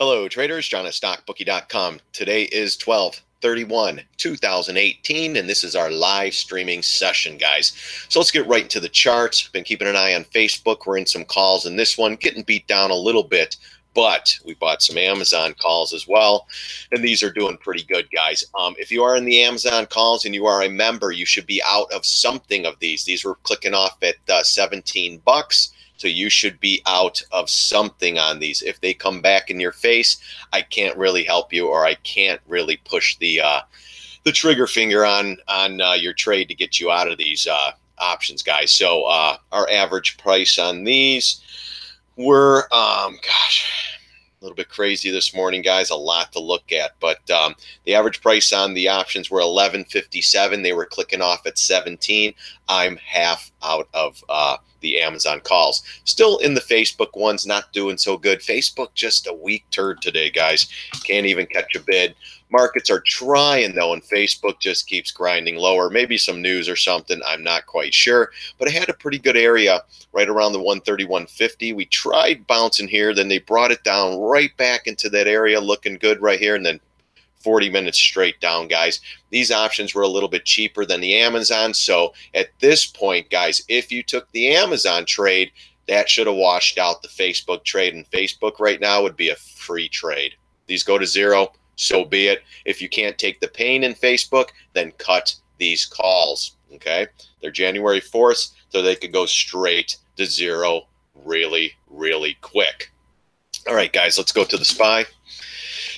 Hello traders, John at StockBookie.com. Today is 12/31/2018, and this is our live streaming session, guys. So let's get right into the charts. Been keeping an eye on Facebook. We're in some calls in this one, getting beat down a little bit, but we bought some Amazon calls as well, and these are doing pretty good, guys. If you are in the Amazon calls and you are a member, you should be out of something of these. These were clicking off at 17 bucks. So you should be out of something on these. If they come back in your face, I can't really help you, or I can't really push the trigger finger on your trade to get you out of these options, guys. So our average price on these were, a little bit crazy this morning, guys. A lot to look at, but the average price on the options were 11.57. They were clicking off at 17. I'm half out of the Amazon calls. Still in the Facebook ones, not doing so good. Facebook just a weak turd today, guys. Can't even catch a bid. Markets are trying, though, and Facebook just keeps grinding lower. Maybe some news or something. I'm not quite sure. But I had a pretty good area right around the 131.50. We tried bouncing here. Then they brought it down right back into that area, looking good right here. And then 40 minutes straight down, guys. These options were a little bit cheaper than the Amazon. So at this point, guys, if you took the Amazon trade, that should have washed out the Facebook trade. And Facebook right now would be a free trade. These go to zero. So be it. If you can't take the pain in Facebook, then cut these calls, okay? They're January 4th, so they could go straight to zero really, really quick. All right, guys, let's go to the SPY.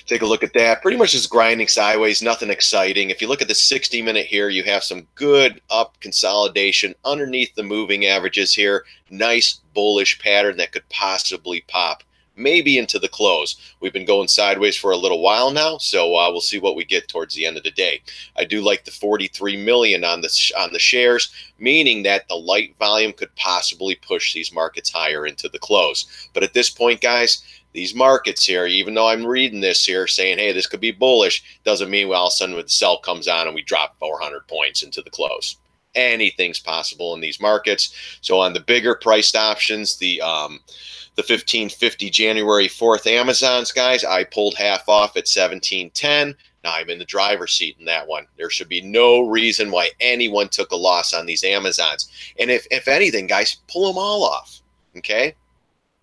Take a look at that. Pretty much just grinding sideways, nothing exciting. If you look at the 60-minute here, you have some good up consolidation underneath the moving averages here. Nice bullish pattern that could possibly pop maybe into the close. We've been going sideways for a little while now, so we'll see what we get towards the end of the day. I do like the 43 million on the shares, meaning that the light volume could possibly push these markets higher into the close. But at this point, guys, these markets here, even though I'm reading this here saying, hey, this could be bullish, doesn't mean all of a sudden when the sell comes on and we drop 400 points into the close. Anything's possible in these markets. So on the bigger priced options, the 1550 January 4th Amazons, guys, I pulled half off at 1710. Now I'm in the driver's seat in that one. There should be no reason why anyone took a loss on these Amazons. And if anything, guys, pull them all off, okay?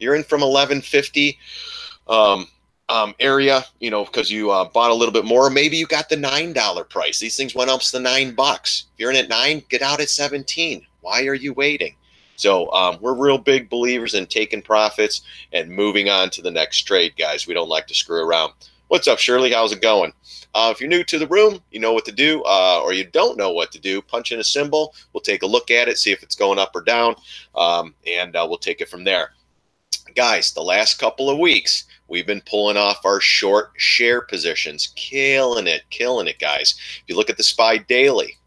You're in from 1150 area, you know, because you bought a little bit more. Maybe you got the $9 price. These things went up to $9. If you're in at 9, get out at 17. Why are you waiting? So we're real big believers in taking profits and moving on to the next trade, guys. We don't like to screw around. What's up, Shirley? How's it going? If you're new to the room, you know what to do, or you don't know what to do, punch in a symbol. We'll take a look at it, see if it's going up or down, and we'll take it from there. Guys, the last couple of weeks, we've been pulling off our short share positions. Killing it, guys. If you look at the SPY daily,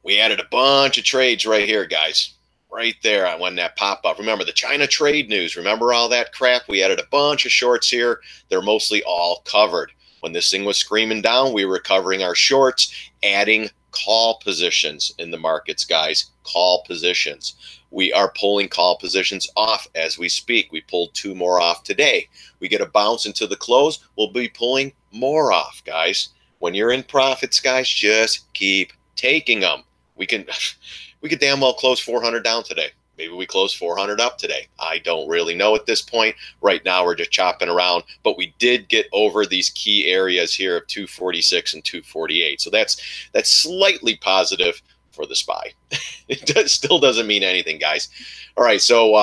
we added a bunch of trades right here, guys. Right there when that pop up. Remember the China trade news. Remember all that crap? We added a bunch of shorts here. They're mostly all covered. When this thing was screaming down, we were covering our shorts, adding call positions in the markets, guys. Call positions. We are pulling call positions off as we speak. We pulled 2 more off today. We get a bounce into the close, we'll be pulling more off, guys. When you're in profits, guys, just keep taking them. We could damn well close 400 down today. Maybe we close 400 up today. I don't really know at this point. Right now, we're just chopping around, but we did get over these key areas here of 246 and 248. So that's slightly positive for the SPY. Still doesn't mean anything, guys. All right, so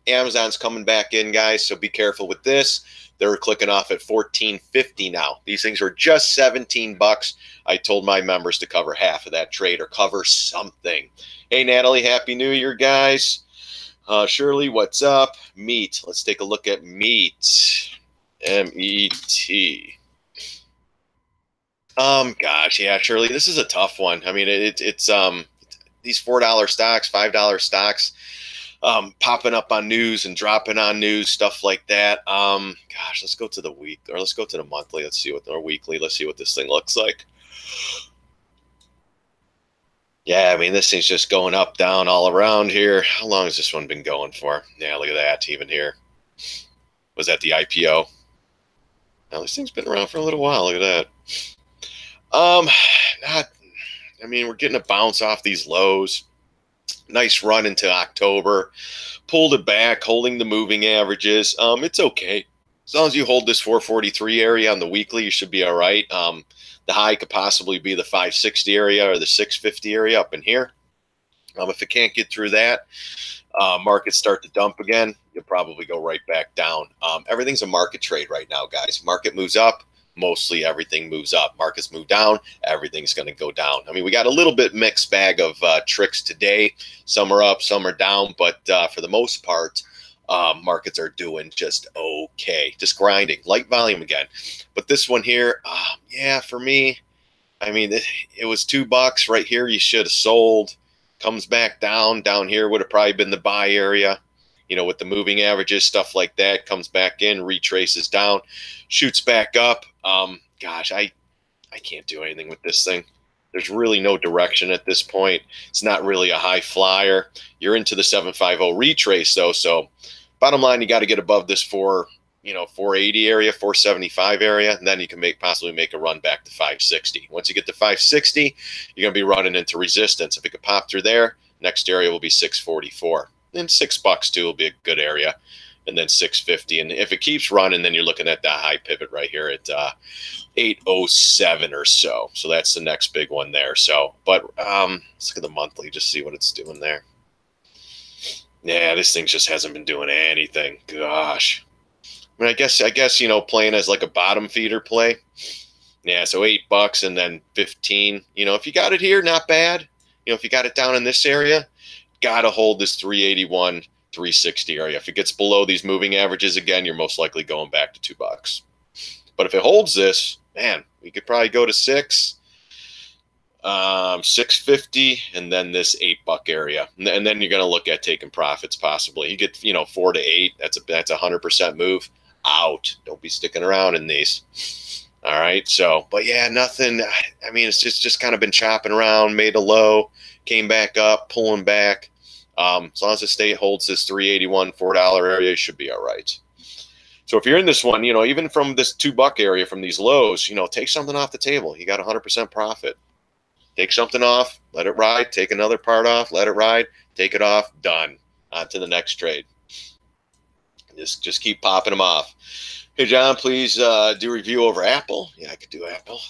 Amazon's coming back in, guys, so be careful with this. They're clicking off at 1450 now. These things were just 17 bucks. I told my members to cover half of that trade or cover something. Hey, Natalie, Happy New Year, guys. Shirley, what's up? Meat. Let's take a look at meat. M-E-T. Gosh, yeah, Shirley, this is a tough one. I mean, it's these $4 stocks, $5 stocks, popping up on news and dropping on news, stuff like that. Gosh, let's go to the week, or let's go to the monthly. Let's see what, or weekly. Let's see what this thing looks like. Yeah, I mean, this thing's just going up, down, all around here. How long has this one been going for? Yeah, look at that, even here. Was that the IPO? Now this thing's been around for a little while. Look at that. Not. I mean, we're getting a bounce off these lows. Nice run into October. Pulled it back, holding the moving averages. It's okay. As long as you hold this 443 area on the weekly, you should be all right. The high could possibly be the 560 area or the 650 area up in here. If it can't get through that, markets start to dump again, you'll probably go right back down. Everything's a market trade right now, guys. Market moves up, mostly everything moves up. Markets move down, everything's going to go down. I mean, we got a little bit mixed bag of tricks today. Some are up, some are down, but for the most part, markets are doing just okay. Just grinding, light volume again. But this one here, yeah, for me, I mean, it was $2 right here. You should have sold. Comes back down here would have probably been the buy area, you know, with the moving averages, stuff like that. Comes back in, retraces down, shoots back up. Gosh, I can't do anything with this thing. There's really no direction at this point. It's not really a high flyer. You're into the 750 retrace though, so bottom line, you got to get above this 480 area, 475 area, and then you can possibly make a run back to 560. Once you get to 560, you're going to be running into resistance. If it could pop through there, next area will be 644. Then $6 too will be a good area, and then 650. And if it keeps running, then you're looking at that high pivot right here at 807 or so. So that's the next big one there. So, but let's look at the monthly, just see what it's doing there. Yeah, this thing just hasn't been doing anything. Gosh. I mean, I guess, you know, playing as like a bottom feeder play. Yeah, so $8 and then 15. You know, if you got it here, not bad. You know, if you got it down in this area, got to hold this 381, 360 area. If it gets below these moving averages again, you're most likely going back to $2. But if it holds this, man, we could probably go to 650, and then this $8 area, and then you're going to look at taking profits possibly. You get, you know, 4 to 8. That's a 100% move out. Don't be sticking around in these. All right. So, but yeah, nothing. I mean, it's just kind of been chopping around, made a low, came back up, pulling back. As long as the state holds this 381, $4 area, you should be all right. So if you're in this one, you know, even from this $2 area, from these lows, you know, take something off the table. You got 100% profit. Take something off, let it ride. Take another part off, let it ride. Take it off, done. On to the next trade. Just keep popping them off. Hey, John, please do review over Apple. Yeah, I could do Apple.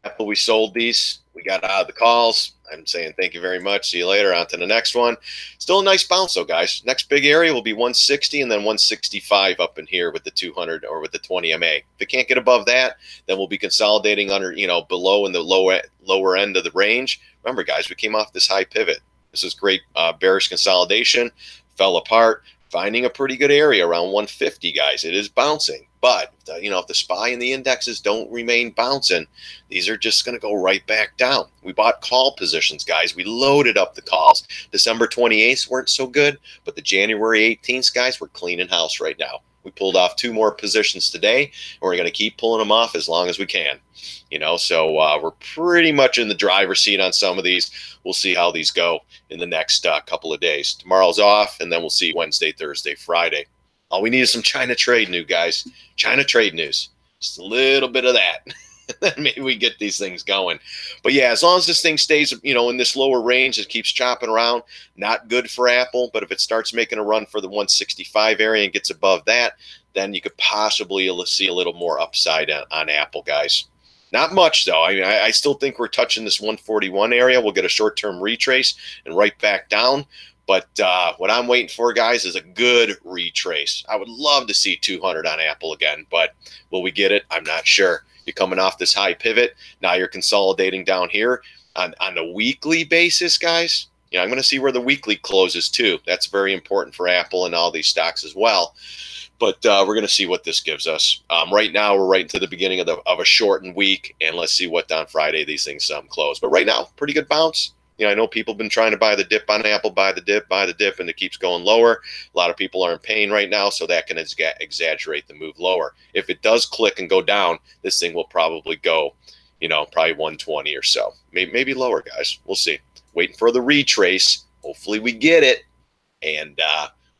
Apple, we sold these. We got out of the calls. I'm saying thank you very much. See you later. On to the next one. Still a nice bounce, though, guys. Next big area will be 160 and then 165 up in here with the 200 or with the 20 MA. If it can't get above that, then we'll be consolidating under, you know, below in the lower end of the range. Remember, guys, we came off this high pivot. This is great bearish consolidation. Fell apart. Finding a pretty good area around 150, guys. It is bouncing. But, you know, if the SPY and the indexes don't remain bouncing, these are just going to go right back down. We bought call positions, guys. We loaded up the calls. December 28th weren't so good, but the January 18th, guys, we're cleaning house right now. We pulled off 2 more positions today, and we're going to keep pulling them off as long as we can. You know, so we're pretty much in the driver's seat on some of these. We'll see how these go in the next couple of days. Tomorrow's off, and then we'll see Wednesday, Thursday, Friday. All we need is some China trade news, guys. China trade news. Just a little bit of that. Then maybe we get these things going. But yeah, as long as this thing stays, you know, in this lower range, it keeps chopping around. Not good for Apple, but if it starts making a run for the 165 area and gets above that, then you could possibly see a little more upside on Apple, guys. Not much, though. I mean, I still think we're touching this 141 area. We'll get a short-term retrace and right back down. But what I'm waiting for, guys, is a good retrace. I would love to see 200 on Apple again, but will we get it? I'm not sure. You're coming off this high pivot. Now you're consolidating down here on a weekly basis, guys. You know, I'm going to see where the weekly closes, too. That's very important for Apple and all these stocks as well. But we're going to see what this gives us. Right now, we're right into the beginning of a shortened week, and let's see what on Friday these things close. But right now, pretty good bounce. You know, I know people have been trying to buy the dip on Apple, buy the dip, and it keeps going lower. A lot of people are in pain right now, so that can exaggerate the move lower. If it does click and go down, this thing will probably go, you know, probably 120 or so. Maybe lower, guys. We'll see. Waiting for the retrace. Hopefully we get it, and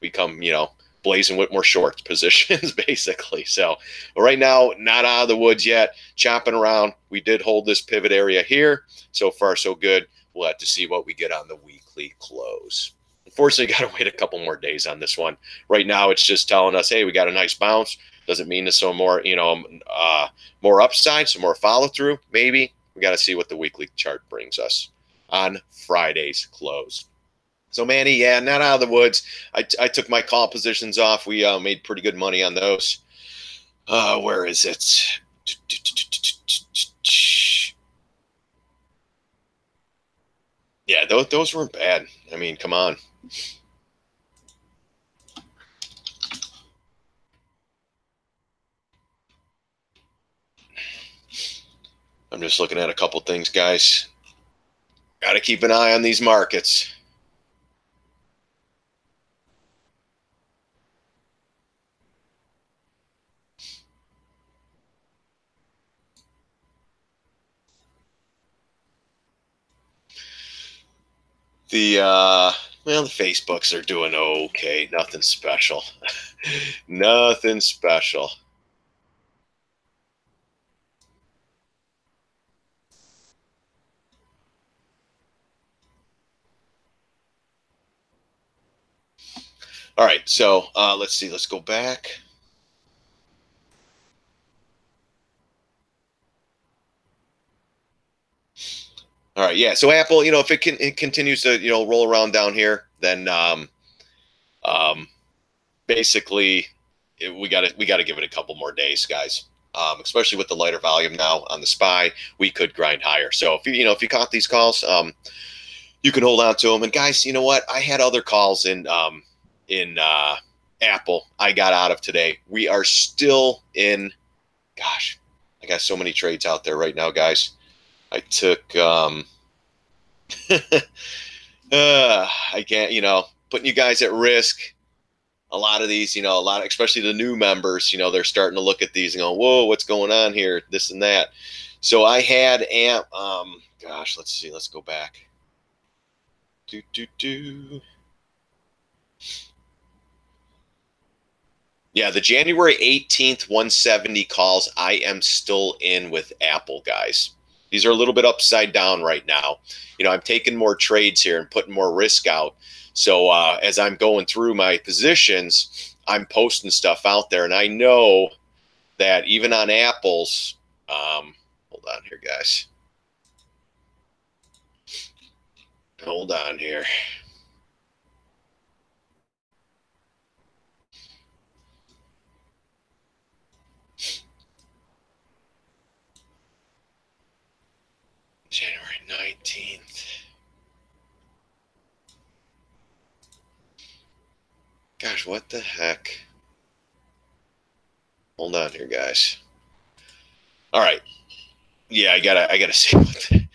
we come, you know, blazing with more short positions, basically. So right now, not out of the woods yet, chopping around. We did hold this pivot area here. So far, so good. We'll have to see what we get on the weekly close. Unfortunately, got to wait a couple more days on this one. Right now, it's just telling us, hey, we got a nice bounce. Doesn't mean there's some more, more upside, some more follow through. Maybe we got to see what the weekly chart brings us on Friday's close. So, Manny, yeah, not out of the woods. I took my call positions off. We made pretty good money on those. Where is it? Yeah, those weren't bad. I mean, come on. I'm just looking at a couple things, guys. Got to keep an eye on these markets. The Facebooks are doing okay. Nothing special. Nothing special. All right, so let's see. Let's go back. All right, yeah. So Apple, if it continues to roll around down here, then basically we got to give it a couple more days, guys. Especially with the lighter volume now on the SPY, we could grind higher. So if you caught these calls, you can hold on to them. And guys, you know what? I had other calls in Apple I got out of today. We are still in. Gosh, I got so many trades out there right now, guys. I took I can't, putting you guys at risk. A lot of these, especially the new members, they're starting to look at these and go, whoa, what's going on here? This and that. So I had gosh, let's see, let's go back. Yeah, the January 18th 170 calls, I am still in with Apple, guys. These are a little bit upside down right now. I'm taking more trades here and putting more risk out. So as I'm going through my positions, I'm posting stuff out there. And I know that even on Apple's, hold on here, guys. Hold on here. January 19th. Gosh, what the heck? Hold on here, guys. All right. Yeah, I gotta see what the,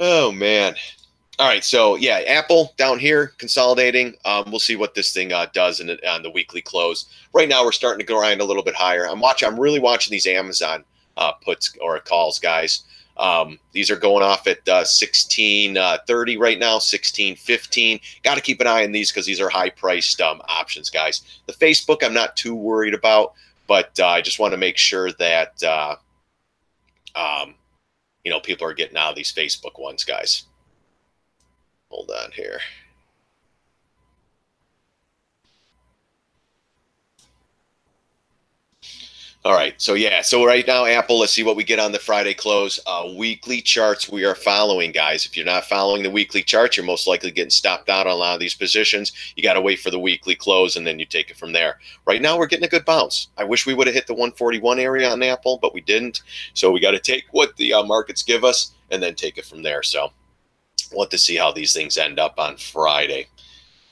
oh man. All right, so yeah, Apple down here consolidating. We'll see what this thing does on the weekly close. Right now, we're starting to grind a little bit higher. I'm really watching these Amazon puts or calls, guys. These are going off at 16.30 right now, 16.15. Got to keep an eye on these because these are high-priced options, guys. The Facebook, I'm not too worried about, but I just want to make sure that people are getting out of these Facebook ones, guys. Hold on here. All right, so yeah, so right now, Apple, let's see what we get on the Friday close. Weekly charts we are following, guys. If you're not following the weekly charts, you're most likely getting stopped out on a lot of these positions. You got to wait for the weekly close, and then you take it from there. Right now, we're getting a good bounce. I wish we would have hit the 141 area on Apple, but we didn't. So we got to take what the markets give us and then take it from there. So we'll have to see how these things end up on Friday.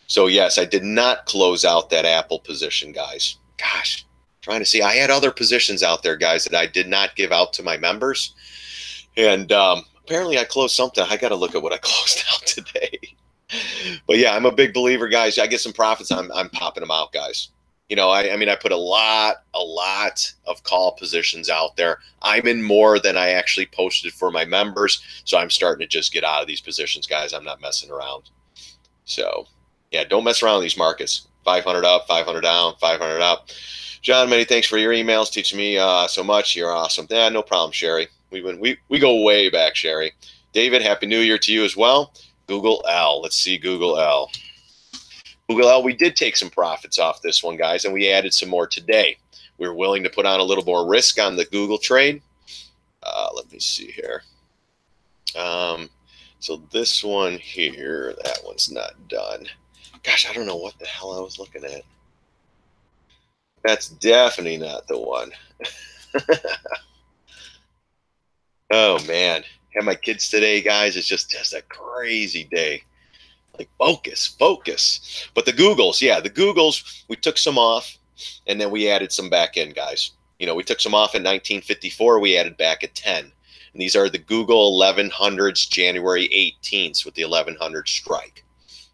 So, yes, I did not close out that Apple position, guys. Gosh. Trying to see. I had other positions out there, guys, that I did not give out to my members. And apparently I closed something. I got to look at what I closed out today. But, yeah, I'm a big believer, guys. I get some profits. I'm popping them out, guys. I mean, I put a lot of call positions out there. I'm in more than I actually posted for my members. So I'm starting to just get out of these positions, guys. I'm not messing around. So, yeah, don't mess around with these markets. 500 up, 500 down, 500 up. John, many thanks for your emails. Teaching me so much. You're awesome. Yeah, no problem, Sherry. We go way back, Sherry. David, Happy New Year to you as well. Google L. Let's see Google L. Google L, we did take some profits off this one, guys, and we added some more today. We were willing to put on a little more risk on the Google trade. Let me see here. So this one here, that one's not done. Gosh, I don't know what the hell I was looking at. That's definitely not the one. Oh, man. Have my kids today, guys. It's just a crazy day. Like, focus. But the Googles, yeah, the Googles, we took some off, and then we added some back in, guys. You know, we took some off in 1954. We added back at 10. And these are the Google 1100s, January 18th with the 1100 strike.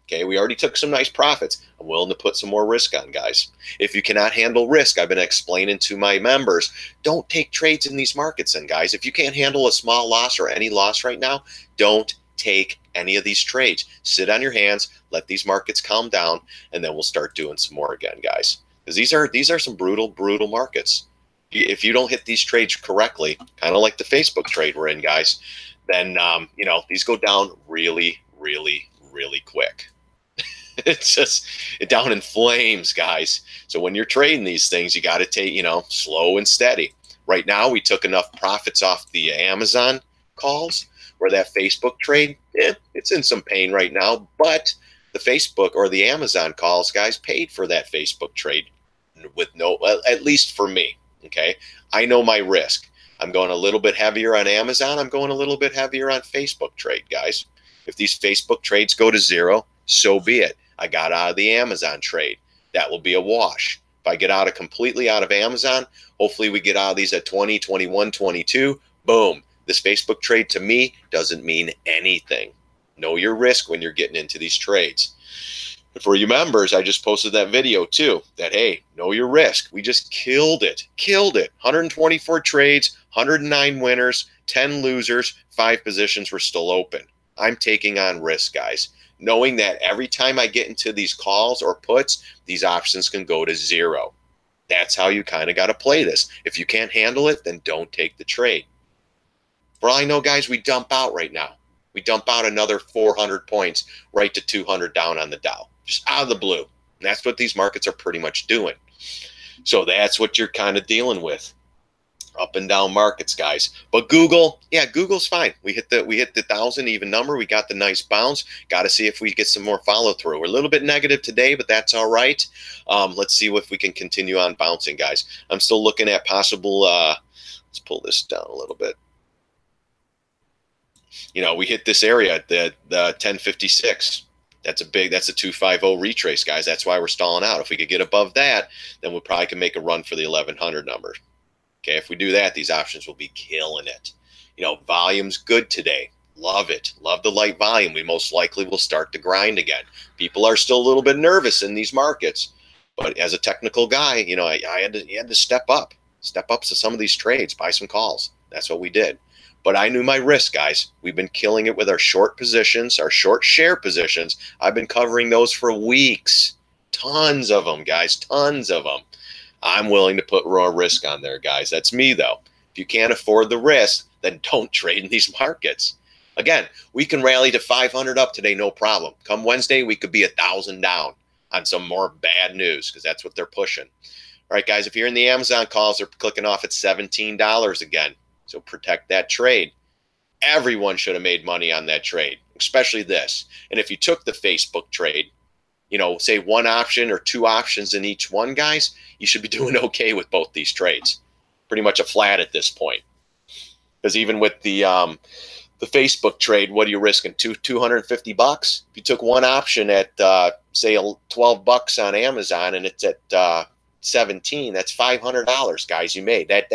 Okay, we already took some nice profits. I'm willing to put some more risk on, guys. If you cannot handle risk, I've been explaining to my members, don't take trades in these markets. And guys, if you can't handle a small loss or any loss right now, don't take any of these trades. Sit on your hands, let these markets calm down, and then we'll start doing some more again, guys. Because these are some brutal markets. If you don't hit these trades correctly, kind of like the Facebook trade we're in, guys, then you know, these go down really quick. It's just down in flames, guys. So when you're trading these things, you got to take, you know, slow and steady. Right now, we took enough profits off the Amazon calls where that Facebook trade, it's in some pain right now, but the Facebook or the Amazon calls, guys, paid for that Facebook trade with no, at least for me. Okay, I know my risk. I'm going a little bit heavier on Amazon. I'm going a little bit heavier on Facebook trade, guys. If these Facebook trades go to zero, so be it. I got out of the Amazon trade. That will be a wash. If I get completely out of Amazon, hopefully we get out of these at 20, 21, 22. Boom. This Facebook trade to me doesn't mean anything. Know your risk when you're getting into these trades. For you members, I just posted that video too, that, hey, know your risk. We just killed it. 124 trades, 109 winners, 10 losers, 5 positions were still open. I'm taking on risk, guys, knowing that every time I get into these calls or puts, these options can go to zero. That's how you kind of got to play this. If you can't handle it, then don't take the trade. For all I know, guys, we dump out right now. We dump out another 400 points right to 200 down on the Dow. Just out of the blue. And that's what these markets are pretty much doing. So that's what you're kind of dealing with. Up and down markets, guys. But Google, yeah, Google's fine. We hit the 1,000 even number. We got the nice bounce. Got to see if we get some more follow through. We're a little bit negative today, but that's all right. Let's see if we can continue on bouncing, guys. I'm still looking at possible. Let's pull this down a little bit. You know, we hit this area, the 1056. That's a 250 retrace, guys. That's why we're stalling out. If we could get above that, then we probably can make a run for the 1100 number. Okay, if we do that, these options will be killing it. You know, volume's good today. Love it. Love the light volume. We most likely will start to grind again. People are still a little bit nervous in these markets. But as a technical guy, you know, you had to step up to some of these trades, buy some calls. That's what we did. But I knew my risk, guys. We've been killing it with our short positions, our short share positions. I've been covering those for weeks. Tons of them, guys. Tons of them. I'm willing to put raw risk on there, guys. That's me, though. If you can't afford the risk, then don't trade in these markets. Again, we can rally to 500 up today, no problem. Come Wednesday, we could be 1,000 down on some more bad news because that's what they're pushing. All right, guys, if you're in the Amazon calls, they're clicking off at $17 again. So protect that trade. Everyone should have made money on that trade, especially this. And if you took the Facebook trade, you know, say one option or 2 options in each one, guys, you should be doing okay with both these trades. Pretty much a flat at this point. Because even with the Facebook trade, what are you risking? $250? If you took one option at say $12 on Amazon and it's at 17, that's $500, guys. You made that.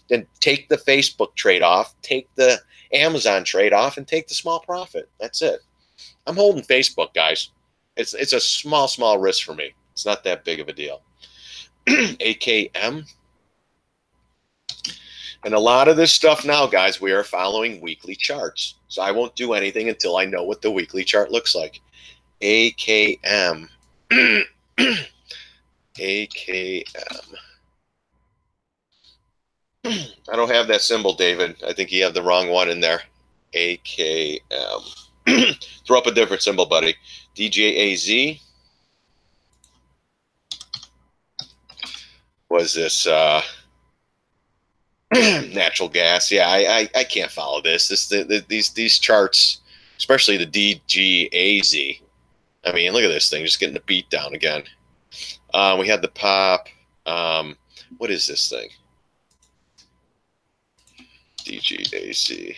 Then take the Facebook trade off, take the Amazon trade off, and take the small profit. That's it. I'm holding Facebook, guys. It's a small risk for me. It's not that big of a deal. AKM. And a lot of this stuff now, guys, we are following weekly charts. So I won't do anything until I know what the weekly chart looks like. AKM. AKM. I don't have that symbol, David. I think you have the wrong one in there. AKM. Throw up a different symbol, buddy. DJAZ. Was this natural gas? Yeah, I can't follow this. These charts, especially the DGAZ. I mean, look at this thing, just getting a beat down again. We had the pop. What is this thing? DGAZ.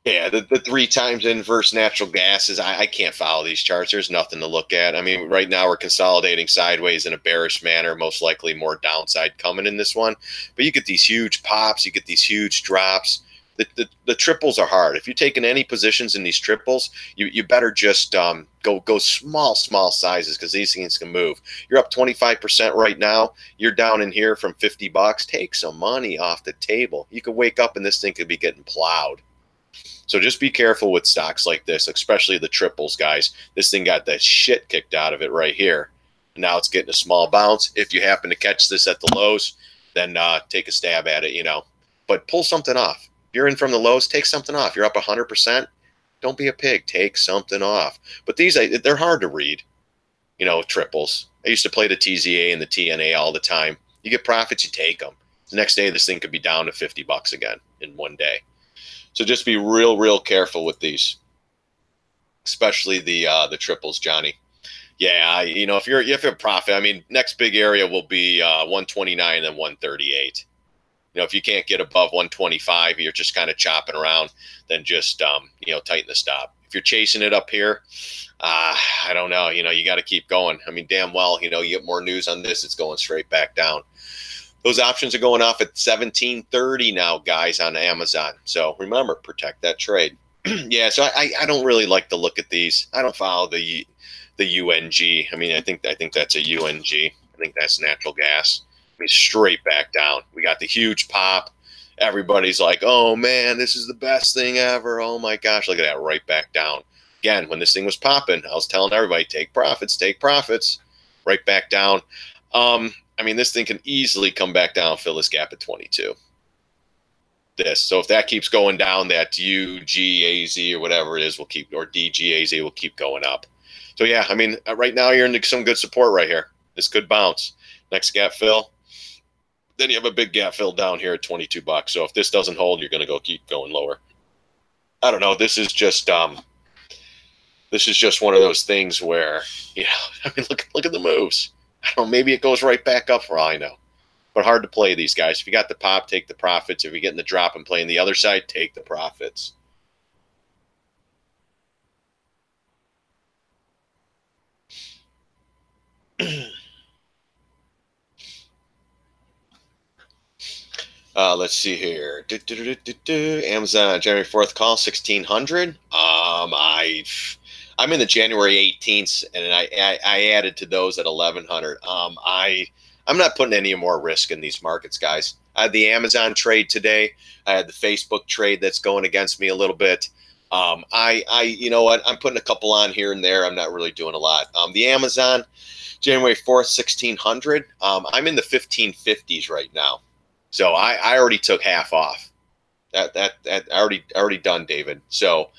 Yeah, the 3 times inverse natural gases. I can't follow these charts. There's nothing to look at. I mean, right now we're consolidating sideways in a bearish manner, most likely more downside coming in this one. But you get these huge pops, you get these huge drops. The triples are hard. If you're taking any positions in these triples, you better just go small sizes, because these things can move. You're up 25% right now. You're down in here from $50. Take some money off the table. You could wake up and this thing could be getting plowed. So just be careful with stocks like this, especially the triples, guys. This thing got the shit kicked out of it right here. And now it's getting a small bounce. If you happen to catch this at the lows, then take a stab at it, you know. But pull something off. If you're in from the lows, take something off. You're up 100%. Don't be a pig. Take something off. But these, they're hard to read, you know, triples. I used to play the TZA and the TNA all the time. You get profits, you take them. The next day, this thing could be down to $50 again in one day. So just be real careful with these, especially the triples, Johnny. Yeah, you know, if you're a profit, I mean, next big area will be 129 and 138. You know, if you can't get above 125, you're just kind of chopping around, then just you know, tighten the stop. If you're chasing it up here, I don't know. You know, you got to keep going. I mean, damn well, you know, you get more news on this, it's going straight back down. Those options are going off at 17:30 now, guys, on Amazon. So remember, protect that trade. Yeah, so I don't really like to look at these. I don't follow the UNG. I mean, I think that's a UNG. I think that's natural gas. I mean, straight back down. We got the huge pop. Everybody's like, oh, man, this is the best thing ever. Oh, my gosh, look at that, right back down. Again, when this thing was popping, I was telling everybody, take profits, right back down. I mean, this thing can easily come back down, fill this gap at 22. So if that keeps going down, that UGAZ or whatever it is will keep, or DGAZ will keep going up. So yeah, I mean, right now you're in some good support right here. This could bounce. Next gap fill. Then you have a big gap fill down here at $22. So if this doesn't hold, you're going to keep going lower. I don't know. This is just one of those things where, you know, I mean, look at the moves. I don't know, maybe it goes right back up for all I know. But hard to play these guys. If you got the pop, take the profits. If you're getting the drop and playing the other side, take the profits. Let's see here. Amazon January 4th call, 1600. I'm in the January 18th, and I added to those at 1100. I'm not putting any more risk in these markets, guys. I had the Amazon trade today. I had the Facebook trade that's going against me a little bit. You know what? I'm putting a couple on here and there. I'm not really doing a lot. The Amazon January 4th, 1600. I'm in the 1550s right now. So I already took half off. That already done, David. So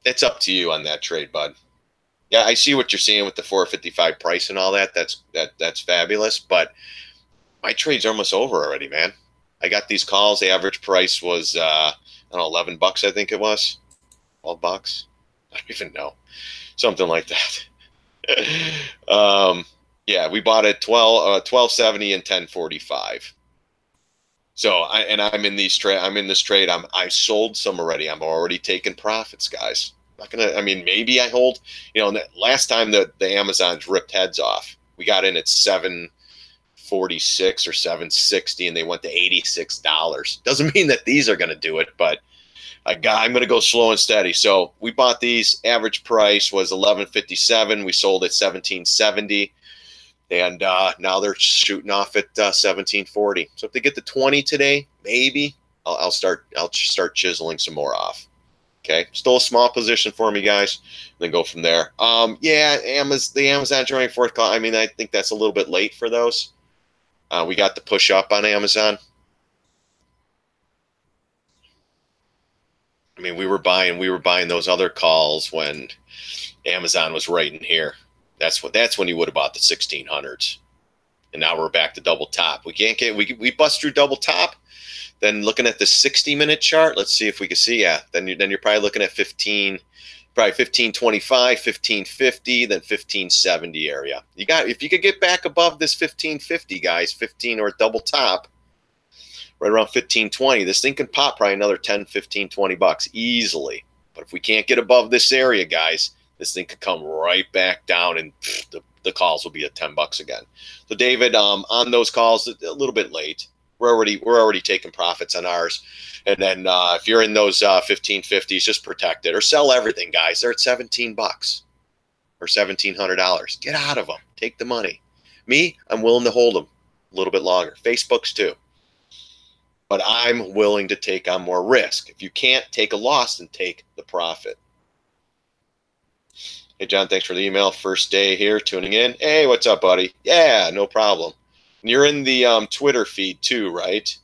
it's up to you on that trade, bud. Yeah, I see what you're seeing with the 455 price and all that. That's fabulous. But my trade's almost over already, man. I got these calls. The average price was I don't know, $11, I think it was. $12. I don't even know. Something like that. Yeah, we bought it 1270 and 1045. So I'm in this trade. I sold some already. I'm already taking profits, guys. Not gonna. I mean, maybe I hold. You know, last time the Amazons ripped heads off, we got in at $746 or $760, and they went to $86. Doesn't mean that these are going to do it, but I'm going to go slow and steady. So we bought these. Average price was $11.57. We sold at $17.70. And now they're shooting off at $17.40. So if they get to 20 today, maybe I'll start chiseling some more off. Okay, still a small position for me, guys. Then go from there. Yeah, the Amazon joining fourth call. I mean, I think that's a little bit late for those. We got the push up on Amazon. I mean, we were buying those other calls when Amazon was right in here. That's when you would have bought the 1600s. And now we're back to double top. We bust through double top. Then looking at the 60-minute chart, let's see if we can see. Yeah, then you're probably looking at 1525, 1550, then 1570 area. If you could get back above this 1550, guys, 15 or double top, right around 1520, this thing can pop probably another 10, 15, 20 bucks easily. But if we can't get above this area, guys, this thing could come right back down, and the calls will be at 10 bucks again. So David, on those calls, a little bit late. We're already taking profits on ours. And then if you're in those 1550s, just protect it or sell everything, guys. They're at 17 bucks or $1,700. Get out of them. Take the money. Me, I'm willing to hold them a little bit longer. Facebook's too. But I'm willing to take on more risk. If you can't take a loss, then take the profit. Hey, John, thanks for the email. First day here, tuning in. Hey, what's up, buddy? Yeah, no problem. And you're in the Twitter feed too, right?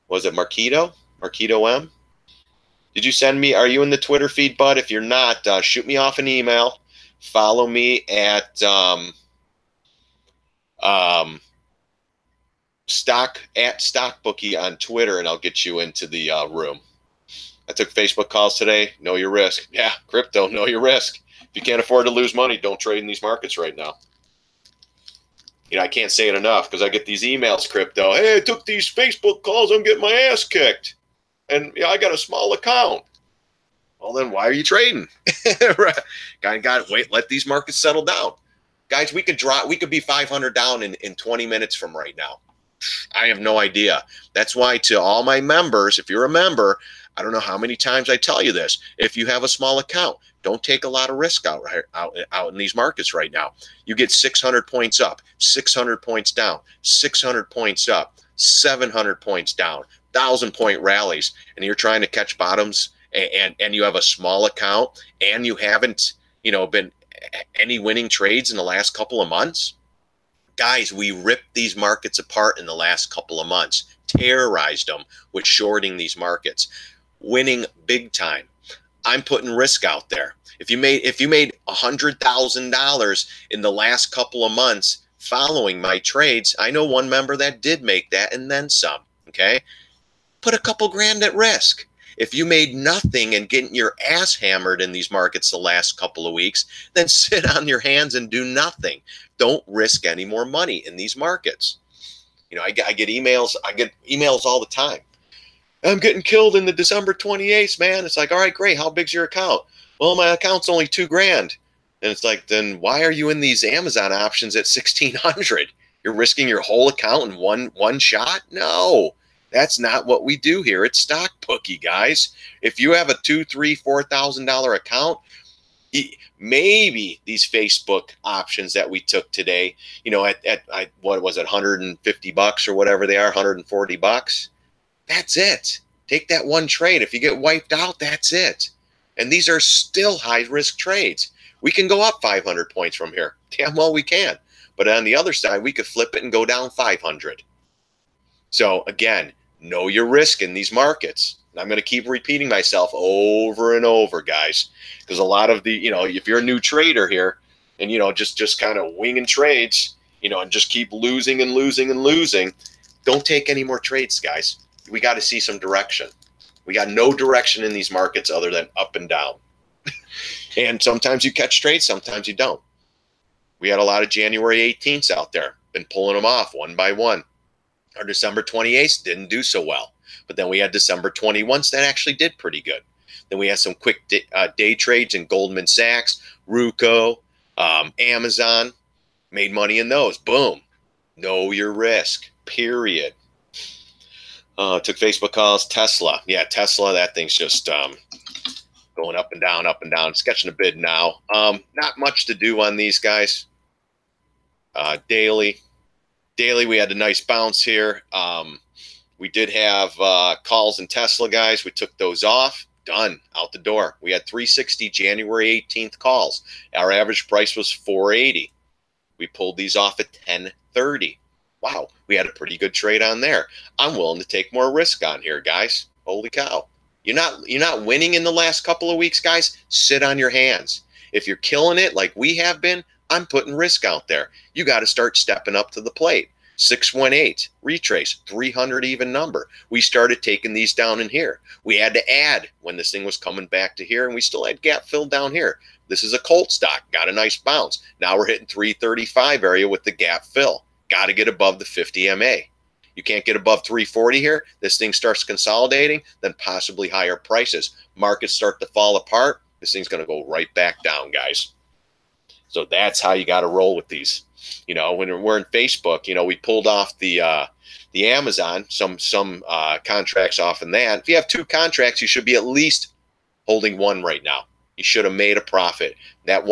Was it Marquito? Marquito M? Did you send me? Are you in the Twitter feed, bud? If you're not, shoot me off an email. Follow me at StockBookie on Twitter, and I'll get you into the room. I took Facebook calls today. Know your risk. Yeah, crypto, know your risk. If you can't afford to lose money, don't trade in these markets right now. You know, I can't say it enough because I get these emails, crypto. Hey, I took these Facebook calls. I'm getting my ass kicked. And I got a small account. Well, then why are you trading? Wait, let these markets settle down. Guys, we could be 500 down in 20 minutes from right now. I have no idea. That's why to all my members, if you're a member, I don't know how many times I tell you this. If you have a small account, don't take a lot of risk out in these markets right now. You get 600 points up, 600 points down, 600 points up, 700 points down, 1,000-point rallies, and you're trying to catch bottoms, and you have a small account, and you haven't, been any winning trades in the last couple of months. Guys, we ripped these markets apart in the last couple of months, terrorized them with shorting these markets, winning big time. I'm putting risk out there. If you made $100,000 in the last couple of months following my trades, I know one member that did make that and then some. Okay, put a couple grand at risk. If you made nothing and getting your ass hammered in these markets the last couple of weeks, then sit on your hands and do nothing. Don't risk any more money in these markets. I get emails. I get emails all the time. I'm getting killed in the December 28th, man. It's like, all right, great. How big's your account? Well, my account's only $2,000. And it's like, then why are you in these Amazon options at 1,600? You're risking your whole account in one shot? No, that's not what we do here at StockBookie, guys. If you have a $2,000, $3,000, $4,000 account, maybe these Facebook options that we took today, at what was it, $150 or whatever they are, $140. That's it. Take that one trade. If you get wiped out, that's it. And these are still high-risk trades. We can go up 500 points from here. Damn well we can. But on the other side, we could flip it and go down 500. So, again, know your risk in these markets. And I'm going to keep repeating myself over and over, guys, because a lot of the, if you're a new trader here and, just kind of winging trades, and just keep losing and losing and losing, don't take any more trades, guys. We got to see some direction. We got no direction in these markets other than up and down. And sometimes you catch trades, sometimes you don't. We had a lot of January 18th out there, been pulling them off one by one. Our December 28th didn't do so well. But then we had December 21st that actually did pretty good. Then we had some quick day trades in Goldman Sachs, Ruco, Amazon. Made money in those. Boom. Know your risk, period. Took Facebook calls. Tesla. Yeah, Tesla, that thing's just going up and down, up and down. It's catching a bid now. Not much to do on these guys. Daily, we had a nice bounce here. We did have calls in Tesla, guys. We took those off. Done. Out the door. We had 360 January 18th calls. Our average price was 480. We pulled these off at 1030. Wow, we had a pretty good trade on there. I'm willing to take more risk on here, guys. Holy cow. You're not winning in the last couple of weeks, guys. Sit on your hands. If you're killing it like we have been, I'm putting risk out there. You got to start stepping up to the plate. 618, retrace, 300 even number. We started taking these down in here. We had to add when this thing was coming back to here, and we still had gap fill down here. This is a Colt stock, got a nice bounce. Now we're hitting 335 area with the gap fill. Got to get above the 50 MA. You can't get above 340 here. This thing starts consolidating, then possibly higher prices. Markets start to fall apart. This thing's going to go right back down, guys. So that's how you got to roll with these. You know, when we're in Facebook, you know, we pulled off the Amazon, some contracts off in that. If you have 2 contracts, you should be at least holding 1 right now. You should have made a profit. That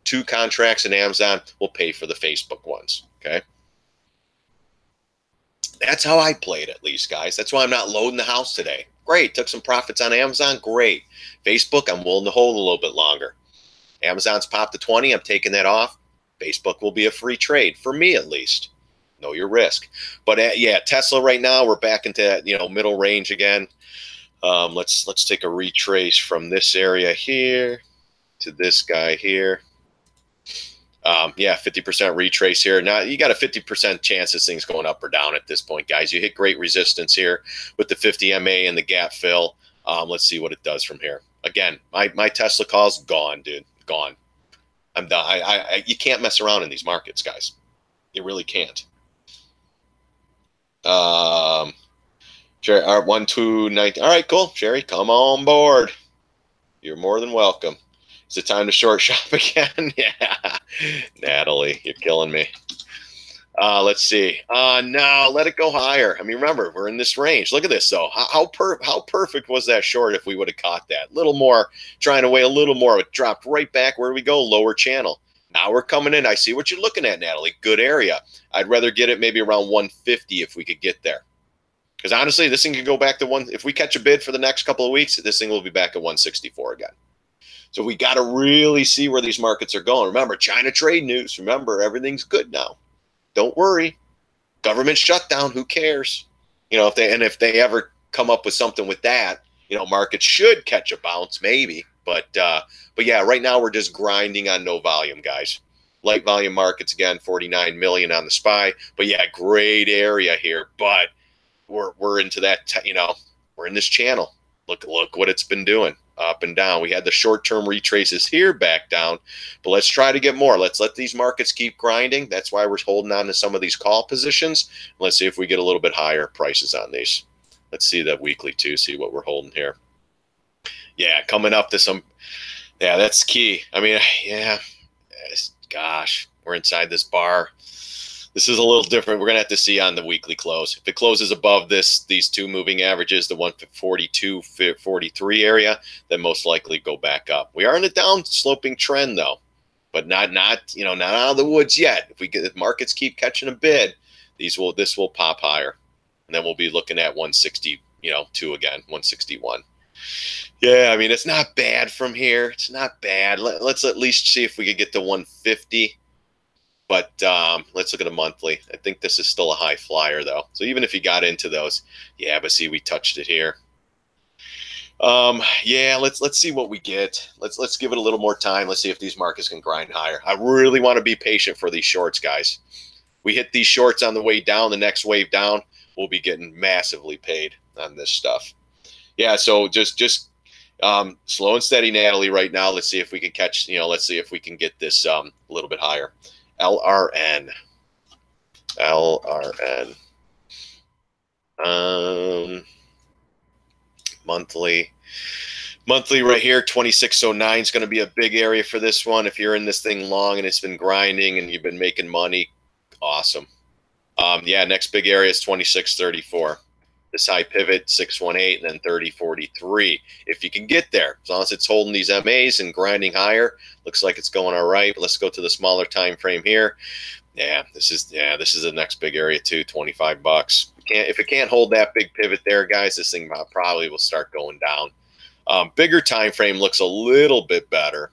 2 contracts in Amazon will pay for the Facebook ones. Okay. That's how I played, at least, guys. That's why I'm not loading the house today. Great. Took some profits on Amazon. Great. Facebook, I'm willing to hold a little bit longer. Amazon's popped to 20. I'm taking that off. Facebook will be a free trade for me, at least. Know your risk. But yeah, Tesla right now, we're back into that, you know, middle range again. Let's take a retrace from this area here to this guy here. Yeah, 50% retrace here. Now you got a 50% chance this thing's going up or down at this point, guys. You hit great resistance here with the 50 MA and the gap fill. Let's see what it does from here. Again, my Tesla call's gone, dude. Gone. I'm done. You can't mess around in these markets, guys. You really can't. Jerry, 1219. All right, cool. Jerry, come on board. You're more than welcome. Is it time to short shop again? Yeah. Natalie, you're killing me. Let's see. No, let it go higher. I mean, remember, we're in this range. Look at this, though. How perfect was that short if we would have caught that? A little more, trying to weigh a little more. It dropped right back. Where we go? Lower channel. Now we're coming in. I see what you're looking at, Natalie. Good area. I'd rather get it maybe around 150 if we could get there. Because honestly, this thing could go back to one. If we catch a bid for the next couple of weeks, this thing will be back at 164 again. So we got to really see where these markets are going. Remember, China trade news. Remember, everything's good now. Don't worry. Government shutdown. Who cares? You know, if they ever come up with something with that, you know, markets should catch a bounce, maybe. But yeah, right now we're just grinding on no volume, guys. Light volume markets again, 49 million on the SPY. But yeah, great area here. But we're into that. You know, we're in this channel. Look what it's been doing. Up and down. We had the short-term retraces here back down, but let's try to get more. Let's let these markets keep grinding. That's why we're holding on to some of these call positions. Let's see if we get a little bit higher prices on these. Let's see that weekly too, see what we're holding here. Yeah, coming up to some, yeah, that's key. I mean, yeah, gosh, we're inside this bar. This is a little different. We're going to have to see on the weekly close. If it closes above these 2 moving averages, the 142.43 area, then most likely go back up. We are in a down sloping trend though, but not out of the woods yet. If markets keep catching a bid, this will pop higher. And then we'll be looking at 160, 2 again, 161. Yeah, I mean, it's not bad from here. It's not bad. Let's at least see if we could get to 150. But let's look at a monthly. I think this is still a high flyer, though. So even if you got into those, yeah, but see, we touched it here. Yeah, let's see what we get. Let's give it a little more time. Let's see if these markets can grind higher. I really want to be patient for these shorts, guys. We hit these shorts on the way down. The next wave down, we'll be getting massively paid on this stuff. Yeah, so just slow and steady, Natalie, right now. Let's see if we can catch, let's see if we can get this a little bit higher. LRN. Monthly right here, 2609 is going to be a big area for this one. If you're in this thing long and it's been grinding and you've been making money, awesome. Yeah, next big area is 2634. This high pivot, 618, and then 3043. If you can get there, as long as it's holding these MAs and grinding higher, looks like it's going all right. Let's go to the smaller time frame here. Yeah, this is the next big area too, 25 bucks. If it can't hold that big pivot there, guys, this thing probably will start going down. Bigger time frame looks a little bit better.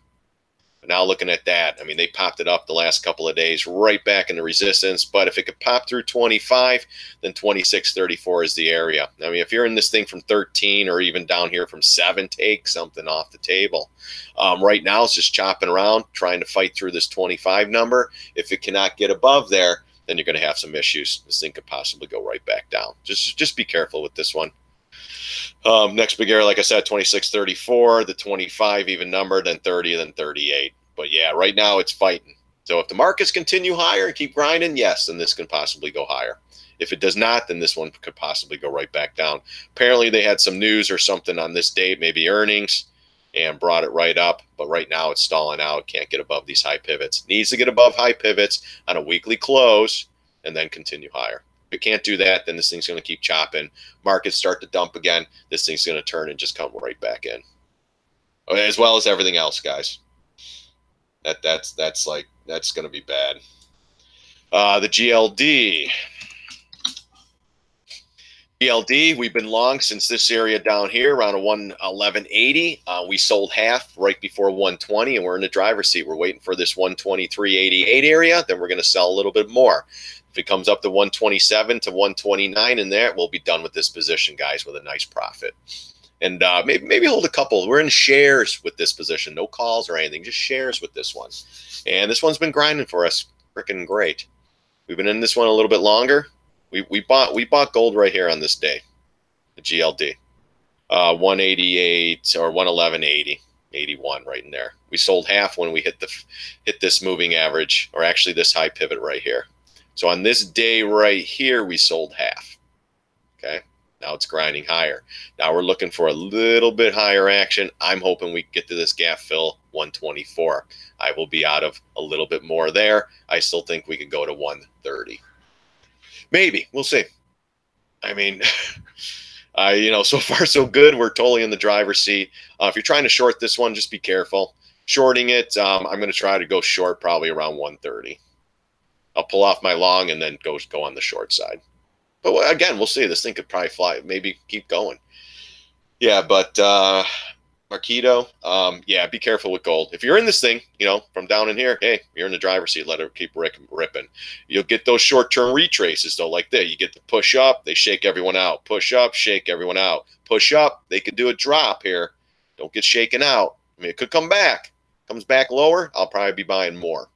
Now looking at that, I mean, they popped it up the last couple of days right back into resistance. But if it could pop through 25, then 26.34 is the area. I mean, if you're in this thing from 13 or even down here from 7, take something off the table. Right now, it's just chopping around, trying to fight through this 25 number. If it cannot get above there, then you're going to have some issues. This thing could possibly go right back down. Just be careful with this one. Next big area, like I said, 26.34, the 25 even number, then 30, then 38. But yeah, right now it's fighting. So if the markets continue higher and keep grinding, yes, then this can possibly go higher. If it does not, then this one could possibly go right back down. Apparently they had some news or something on this date, maybe earnings, and brought it right up. But right now it's stalling out. Can't get above these high pivots. Needs to get above high pivots on a weekly close and then continue higher. If it can't do that, then this thing's going to keep chopping. Markets start to dump again. This thing's going to turn and just come right back in, as well as everything else, guys. That's going to be bad. The GLD. GLD, we've been long since this area down here around a 111.80. We sold half right before 120, and we're in the driver's seat. We're waiting for this 123.88 area. Then we're going to sell a little bit more. If it comes up to 127 to 129 in there, we'll be done with this position, guys, with a nice profit. And maybe hold a couple. We're in shares with this position. No calls or anything, just shares with this one. And this one's been grinding for us. Freaking great. We've been in this one a little bit longer. We bought gold right here on this day, the GLD. 188 or 111.80, 81 right in there. We sold half when we hit this moving average, or actually this high pivot right here. So on this day right here, we sold half. Okay, now it's grinding higher. Now we're looking for a little bit higher action. I'm hoping we get to this gap fill 124. I will be out of a little bit more there. I still think we could go to 130. Maybe. We'll see. I mean, so far so good. We're totally in the driver's seat. If you're trying to short this one, just be careful. Shorting it, I'm going to try to go short probably around 130. I'll pull off my long and then go on the short side. But again, we'll see. This thing could probably fly, maybe keep going. Yeah, but Marquito, yeah, be careful with gold. If you're in this thing, from down in here, hey, you're in the driver's seat. Let it keep ripping. You'll get those short-term retraces, though, like that. You get the push up, they shake everyone out. Push up, shake everyone out. Push up, they could do a drop here. Don't get shaken out. I mean, it could come back. Comes back lower, I'll probably be buying more.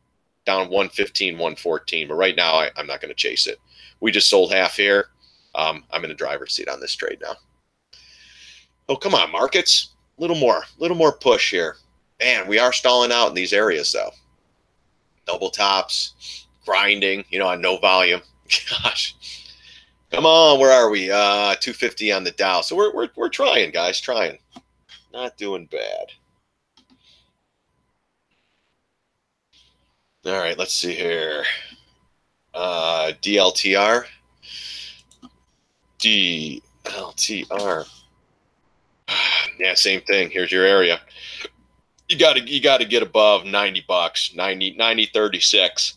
Down 115, 114. But right now, I'm not going to chase it. We just sold half here. I'm in the driver's seat on this trade now. Oh, come on, markets. A little more push here. Man, we are stalling out in these areas, though. Double tops, grinding, on no volume. Gosh. Come on, where are we? 250 on the Dow. So we're trying, guys, trying. Not doing bad. All right, let's see here. DLTR. DLTR. Yeah, same thing. Here's your area. You got to get above 90 bucks, 90.36.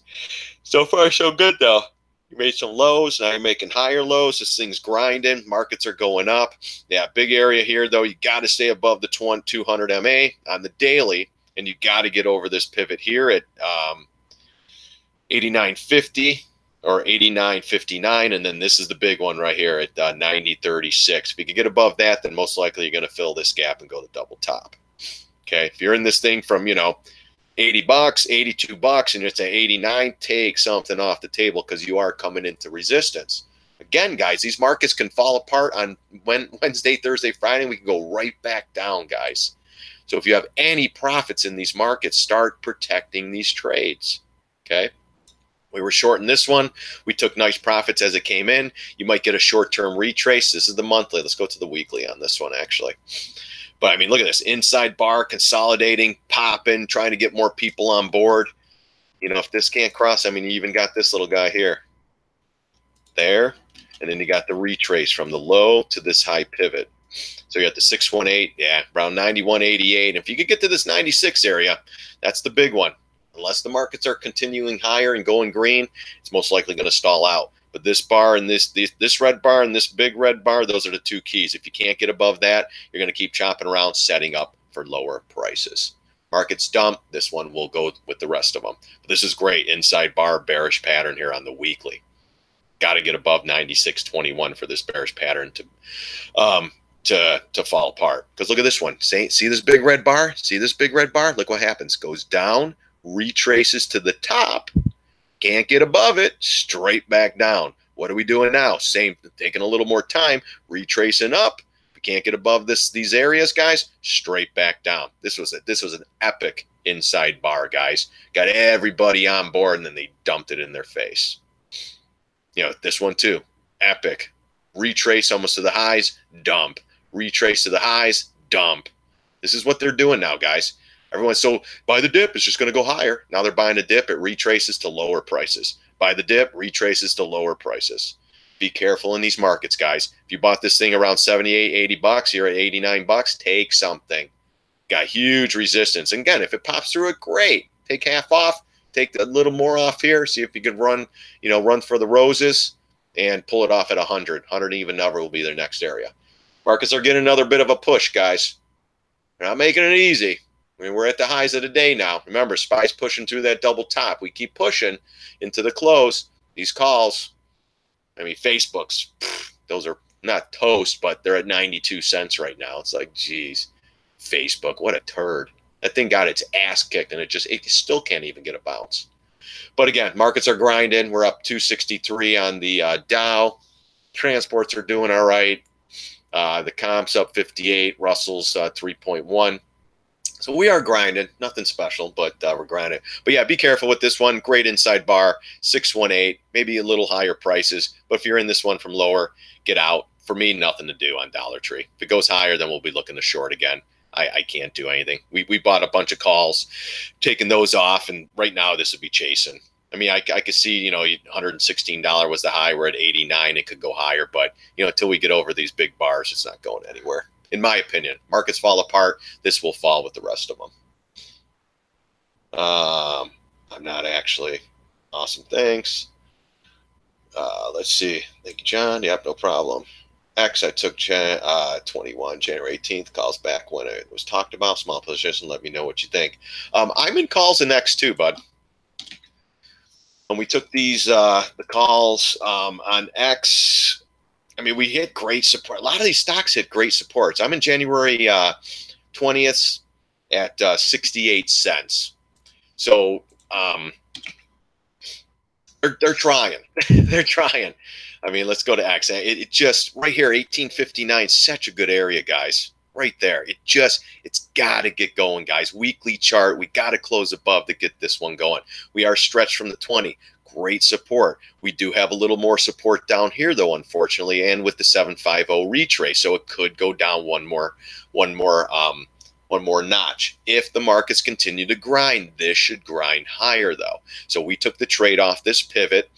So far, so good though. You made some lows. Now you're making higher lows. This thing's grinding. Markets are going up. Yeah, big area here though. You got to stay above the 200 MA on the daily, and you got to get over this pivot here at 89.50 or 89.59, and then this is the big one right here at 90.36. If you can get above that, then most likely you're going to fill this gap and go to double top. Okay, if you're in this thing from 80 bucks, 82 bucks, and it's at 89, take something off the table because you are coming into resistance. Again, guys, these markets can fall apart on Wednesday, Thursday, Friday. We can go right back down, guys. So if you have any profits in these markets, start protecting these trades. Okay. We were shorting this one. We took nice profits as it came in. You might get a short-term retrace. This is the monthly. Let's go to the weekly on this one, actually. But, I mean, look at this. Inside bar, consolidating, popping, trying to get more people on board. If this can't cross, I mean, you even got this little guy here. There. And then you got the retrace from the low to this high pivot. So you got the 618, yeah, around 91.88. If you could get to this 96 area, that's the big one. Unless the markets are continuing higher and going green, it's most likely going to stall out. But this bar and this red bar and this big red bar, those are the two keys. If you can't get above that, you're going to keep chopping around, setting up for lower prices. Markets dump. This one will go with the rest of them. But this is great. Inside bar bearish pattern here on the weekly. Got to get above 96.21 for this bearish pattern to fall apart. Because look at this one. See this big red bar? See this big red bar? Look what happens. Goes down, retraces to the top. Can't get above it. Straight back down. What are we doing now? Same, taking a little more time, retracing up. If we can't get above these areas, guys, straight back down. This was an epic inside bar, guys. Got everybody on board, and then they dumped it in their face. You know, this one too, epic. Retrace almost to the highs, dump. Retrace to the highs, dump. This is what they're doing now, guys. Everyone's so buy the dip, it's just going to go higher. Now they're buying a dip, it retraces to lower prices. Buy the dip, retraces to lower prices. Be careful in these markets, guys. If you bought this thing around 78, 80 bucks, you're at 89 bucks, take something. Got huge resistance. And again, if it pops through it, great. Take half off, take a little more off here, see if you can run for the roses and pull it off at 100. 100 even number will be their next area. Markets are getting another bit of a push, guys. They're not making it easy. I mean, we're at the highs of the day now. Remember, SPY's pushing through that double top. We keep pushing into the close. These calls, I mean, Facebook's, those are not toast, but they're at 92 cents right now. It's like, geez, Facebook, what a turd. That thing got its ass kicked, and it still can't even get a bounce. But again, markets are grinding. We're up 263 on the Dow. Transports are doing all right. The comp's up 58. Russell's 3.1. So we are grinding. Nothing special, but we're grinding. But yeah, be careful with this one. Great inside bar, 618. Maybe a little higher prices. But if you're in this one from lower, get out. For me, nothing to do on Dollar Tree. If it goes higher, then we'll be looking to short again. I can't do anything. We bought a bunch of calls, taking those off, and right now this would be chasing. I mean, I could see, $116 was the high. We're at 89. It could go higher, but, until we get over these big bars, it's not going anywhere. In my opinion, markets fall apart. This will fall with the rest of them. I'm not actually. Awesome. Thanks. Let's see. Thank you, John. Yep, no problem. X, I took 21, January 18th, calls back when it was talked about. Small position. Let me know what you think. I'm in calls in X too, bud. When we took these, the calls on X, I mean, we hit great support. A lot of these stocks hit great supports. I'm in January 20th at 68 cents. So they're trying. They're trying. I mean, let's go to X. It just right here, 1859, such a good area, guys. Right there. It's got to get going, guys. Weekly chart. We got to close above to get this one going. We are stretched from the 20. Great support. We do have a little more support down here, though, unfortunately, and with the 750 retrace. So it could go down one more notch. If the markets continue to grind, this should grind higher, though. So we took the trade off this pivot.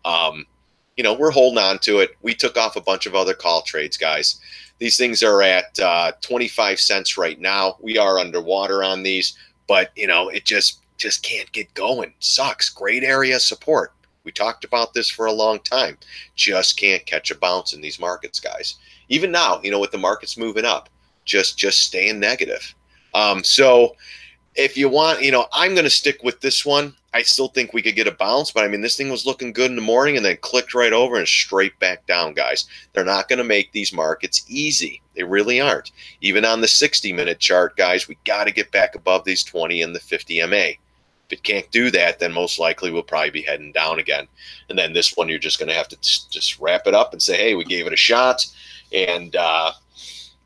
We're holding on to it. We took off a bunch of other call trades, guys. These things are at 25 cents right now. We are underwater on these, but it just can't get going. Sucks. Great area of support. We talked about this for a long time. Just can't catch a bounce in these markets, guys. Even now, with the markets moving up, just staying negative. So if you want, I'm going to stick with this one. I still think we could get a bounce, but I mean, this thing was looking good in the morning and then clicked right over and straight back down, guys. They're not going to make these markets easy. They really aren't. Even on the 60-minute chart, guys, we got to get back above these 20 and the 50 MA. If it can't do that, then most likely we'll probably be heading down again. And then this one, you're just going to have to just wrap it up and say, hey, we gave it a shot, and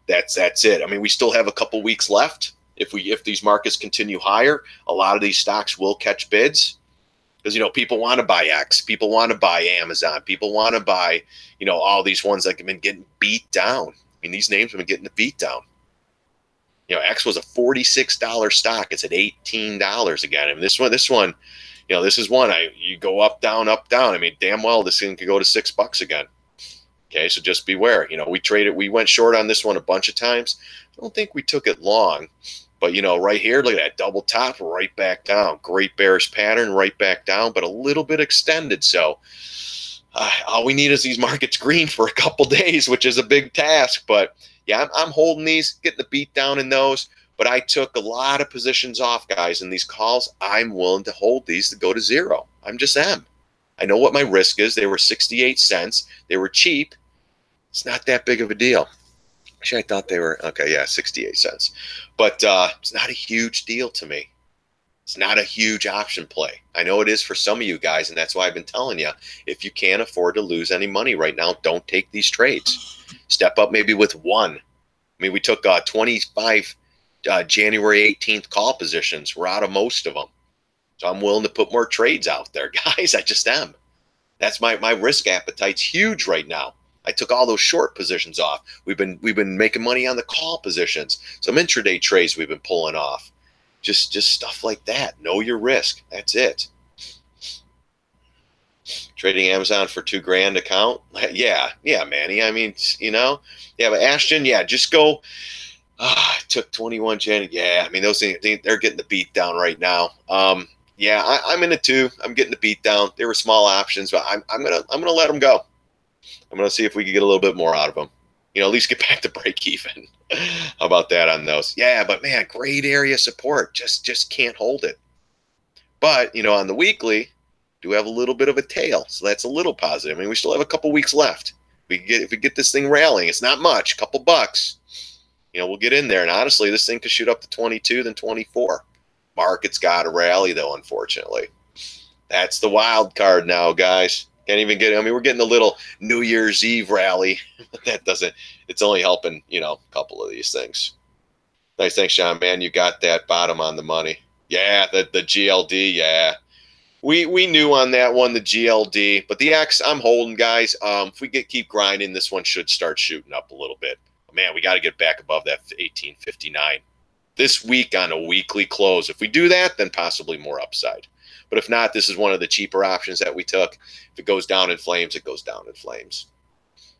that's it. I mean, we still have a couple weeks left. If these markets continue higher, a lot of these stocks will catch bids because, people want to buy X. People want to buy Amazon. People want to buy, all these ones that have been getting beat down. I mean, these names have been getting the beat down. X was a $46 stock. It's at $18 again. I mean, this one, this is one you go up, down, up, down. I mean, damn well this thing could go to $6 again. Okay, so just beware. We went short on this one a bunch of times. I don't think we took it long. But, right here, look at that double top, right back down. Great bearish pattern, right back down, but a little bit extended. So all we need is these markets green for a couple days, which is a big task. But yeah, I'm holding these, getting the beat down in those. But I took a lot of positions off, guys, in these calls. I'm willing to hold these to go to zero. I'm just am. I know what my risk is. They were 68 cents. They were cheap. It's not that big of a deal. Actually, I thought they were, okay, yeah, 68 cents. But it's not a huge deal to me. It's not a huge option play. I know it is for some of you guys, and that's why I've been telling you, if you can't afford to lose any money right now, don't take these trades. Step up maybe with one. I mean, we took 25 January 18th call positions. We're out of most of them. So I'm willing to put more trades out there, guys. I just am. That's my risk appetite's huge right now. I took all those short positions off. We've been making money on the call positions. Some intraday trades we've been pulling off. Just stuff like that. Know your risk. That's it. Trading Amazon for $2,000 account. Yeah, Manny. I mean, you know. Yeah, but Ashton, yeah, just go. I took 21 Jan. Yeah, I mean, those things, they're getting the beat down right now. Yeah, I'm in it too. I'm getting the beat down. They were small options, but I'm gonna let them go. I'm gonna see if we can get a little bit more out of them. You know, at least get back to break even. How about that on those? Yeah, but man, great area support. Just can't hold it. But you know, on the weekly, do have a little bit of a tail, so that's a little positive. I mean, we still have a couple weeks left. If we get this thing rallying, it's not much, couple bucks. You know, we'll get in there, and honestly, this thing could shoot up to 22, then 24. Market's got to rally, though, unfortunately. That's the wild card now, guys. Can't even get, I mean, we're getting a little New Year's Eve rally, but that doesn't, it's only helping, you know, a couple of these things. Nice, thanks, Sean, man. You got that bottom on the money. Yeah, the GLD, yeah. We knew on that one, the GLD, but the X, I'm holding, guys. If we keep grinding, this one should start shooting up a little bit. Man, we got to get back above that 1859 this week on a weekly close. If we do that, then possibly more upside. But if not, this is one of the cheaper options that we took. If it goes down in flames, it goes down in flames.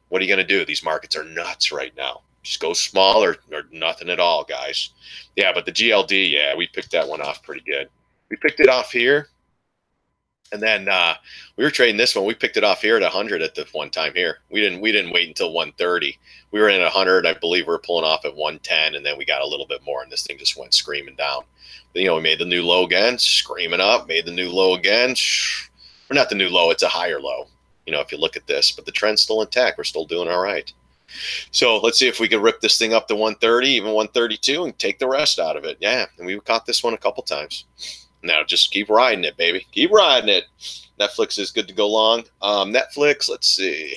What are you going to do? These markets are nuts right now. Just go small or nothing at all, guys. Yeah, but the GLD, yeah, we picked that one off pretty good. We picked it off here. And then we were trading this one. We picked it off here at 100 at the one time here. We didn't wait until 130. We were in at 100. I believe we were pulling off at 110, and then we got a little bit more, and this thing just went screaming down. But, you know, we made the new low again, screaming up. Made the new low again. Or not the new low. It's a higher low. You know, if you look at this, but the trend's still intact. We're still doing all right. So let's see if we could rip this thing up to 130, even 132, and take the rest out of it. Yeah, and we caught this one a couple times. Now just keep riding it, baby. Keep riding it. Netflix is good to go long. Netflix, let's see.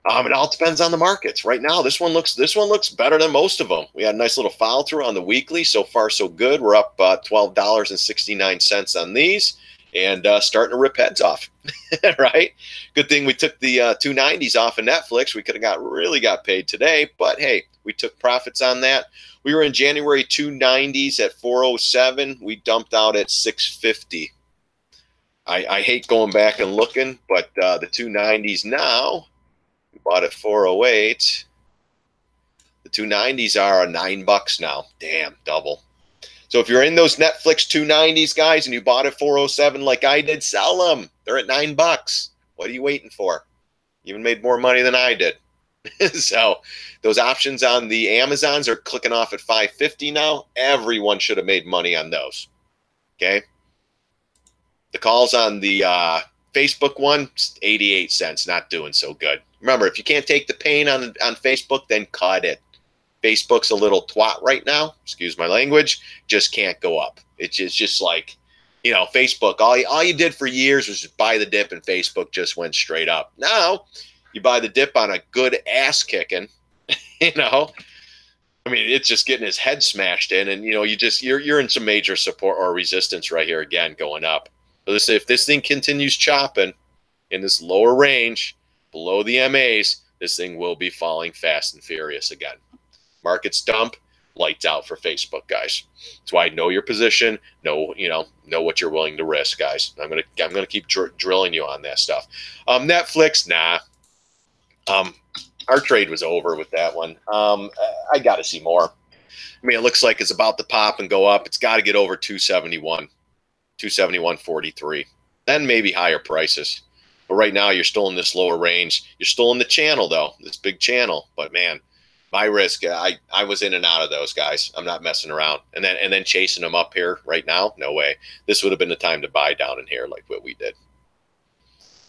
It all depends on the markets. Right now, this one looks better than most of them. We had a nice little follow through on the weekly. So far, so good. We're up $12.69 on these, and starting to rip heads off. Right? Good thing we took the 290s off of Netflix. We could have really got paid today, but hey, we took profits on that. We were in January 290s at 407. We dumped out at 650. I hate going back and looking, but the 290s now, we bought at 408. The 290s are $9 now. Damn, double. So if you're in those Netflix 290s, guys, and you bought at 407 like I did, sell them. They're at $9. What are you waiting for? You even made more money than I did. So those options on the Amazons are clicking off at 550 now. Everyone should have made money on those. Okay. The calls on the Facebook one, 88 cents, not doing so good. Remember, if you can't take the pain on Facebook, then cut it. Facebook's a little twat right now. Excuse my language. Just can't go up. It's just like, you know, Facebook, all you did for years was just buy the dip, and Facebook just went straight up. Now, you buy the dip on a good ass kicking, you know. I mean, it's just getting his head smashed in, and you know, you're in some major support or resistance right here again, going up. So if this thing continues chopping in this lower range below the MAs, this thing will be falling fast and furious again. Markets dump, lights out for Facebook, guys. That's why know your position, know what you're willing to risk, guys. I'm gonna keep drilling you on that stuff. Netflix, nah. Our trade was over with that one. I got to see more. I mean, it looks like it's about to pop and go up. It's got to get over 271, 271.43. then maybe higher prices. But right now, you're still in this lower range. You're still in the channel, though, this big channel. But, man, my risk, I was in and out of those guys. I'm not messing around. And then chasing them up here right now, no way. This would have been the time to buy down in here like what we did.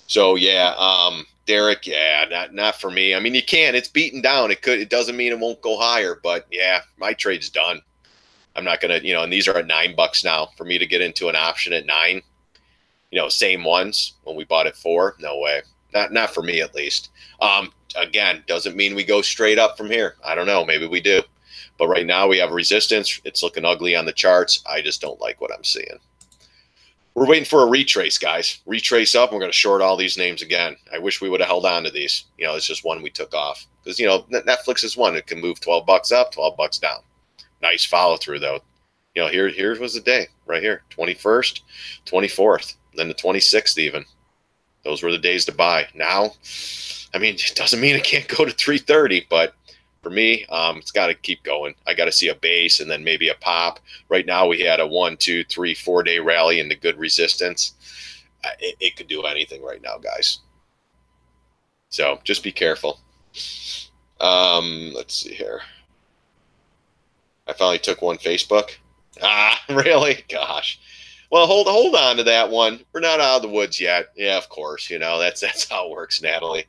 So, yeah, Derek, yeah, not for me. I mean, you can. It's beaten down. It doesn't mean it won't go higher. But, yeah, my trade's done. I'm not going to, and these are at $9 now. For me to get into an option at $9, same ones when we bought at $4, no way. Not for me, at least. Again, doesn't mean we go straight up from here. I don't know. Maybe we do. But right now we have resistance. It's looking ugly on the charts. I just don't like what I'm seeing. We're waiting for a retrace, guys. Retrace up. We're going to short all these names again. I wish we would have held on to these. It's just one we took off. Because, Netflix is one. It can move $12 up, $12 down. Nice follow through, though. Here was the day right here. 21st, 24th, then the 26th even. Those were the days to buy. Now, I mean, it doesn't mean it can't go to 330, but for me, it's got to keep going. I got to see a base and then maybe a pop. Right now, we had a 1, 2, 3, 4-day rally into good resistance. It could do anything right now, guys. So just be careful. Let's see here. I finally took one Facebook. Really? Gosh. Well, hold on to that one. We're not out of the woods yet. Yeah, of course. That's how it works, Natalie.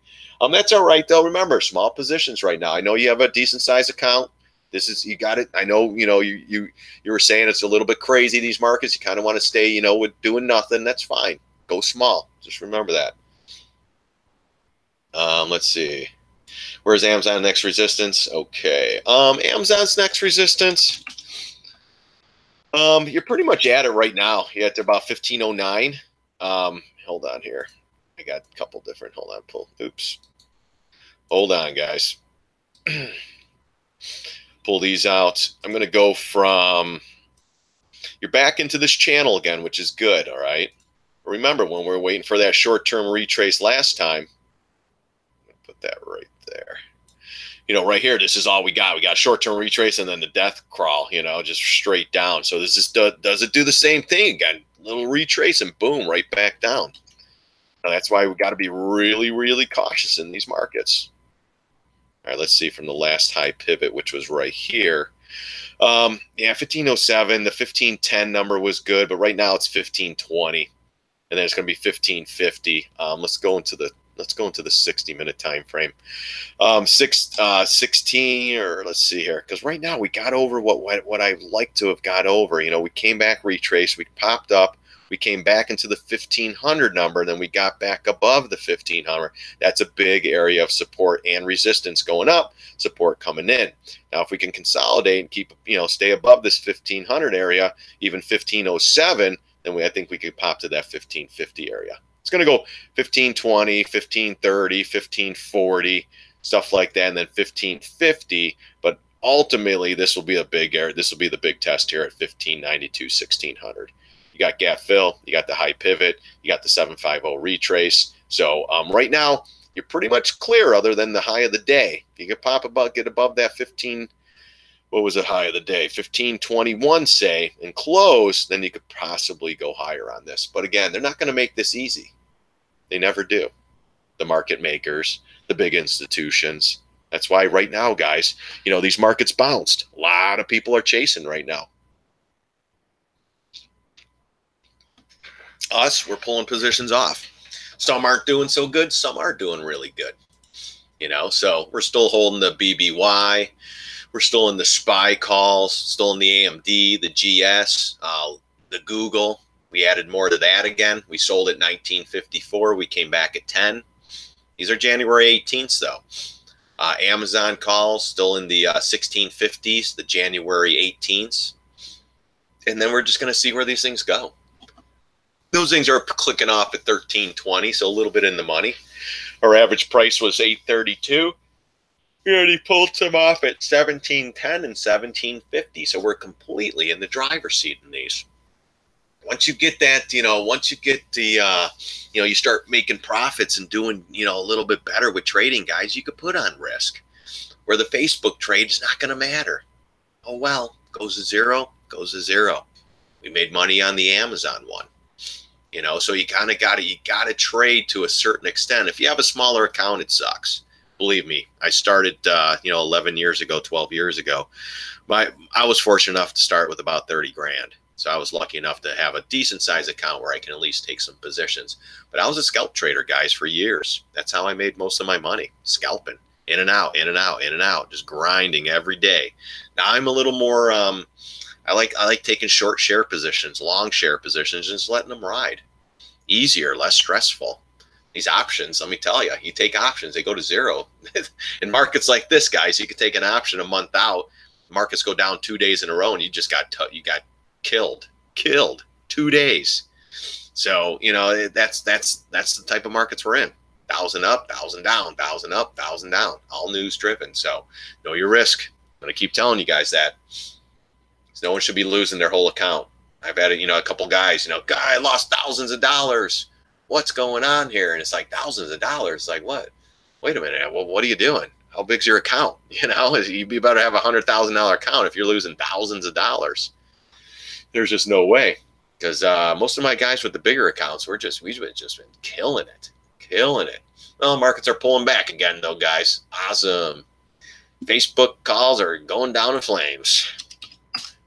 That's all right though. Remember, small positions right now. I know you have a decent size account. You got it. I know, you were saying it's a little bit crazy, these markets. You kind of want to stay, with doing nothing. That's fine. Go small. Just remember that. Let's see. Where's Amazon next resistance? Okay. Amazon's next resistance. You're pretty much at it right now. You're at about 1509. Hold on here. I got a couple different. Hold on. Oops. Hold on, guys. Pull these out. I'm going to go from. You're back into this channel again, which is good. All right. Remember when we were waiting for that short-term retrace last time. Put that right there. Right here, this is all we got. We got short-term retrace and then the death crawl, just straight down. So this is does it do the same thing again? Little retrace and boom, right back down. Now, that's why we got to be really, really cautious in these markets. All right, let's see from the last high pivot, which was right here. Yeah, 1507. The 1510 number was good, but right now it's 1520, and then it's going to be 1550. Let's go into the 60-minute time frame. 16, or let's see here, because right now we got over what I like to have got over. We came back, retraced, we popped up, we came back into the 1500 number, then we got back above the 1500. That's a big area of support and resistance going up, support coming in. Now, if we can consolidate and keep, stay above this 1500 area, even 1507, then I think we could pop to that 1550 area. It's going to go 1520, 1530, 1540, stuff like that, and then 1550. But ultimately, this will be a big area. This will be the big test here at 1592, 1600. You got gap fill, you got the high pivot, you got the 750 retrace. So right now, you're pretty much clear other than the high of the day. If you could get above that 15, what was the high of the day? 1521, say, and close, then you could possibly go higher on this. But again, they're not going to make this easy. They never do. The market makers, the big institutions. That's why right now, guys, these markets bounced. A lot of people are chasing right now. Us, we're pulling positions off. Some aren't doing so good. Some are doing really good. So we're still holding the BBY. We're still in the SPY calls, still in the AMD, the GS, the Google. We added more to that again. We sold at 1954. We came back at 10. These are January 18th, though. Amazon calls still in the 1650s, the January 18th. And then we're just going to see where these things go. Those things are clicking off at 1320, so a little bit in the money. Our average price was 832. We already pulled some off at 1710 and 1750, so we're completely in the driver's seat in these. Once you get that, once you get the, you start making profits and doing, a little bit better with trading, guys, you could put on risk. Where the Facebook trade is not going to matter. Oh, well, goes to zero, goes to zero. We made money on the Amazon one. You know, so you kind of you got to trade to a certain extent. If you have a smaller account, it sucks. Believe me, I started, 11 years ago, 12 years ago. I was fortunate enough to start with about 30 grand. So I was lucky enough to have a decent size account where I can at least take some positions. But I was a scalp trader, guys, for years. That's how I made most of my money, scalping, in and out, in and out, in and out, just grinding every day. Now I'm a little more, I like taking short share positions, long share positions, and just letting them ride. Easier, less stressful. These options, let me tell you, you take options, they go to zero. In markets like this, guys, you could take an option a month out. Markets go down 2 days in a row, and you just got killed 2 days. So that's the type of markets we're in. 1,000 up, 1,000 down, 1,000 up, 1,000 down, all news driven. So know your risk. I'm gonna keep telling you guys that. So no one should be losing their whole account. I've had a couple guys, guy lost thousands of dollars. What's going on here? And it's like, thousands of dollars. Like, what? Wait a minute. Well, what are you doing? How big's your account? You better have $100,000 account if you're losing thousands of dollars. There's just no way. Because most of my guys with the bigger accounts, we've just been killing it. Well, markets are pulling back again, though, guys. Awesome. Facebook calls are going down in flames.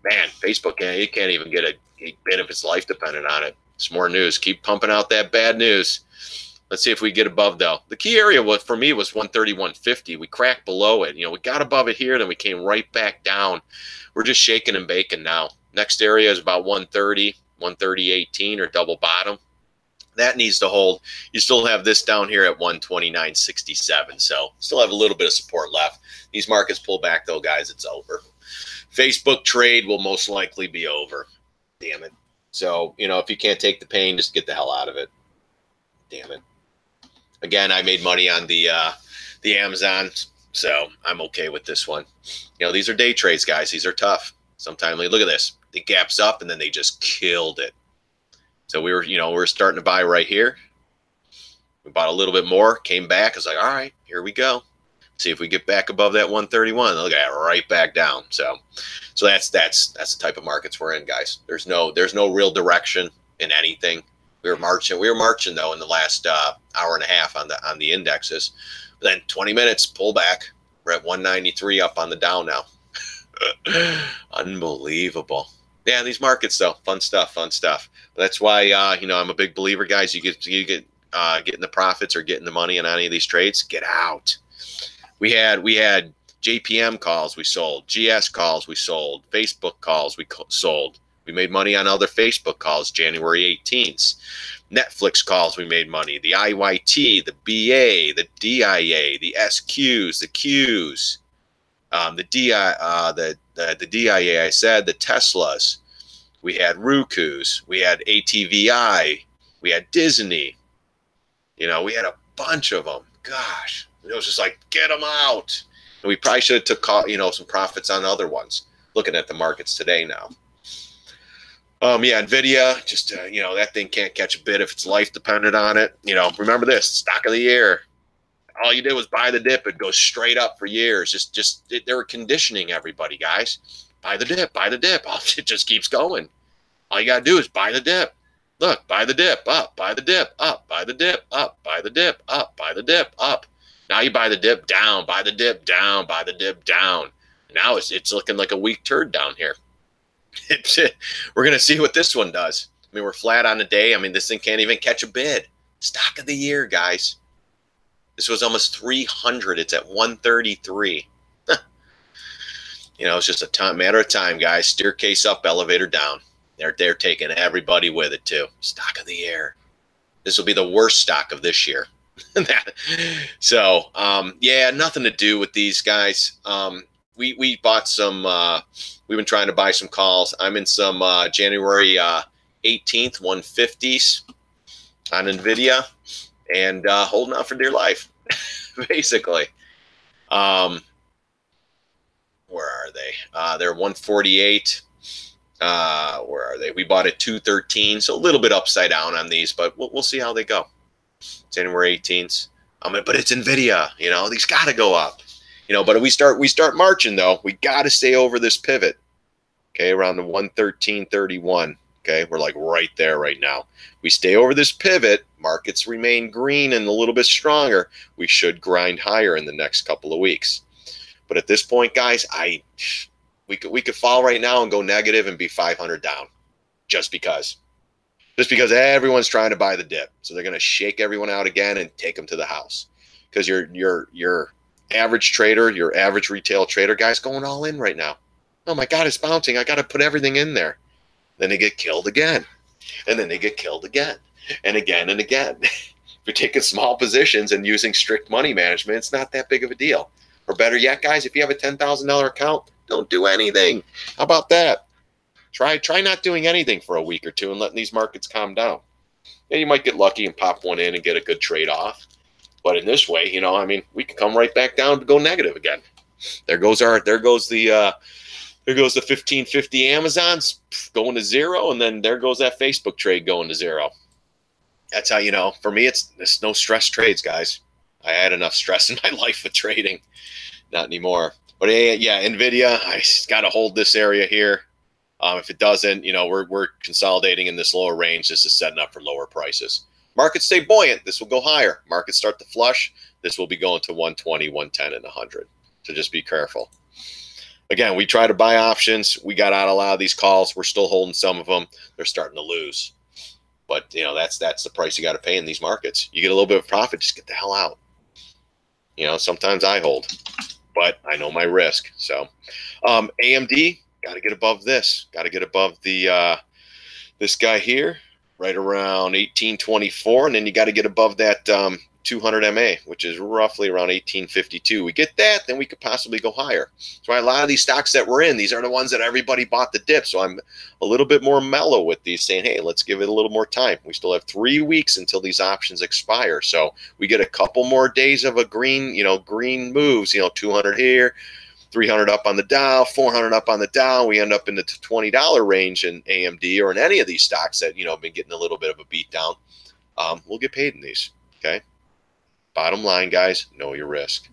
Man, Facebook, you can't even get a bit of its life dependent on it. It's more news. Keep pumping out that bad news. Let's see if we get above, though. The key area for me was 131.50. We cracked below it. We got above it here, then we came right back down. We're just shaking and baking now. Next area is about 130, 130.18 or double bottom. That needs to hold. You still have this down here at 129.67. So still have a little bit of support left. These markets pull back, though, guys. It's over. Facebook trade will most likely be over. Damn it. So, if you can't take the pain, just get the hell out of it. Damn it. Again, I made money on the Amazon, so I'm okay with this one. These are day trades, guys. These are tough. Sometimes, look at this. It gaps up, and then they just killed it. So we were starting to buy right here. We bought a little bit more, came back. I was like, all right, here we go. See if we get back above that 131. Look at it, right back down. So that's the type of markets we're in, guys. There's no real direction in anything. We were marching though in the last hour and a half on the indexes. But then 20 minutes pull back. We're at 193 up on the down now. Unbelievable. Yeah, these markets though, fun stuff. That's why I'm a big believer, guys. You get getting the profits or getting the money in any of these trades. Get out. We had JPM calls we sold, GS calls we sold, Facebook calls we sold. We made money on other Facebook calls January 18th. Netflix calls we made money. The IYT, the BA, the DIA, the SQs, the Qs, the DIA. I said the Teslas. We had Rukus. We had ATVI. We had Disney. We had a bunch of them. Gosh. It was just like, get them out. And we probably should have took, some profits on other ones. Looking at the markets today now. Yeah, NVIDIA, just, that thing can't catch a bid if it's life dependent on it. Remember this, stock of the year. All you did was buy the dip. It goes straight up for years. They were conditioning everybody, guys. Buy the dip, buy the dip. It just keeps going. All you got to do is buy the dip. Look, buy the dip, up, buy the dip, up, buy the dip, up, buy the dip, up, buy the dip, up. Now you buy the dip down, buy the dip down, buy the dip down. Now it's looking like a weak turd down here. We're going to see what this one does. I mean, we're flat on the day. I mean, this thing can't even catch a bid. Stock of the year, guys. This was almost 300. It's at 133. It's just a matter of time, guys. Staircase up, elevator down. They're taking everybody with it, too. Stock of the year. This will be the worst stock of this year. So, yeah, nothing to do with these guys. We bought some, we've been trying to buy some calls. I'm in some January 18th 150s on NVIDIA and holding out for dear life, basically. Where are they? They're 148. Where are they? We bought at 213, so a little bit upside down on these, but we'll see how they go. January 18th. But it's NVIDIA, these got to go up. But we start marching though. We got to stay over this pivot. Okay, around the 113.31. Okay, we're like right there right now. We stay over this pivot, markets remain green and a little bit stronger, we should grind higher in the next couple of weeks. But at this point, guys, we could fall right now and go negative and be 500 down, just because everyone's trying to buy the dip. So they're going to shake everyone out again and take them to the house, because your average trader, your average retail trader, guys, going all in right now. Oh my God, it's bouncing. I got to put everything in there. Then they get killed again, and then they get killed again, and again and again. If you're taking small positions and using strict money management, it's not that big of a deal. Or better yet, guys, if you have a $10,000 account, don't do anything. How about that? Try not doing anything for a week or two and letting these markets calm down. Yeah, you might get lucky and pop one in and get a good trade off. But in this way, I mean, we can come right back down to go negative again. There goes the 1550 Amazons going to zero, and then there goes that Facebook trade going to zero. That's how, for me, it's no stress trades, guys. I had enough stress in my life with trading. Not anymore. But yeah, NVIDIA, I got to hold this area here. If it doesn't, we're consolidating in this lower range. This is setting up for lower prices. Markets stay buoyant, this will go higher. Markets start to flush, this will be going to 120, 110, and 100. So just be careful. Again, we try to buy options. We got out a lot of these calls. We're still holding some of them. They're starting to lose. But, that's the price you got to pay in these markets. You get a little bit of profit, just get the hell out. Sometimes I hold, but I know my risk. So AMD, got to get above this. Got to get above the this guy here, right around 1824. And then you got to get above that 200 MA, which is roughly around 1852. We get that, then we could possibly go higher. So a lot of these stocks that we're in, these are the ones that everybody bought the dip. So I'm a little bit more mellow with these, saying, hey, let's give it a little more time. We still have 3 weeks until these options expire. So we get a couple more days of a green, green moves, 200 here, 300 up on the Dow, 400 up on the Dow. We end up in the $20 range in AMD or in any of these stocks that, been getting a little bit of a beat down. We'll get paid in these, okay? Bottom line, guys, know your risk.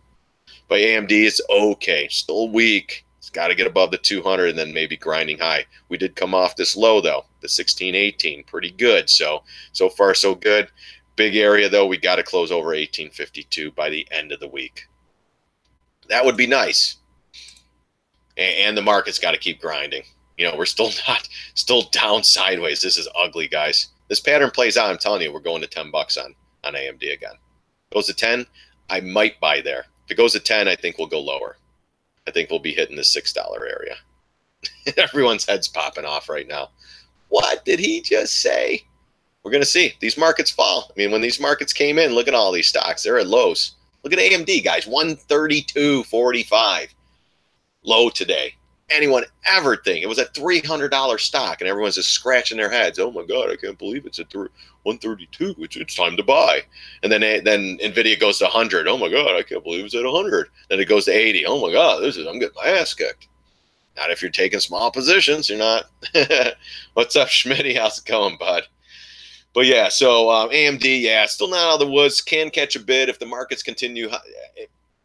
But AMD is okay, still weak. It's got to get above the 200 and then maybe grinding high. We did come off this low, though, the 1618, pretty good. So far, so good. Big area, though, we got to close over 1852 by the end of the week. That would be nice. And the market's got to keep grinding. We're still down sideways. This is ugly, guys. This pattern plays out. I'm telling you, we're going to 10 bucks on AMD again. Goes to 10, I might buy there. If it goes to 10, I think we'll go lower. I think we'll be hitting the $6 area. Everyone's head's popping off right now. What did he just say? We're going to see. These markets fall. I mean, when these markets came in, look at all these stocks. They're at lows. Look at AMD, guys, 132.45. Low today. Anyone ever think it was a $300 stock, and everyone's just scratching their heads? Oh my God, I can't believe it's at 132. It's time to buy. And then NVIDIA goes to 100. Oh my God, I can't believe it's at 100. Then it goes to 80. Oh my God, I'm getting my ass kicked. Not if you're taking small positions. You're not. What's up, Schmitty? How's it going, bud? But yeah, so AMD, yeah, still not out of the woods. Can catch a bid if the markets continue.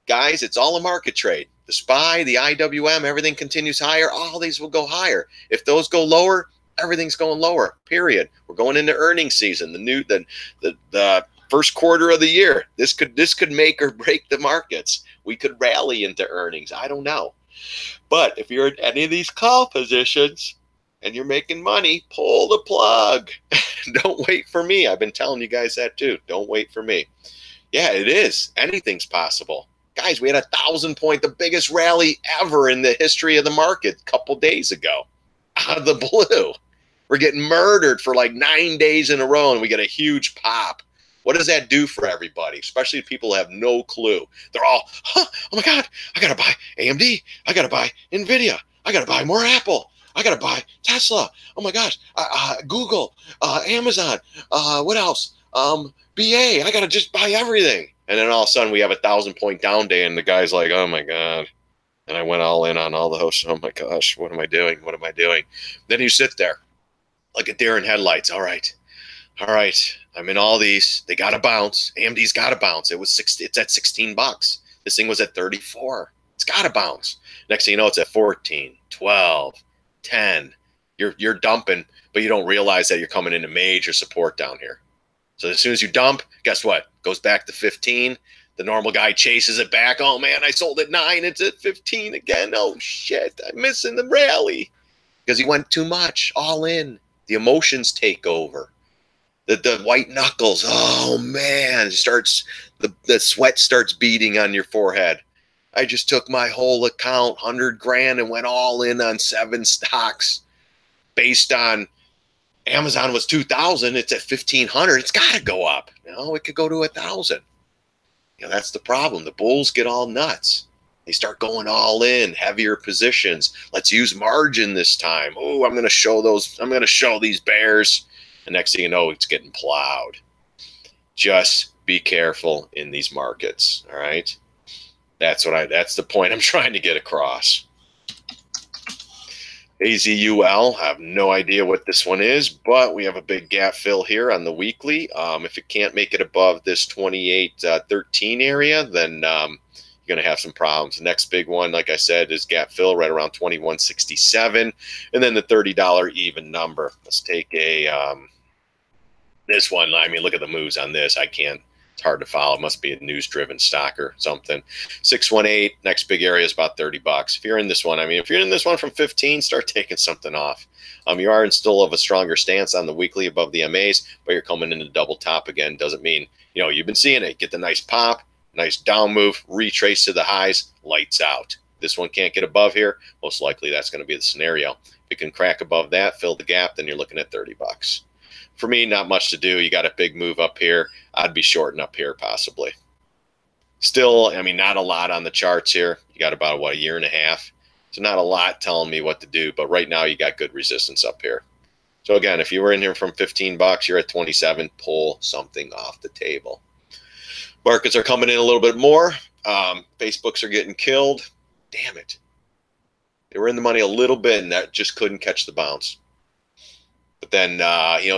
Guys, it's all a market trade. The SPY, the IWM, everything continues higher. All these will go higher. If those go lower, everything's going lower, period. We're going into earnings season, the first quarter of the year. This could make or break the markets. We could rally into earnings. I don't know. But if you're in any of these call positions and you're making money, pull the plug. Don't wait for me. I've been telling you guys that too. Don't wait for me. Yeah, it is. Anything's possible. Guys, we had 1,000-point, the biggest rally ever in the history of the market a couple days ago. Out of the blue. We're getting murdered for like 9 days in a row, and we get a huge pop. What does that do for everybody, especially people who have no clue? They're all, oh my God, I got to buy AMD. I got to buy NVIDIA. I got to buy more Apple. I got to buy Tesla. Oh my gosh, Google, Amazon, what else? BA, I got to just buy everything. And then all of a sudden we have a 1,000-point down day, and the guy's like, oh my God. And I went all in on all the hosts. Oh my gosh, what am I doing? What am I doing? Then you sit there like a deer in headlights. All right. I'm in all these. They got to bounce. AMD's got to bounce. It's at 16 bucks. This thing was at 34. It's got to bounce. Next thing you know, it's at 14, 12, 10. You're dumping, but you don't realize that you're coming into major support down here. So as soon as you dump, guess what? Goes back to 15. The normal guy chases it back. Oh man, I sold at 9. It's at 15 again. Oh shit, I'm missing the rally because he went too much, all in. The emotions take over. The white knuckles. Oh man, the sweat starts beating on your forehead. I just took my whole account, 100 grand, and went all in on 7 stocks based on Amazon was 2,000. It's at 1,500. It's got to go up. It could go to 1,000. That's the problem. The bulls get all nuts. They start going all in, heavier positions. Let's use margin this time. Oh, I'm going to show these bears. And next thing you know, it's getting plowed. Just be careful in these markets. All right. That's the point I'm trying to get across. AZUL, I have no idea what this one is, but we have a big gap fill here on the weekly. If it can't make it above this 28.13 area, then you're going to have some problems. The next big one, like I said, is gap fill right around 21.67, and then the $30 even number. Let's take this one. I mean, look at the moves on this. It's hard to follow. It must be a news-driven stock or something. 618, next big area is about $30. If you're in this one, if you're in this one from 15, start taking something off. You are still of a stronger stance on the weekly above the MAs, but you're coming into double top again. Doesn't mean, you've been seeing it. Get the nice pop, nice down move, retrace to the highs, lights out. This one can't get above here. Most likely that's going to be the scenario. If it can crack above that, fill the gap, then you're looking at $30. For me, not much to do. You got a big move up here. I'd be shorting up here possibly. Still, not a lot on the charts here. You got about, a year and a half. So not a lot telling me what to do. But right now, you got good resistance up here. So again, if you were in here from $15, you're at 27. Pull something off the table. Markets are coming in a little bit more. Facebooks are getting killed. Damn it. They were in the money a little bit, and that just couldn't catch the bounce. But then,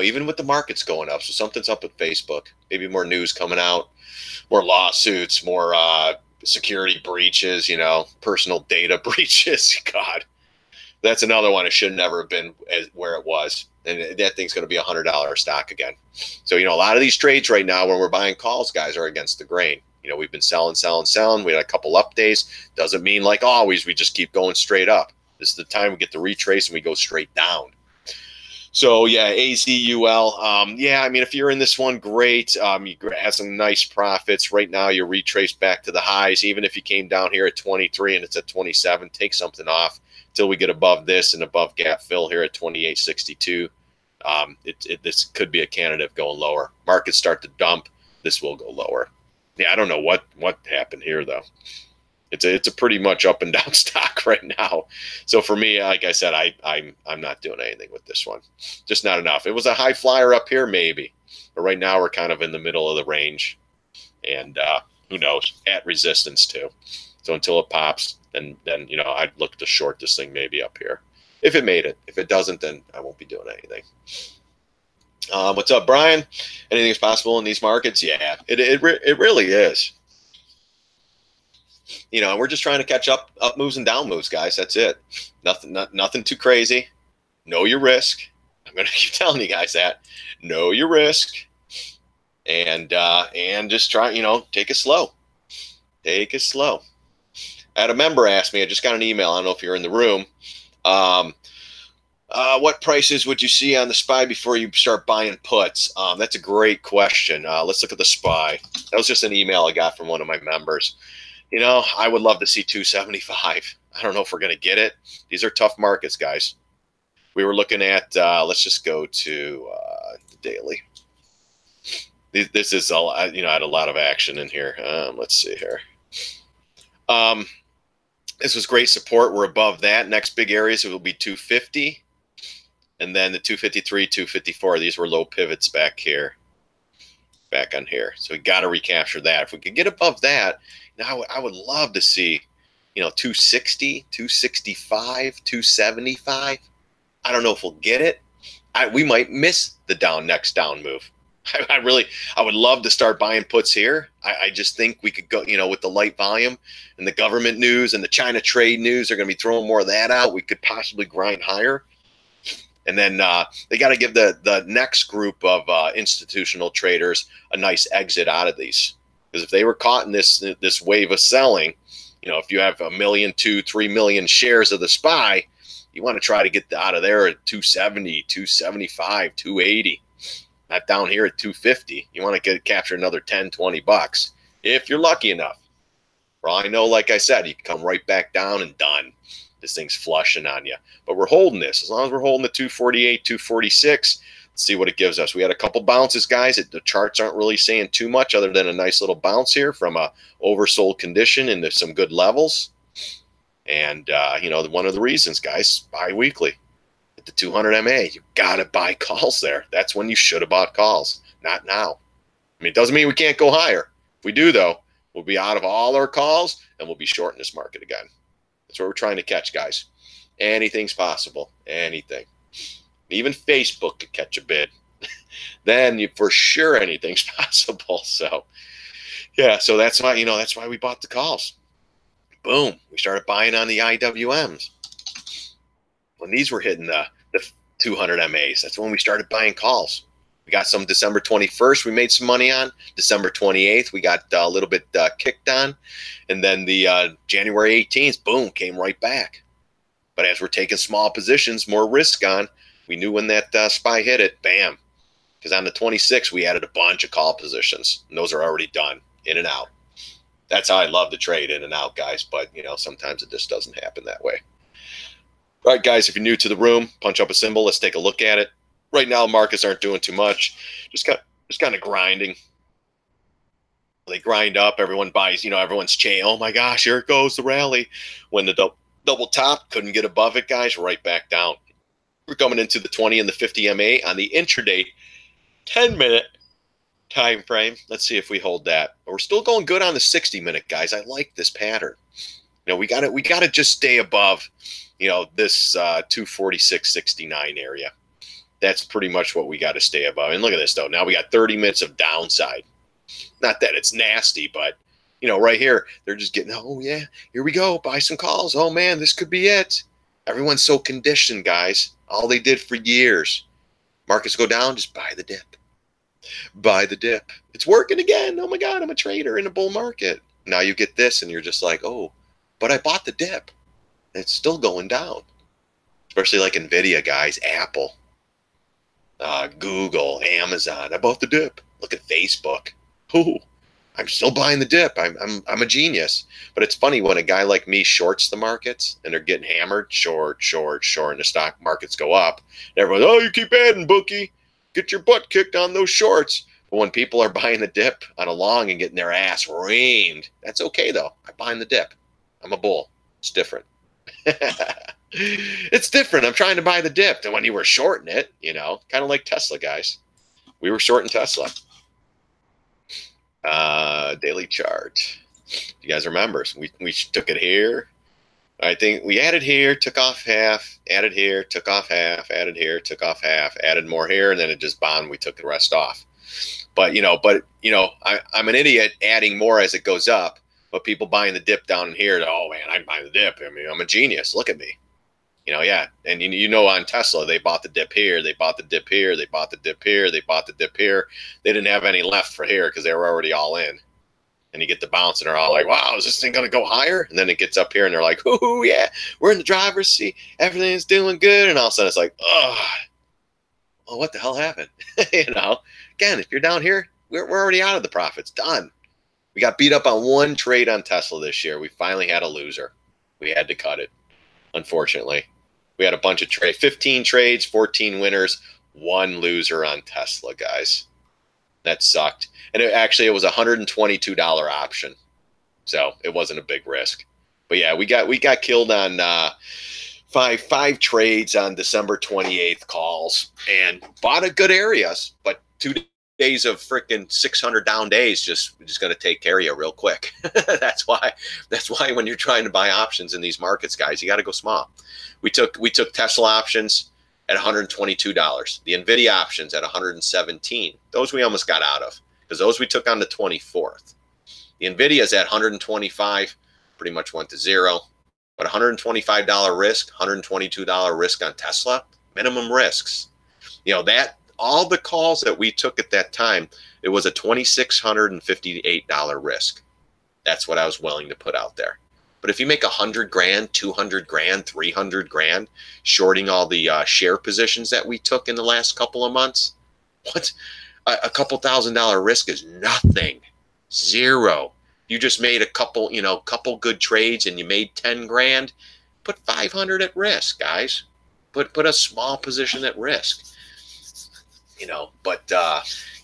even with the markets going up, so something's up with Facebook. Maybe more news coming out, more lawsuits, more security breaches, personal data breaches. God, that's another one. It should never have been where it was. And that thing's going to be $100 stock again. So, a lot of these trades right now when we're buying calls, guys, are against the grain. We've been selling. We had a couple up days. Doesn't mean like always we just keep going straight up. This is the time we get the retrace and we go straight down. So, yeah, AZUL. If you're in this one, great. You have some nice profits. Right now, you're retraced back to the highs. Even if you came down here at 23 and it's at 27, take something off until we get above this and above gap fill here at 28.62. This could be a candidate going lower. Markets start to dump. This will go lower. Yeah, I don't know what happened here, though. It's a pretty much up and down stock right now. So for me, like I said, I'm not doing anything with this one. Just not enough. It was a high flyer up here, maybe. But right now we're kind of in the middle of the range. And who knows, at resistance too. So until it pops, then I'd look to short this thing maybe up here. If it made it. If it doesn't, then I won't be doing anything. What's up, Brian? Anything is possible in these markets? Yeah, it really is. We're just trying to catch up moves and down moves, guys. That's it. Nothing too crazy. Know your risk. I'm going to keep telling you guys that. Know your risk. And just try, take it slow. Take it slow. I had a member ask me, I just got an email. I don't know if you're in the room. What prices would you see on the SPY before you start buying puts? That's a great question. Let's look at the SPY. That was just an email I got from one of my members. I would love to see 275. I don't know if we're going to get it. These are tough markets, guys. We were looking at, let's just go to the daily. This is, I had a lot of action in here. Let's see here. This was great support. We're above that. Next big areas, it will be 250. And then the 253, 254. These were low pivots back here. Back on here. So we got to recapture that. If we could get above that, now I would love to see, 260, 265, 275. I don't know if we'll get it. We might miss the next down move. I would love to start buying puts here. I just think we could go, with the light volume and the government news and the China trade news, they're going to be throwing more of that out. We could possibly grind higher. And then they got to give the next group of institutional traders a nice exit out of these. Because if they were caught in this wave of selling, you know, if you have 1 million, 2, 3 million shares of the SPY, you want to try to get out of there at 270, 275, 280. Not down here at 250. You want to capture another 10, 20 bucks if you're lucky enough. For all I know, like I said, you can come right back down and done. This thing's flushing on you. But we're holding this. As long as we're holding the 248, 246, let's see what it gives us. We had a couple bounces, guys. The charts aren't really saying too much other than a nice little bounce here from a oversold condition into some good levels. And, you know, one of the reasons, guys, bi-weekly. At the 200 MA, you got to buy calls there. That's when you should have bought calls, not now. I mean, it doesn't mean we can't go higher. If we do, though, we'll be out of all our calls and we'll be short in this market again. That's what we're trying to catch, guys. Anything's possible. Anything. Even Facebook could catch a bid. Then for sure anything's possible. So, yeah, so that's why, you know, that's why we bought the calls. Boom. We started buying on the IWMs. When these were hitting the 200 MAs, that's when we started buying calls. We got some December 21st, we made some money on. December 28th, we got a little bit kicked on. And then the January 18th, boom, came right back. But as we're taking small positions, more risk on, we knew when that SPY hit it, bam. Because on the 26th, we added a bunch of call positions. And those are already done, in and out. That's how I love to trade, in and out, guys. But, you know, sometimes it just doesn't happen that way. All right, guys, if you're new to the room, punch up a symbol. Let's take a look at it. Right now, markets aren't doing too much. Just kind of grinding. They grind up. Everyone buys, you know, everyone's chain. Oh, my gosh, here it goes, the rally. When the double top, couldn't get above it, guys, right back down. We're coming into the 20 and the 50 MA on the intraday 10-minute time frame. Let's see if we hold that. But we're still going good on the 60-minute, guys. I like this pattern. You know, we got to just stay above, you know, this 246.69 area. That's pretty much what we got to stay above. And look at this, though. Now we got 30 minutes of downside. Not that it's nasty, but, you know, right here, they're just getting, oh, yeah, here we go. Buy some calls. Oh, man, this could be it. Everyone's so conditioned, guys. All they did for years. Markets go down, just buy the dip. Buy the dip. It's working again. Oh, my God, I'm a trader in a bull market. Now you get this, and you're just like, oh, but I bought the dip. And it's still going down. Especially like NVIDIA, guys, Apple. Google, Amazon. I bought the dip. Look at Facebook. Ooh, I'm still buying the dip. I'm a genius. But it's funny when a guy like me shorts the markets and they're getting hammered, short, and the stock markets go up. And everyone's, oh, you keep adding, bookie. Get your butt kicked on those shorts. But when people are buying the dip on a long and getting their ass reamed, that's okay though. I'm buying the dip. I'm a bull. It's different. It's different. I'm trying to buy the dip. And when you were shorting it, you know, kind of like Tesla, guys. We were shorting Tesla. Daily chart. You guys remember? We took it here. I think we added here, took off half, added here, took off half, added here, took off half, added more here, and then it just bombed. We took the rest off. But I'm an idiot adding more as it goes up. But people buying the dip down here, oh man, I'm buying the dip. I mean, I'm a genius. Look at me. You know, yeah. And you know, on Tesla, they bought the dip here, they bought the dip here, they bought the dip here, they bought the dip here. They didn't have any left for here because they were already all in. And you get the bounce and they're all like, wow, is this thing going to go higher? And then it gets up here and they're like, ooh, yeah, we're in the driver's seat. Everything's doing good. And all of a sudden it's like, oh, well, what the hell happened? You know, again, if you're down here, we're already out of the profits. Done. We got beat up on one trade on Tesla this year. We finally had a loser. We had to cut it, unfortunately. We had a bunch of trades, 15 trades, 14 winners, one loser on Tesla, guys. That sucked. And it was a $122 option. So it wasn't a big risk. But yeah, we got killed on five trades on December 28th calls and bought at good areas, but 2 days of freaking 600 down days just going to take care of you real quick. That's why when you're trying to buy options in these markets, guys, you got to go small. We took Tesla options at $122, the NVIDIA options at $117. Those we almost got out of because those we took on the 24th. The NVIDIA is at $125, pretty much went to zero, but $125 risk, $122 risk on Tesla, minimum risks. You know, that all the calls that we took at that time, it was a $2,658 risk. That's what I was willing to put out there. But if you make 100 grand, 200 grand, 300 grand, shorting all the share positions that we took in the last couple of months, what? A couple $1,000 risk is nothing. Zero. You just made a couple, you know, couple good trades and you made 10 grand. Put 500 at risk, guys. Put a small position at risk. You know, but you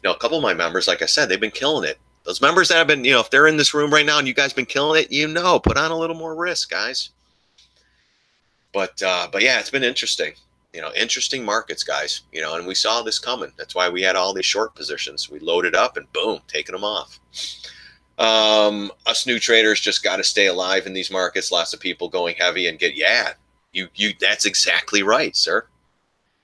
know, a couple of my members, like I said, they've been killing it. Those members that have been, you know, if they're in this room right now and you guys been killing it, you know, put on a little more risk, guys. But yeah, it's been interesting. You know, interesting markets, guys. You know, and we saw this coming. That's why we had all these short positions. We loaded up and boom, taking them off. Us new traders just got to stay alive in these markets. Lots of people going heavy and you that's exactly right, sir.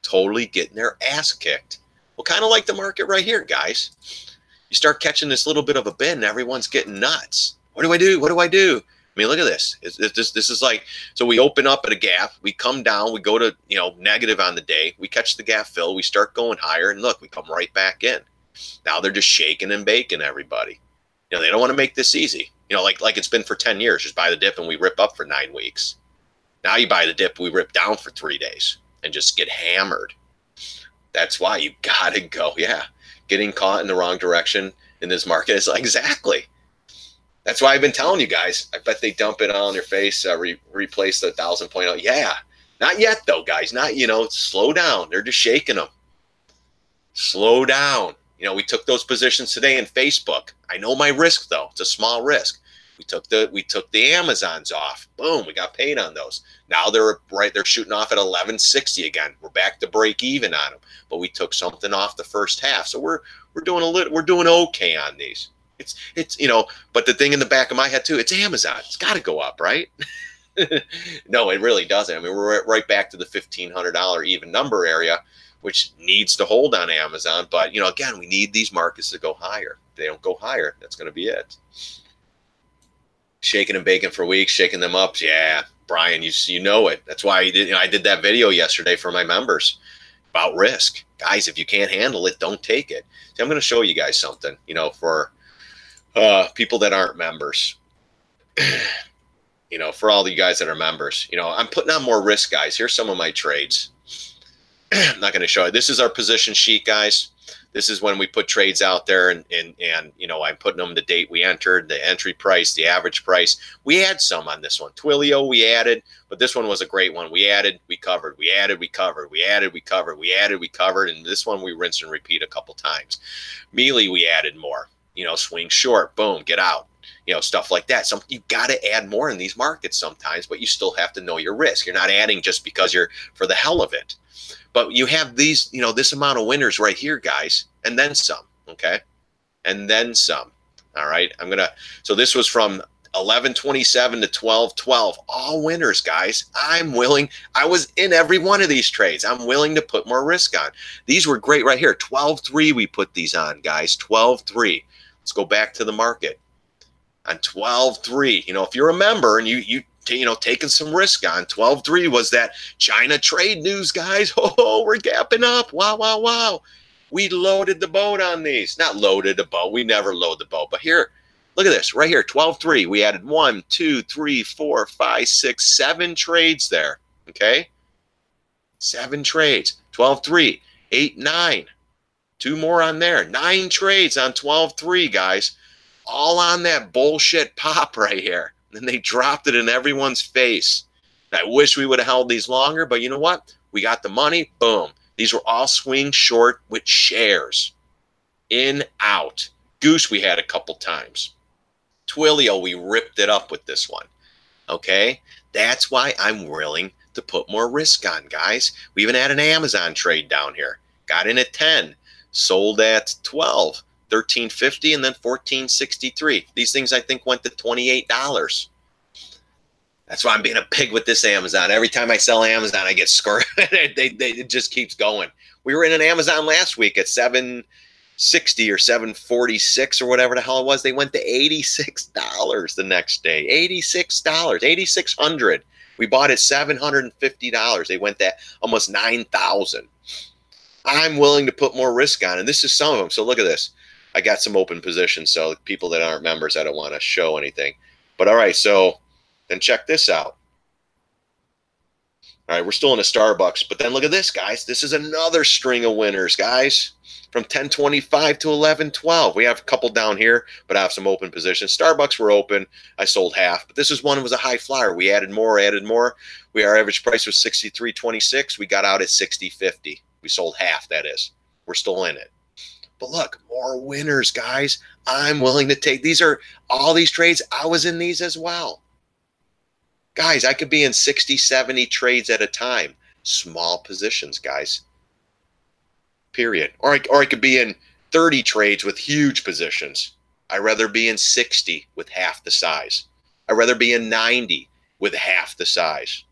Totally getting their ass kicked. Well, kind of like the market right here, guys. You start catching this little bit of a bend and everyone's getting nuts. What do I do? What do I do? I mean, look at this. This is like, so we open up at a gap, we come down, we go to, you know, negative on the day, we catch the gap fill, we start going higher, and look, we come right back in. Now they're just shaking and baking everybody. You know, they don't want to make this easy. You know, like it's been for 10 years. Just buy the dip and we rip up for 9 weeks. Now you buy the dip, we rip down for 3 days and just get hammered. That's why you got to go. Yeah. Getting caught in the wrong direction in this market is like, exactly. That's why I've been telling you guys. I bet they dump it on your face, replace the 1,000.0. Yeah. Not yet, though, guys. Not, you know, slow down. They're just shaking them. Slow down. You know, we took those positions today in Facebook. I know my risk, though. It's a small risk. We took the Amazons off. Boom, we got paid on those. Now they're shooting off at 1160 again. We're back to break even on them. But we took something off the first half. So we're doing okay on these. It's you know, but the thing in the back of my head too, it's Amazon. It's got to go up, right? No, it really doesn't. I mean, we're right back to the $1,500 even number area, which needs to hold on Amazon. But, you know, again, we need these markets to go higher. If they don't go higher, that's going to be it. Shaking and baking for weeks, shaking them up. Yeah, Brian, you know it. That's why I did that video yesterday for my members about risk. Guys, if you can't handle it, don't take it. See, I'm going to show you guys something, you know, for people that aren't members. You know, for all the guys that are members, you know, I'm putting on more risk, guys. Here's some of my trades. I'm not going to show you. This is our position sheet, guys. This is when we put trades out there, and you know, I'm putting them the date we entered, the entry price, the average price. We had some on this one. Twilio we added, but this one was a great one. We added, we covered, we added, we covered, we added, we covered, we added, we covered, and this one we rinse and repeat a couple times. Mealy we added more. You know, swing short, boom, get out. You know, stuff like that. You got to add more in these markets sometimes, but you still have to know your risk. You're not adding just because you're for the hell of it. But you have these, you know, this amount of winners right here, guys, and then some, okay? And then some, all right? So this was from 11.27 to 12.12, all winners, guys. I was in every one of these trades. I'm willing to put more risk on. These were great right here. 12.3 we put these on, guys, 12.3. Let's go back to the market. On 12.3, you know, if you're a member and you know, taking some risk on, 12.3 was that China trade news, guys. Oh, we're gapping up. Wow, wow, wow. We loaded the boat on these. Not loaded the boat. We never load the boat. But here, look at this right here. 12.3. We added 1, 2, 3, 4, 5, 6, 7 trades there. Okay. 7 trades. 12.3, 8, 9. 2 more on there. 9 trades on 12.3, guys. All on that bullshit pop right here. And they dropped it in everyone's face. I wish we would have held these longer, but you know what? We got the money. Boom. These were all swing short with shares. In, out. Goose we had a couple times. Twilio, we ripped it up with this one. Okay? That's why I'm willing to put more risk on, guys. We even had an Amazon trade down here. Got in at 10. Sold at 12. 13.50 and then 14.63. These things I think went to $28. That's why I'm being a pig with this Amazon. Every time I sell Amazon, I get scored. It just keeps going. We were in an Amazon last week at 760 or 746 or whatever the hell it was. They went to $86 the next day. $86, 8,600. We bought it $750. They went that almost $9,000. I'm willing to put more risk on, and this is some of them. So look at this. I got some open positions, so people that aren't members, I don't want to show anything. But all right, so then check this out. All right, we're still in a Starbucks, but then look at this, guys. This is another string of winners, guys, from 10.25 to 11.12. We have a couple down here, but I have some open positions. Starbucks were open. I sold half, but this is one that was a high flyer. We added more. Our average price was 63.26. We got out at 60.50. We sold half, that is. We're still in it. But look, more winners, guys. I'm willing to take. These are all these trades. I was in these as well. Guys, I could be in 60, 70 trades at a time. Small positions, guys. Period. Or I could be in 30 trades with huge positions. I'd rather be in 60 with half the size. I'd rather be in 90 with half the size.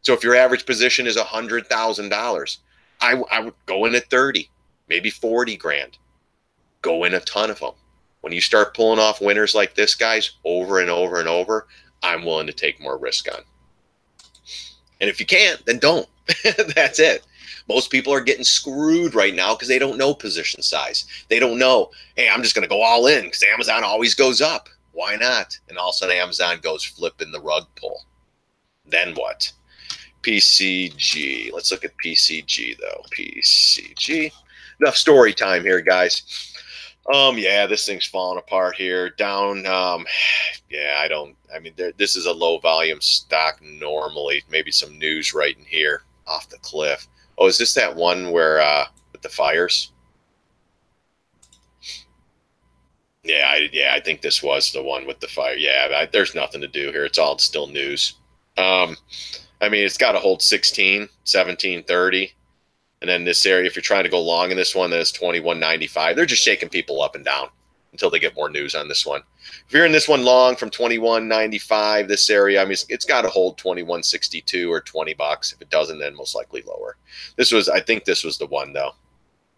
So if your average position is $100,000, I would go in at 30, maybe 40 grand. Go in a ton of them. When you start pulling off winners like this, guys, over and over and over, I'm willing to take more risk on. And if you can't, then don't. That's it. Most people are getting screwed right now because they don't know position size. They don't know, hey, I'm just going to go all in because Amazon always goes up. Why not? And all of a sudden Amazon goes flipping the rug pull. Then what? PCG. Let's look at PCG, though. PCG. Enough story time here, guys. Yeah, this thing's falling apart here. Down, yeah, this is a low volume stock normally. Maybe some news right in here off the cliff. Oh, is this that one where, with the fires? Yeah, I think this was the one with the fire. Yeah, there's nothing to do here. It's all still news. It's got to hold 16, 17, 30. And then this area, if you're trying to go long in this one, then it's 21.95. They're just shaking people up and down until they get more news on this one. If you're in this one long from 21.95, this area, it's got to hold 21.62 or $20. If it doesn't, then most likely lower. I think this was the one though,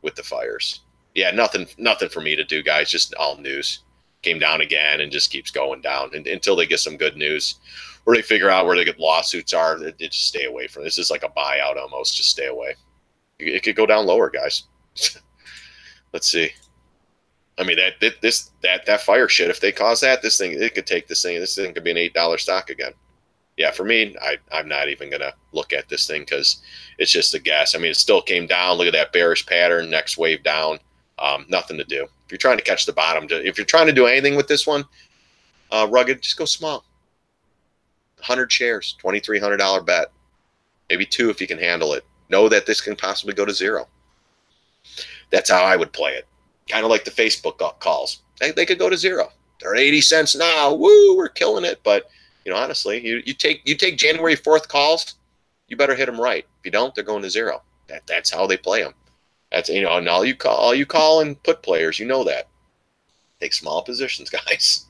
with the fires. Yeah, nothing for me to do, guys. Just all news. Came down again and just keeps going down until they get some good news, or they figure out where the lawsuits are. They just stay away from it. This is like a buyout almost. Just stay away. It could go down lower, guys. Let's see. That fire shit, if they cause that, it could take this thing could be an $8 stock again. Yeah, for me, I'm not even going to look at this thing because it's just a guess. It still came down. Look at that bearish pattern, next wave down. Nothing to do. If you're trying to catch the bottom, if you're trying to do anything with this one, rugged, just go small. 100 shares, $2,300 bet. Maybe 2 if you can handle it. Know that this can possibly go to 0. That's how I would play it. Kind of like the Facebook calls. They could go to 0. They're at 80 cents now. Woo, we're killing it. But honestly, you take January 4th calls, you better hit them right. If you don't, they're going to 0. That's how they play them. That's and all you call and put players, that. Take small positions, guys.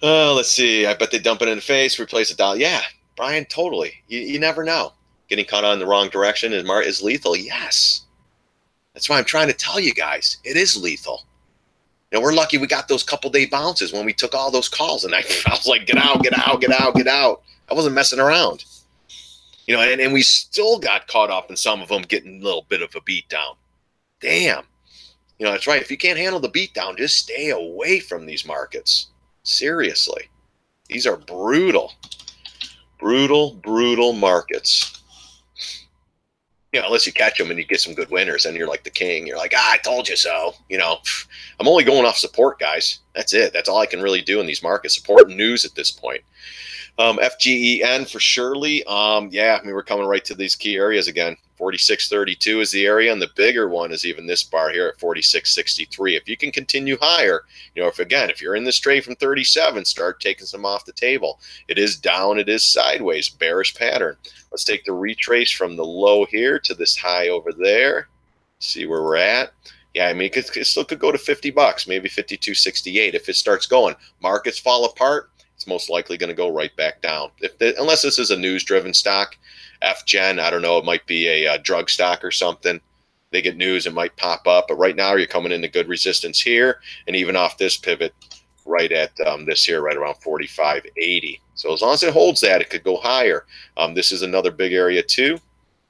Let's see. I bet they dump it in the face, replace a dollar. Yeah, Brian, totally. You never know. Getting caught on in the wrong direction is lethal. Yes. That's why I'm trying to tell you guys. It is lethal. We're lucky we got those couple-day bounces when we took all those calls. And I was like, get out, get out, get out, get out. I wasn't messing around. And we still got caught up in some of them getting a little bit of a beat down. Damn. That's right. If you can't handle the beat down, just stay away from these markets. Seriously. These are brutal. Brutal, brutal markets. Unless you catch them and you get some good winners and you're like the king. You're like, I told you so. I'm only going off support, guys. That's it. That's all I can really do in these markets. Support and news at this point. FGEN for Shirley. Yeah, we're coming right to these key areas again. 46.32 is the area, and the bigger one is even this bar here at 46.63. If you can continue higher, if you're in this trade from 37, start taking some off the table. It is down, it is sideways, bearish pattern. Let's take the retrace from the low here to this high over there. See where we're at. Yeah, it still could go to $50, maybe 52.68 if it starts going. Markets fall apart, it's most likely going to go right back down. Unless this is a news-driven stock. FGen, I don't know, it might be a drug stock or something. They get news, it might pop up. But right now, you're coming into good resistance here. And even off this pivot, right at this here, right around 45.80. So as long as it holds that, it could go higher. This is another big area too,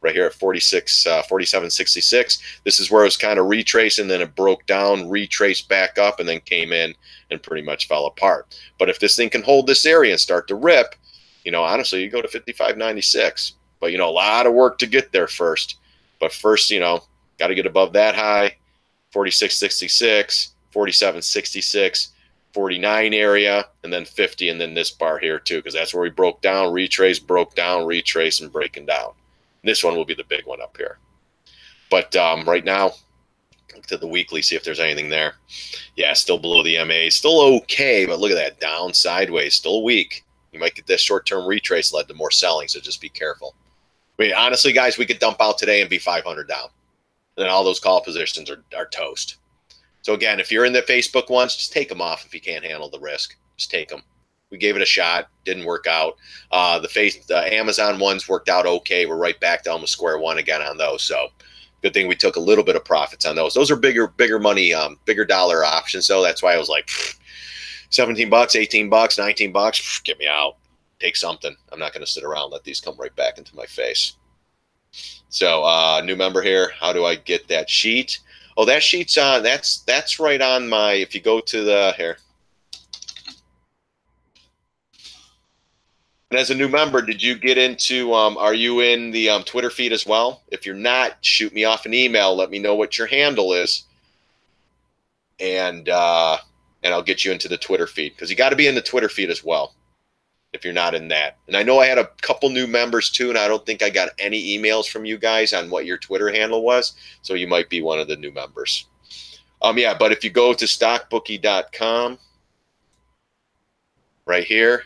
right here at 47.66. This is where it was kind of retracing, then it broke down, retraced back up, and then came in and pretty much fell apart. But if this thing can hold this area and start to rip, you know, honestly, you go to 55.96. But, you know, a lot of work to get there first. But first, you know, got to get above that high, 46.66, 47.66, 49 area, and then 50, and then this bar here too, because that's where we broke down, retrace, broke down, retrace, and breaking down. This one will be the big one up here. But right now, look to the weekly, see if there's anything there. Yeah, still below the MA. Still okay, but look at that. Down, sideways, still weak. You might get this short-term retrace led to more selling, so just be careful. I mean, honestly, guys, we could dump out today and be 500 down. And then all those call positions are toast. So, again, if you're in the Facebook ones, just take them off if you can't handle the risk. Just take them. We gave it a shot. Didn't work out. The Amazon ones worked out okay. We're right back down to square one again on those. So, good thing we took a little bit of profits on those. Those are bigger money, bigger dollar options, though. That's why I was like, 17 bucks, 18 bucks, 19 bucks, get me out. Take something. I'm not going to sit around and let these come right back into my face. So, new member here. How do I get that sheet? Oh, that sheet's on. That's right on my. If you go to the here. And as a new member, did you get into? Are you in the Twitter feed as well? If you're not, shoot me off an email. Let me know what your handle is, and I'll get you into the Twitter feed, because you got to be in the Twitter feed as well if you're not in that. And I know I had a couple new members too, and I don't think I got any emails from you guys on what your Twitter handle was, so you might be one of the new members. Yeah, but if you go to StockBookie.com, right here,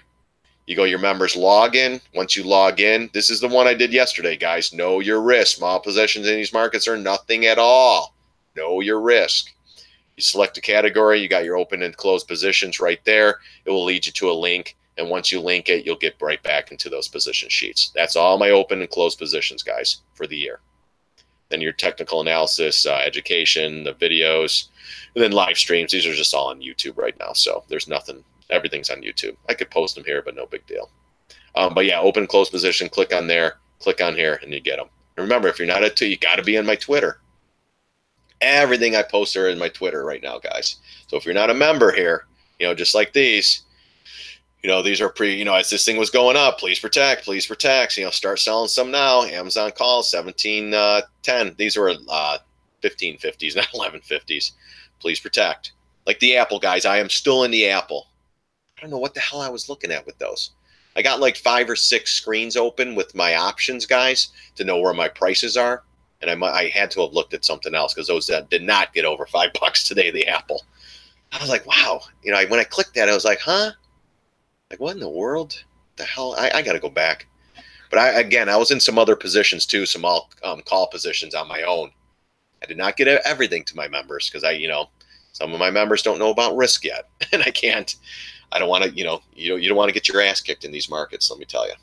you go your members login. Once you log in, this is the one I did yesterday, guys. Know your risk. Small positions in these markets are nothing at all. Know your risk. You select a category. You got your open and closed positions right there. It will lead you to a link. And once you link it, you'll get right back into those position sheets. That's all my open and closed positions, guys, for the year. Then your technical analysis, education, the videos, and then live streams. These are just all on YouTube right now. So there's nothing. Everything's on YouTube. I could post them here, but no big deal. But yeah, open and closed position. Click on there. Click on here, and you get them. And remember, if you're not at you got to be on my Twitter. Everything I post are in my Twitter right now, guys. So if you're not a member here, you know, just like these, you know, these are as this thing was going up, please protect, you know, start selling some now. Amazon calls 17.10. These are 15.50s, not 11.50s. Please protect. Like the Apple, guys, I am still in the Apple. I don't know what the hell I was looking at with those. I got like 5 or 6 screens open with my options, guys, to know where my prices are. And I had to have looked at something else, because those did not get over $5 today, the Apple. I was like, wow. You know, when I clicked that, I was like, huh? Like, what in the world? The hell? I got to go back. But I was in some other positions too, some call positions on my own. I did not get everything to my members, because some of my members don't know about risk yet, and I don't want to, you don't want to get your ass kicked in these markets, let me tell you.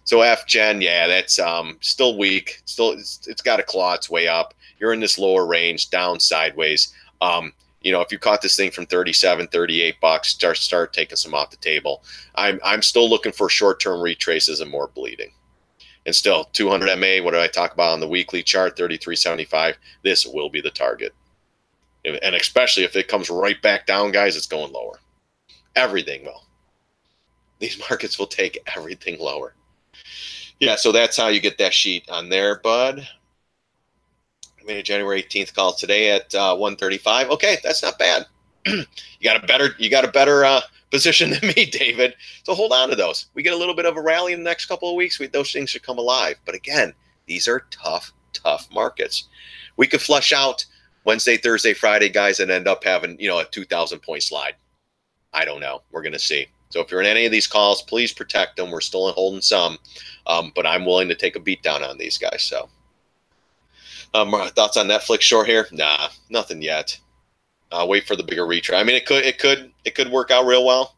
So FGen, yeah, that's still weak. It's got a claw its way up. You're in this lower range, down, sideways. If you caught this thing from 37, 38 bucks, start taking some off the table. I'm still looking for short-term retraces and more bleeding. And still, 200 MA, what did I talk about on the weekly chart, 33.75? This will be the target. And especially if it comes right back down, guys, it's going lower. Everything will. These markets will take everything lower. Yeah, so that's how you get that sheet on there, bud. I made a January 18th call today at 135. Okay, that's not bad. You got a better position than me, David. So hold on to those. We get a little bit of a rally in the next couple of weeks. Those things should come alive. But again, these are tough markets. We could flush out Wednesday, Thursday, Friday, guys, and end up having a 2,000 point slide. I don't know. We're going to see. So if you're in any of these calls, please protect them. We're still holding some, but I'm willing to take a beat down on these guys. So thoughts on Netflix short here? Nah, nothing yet. Wait for the bigger retry. I mean, it could work out real well.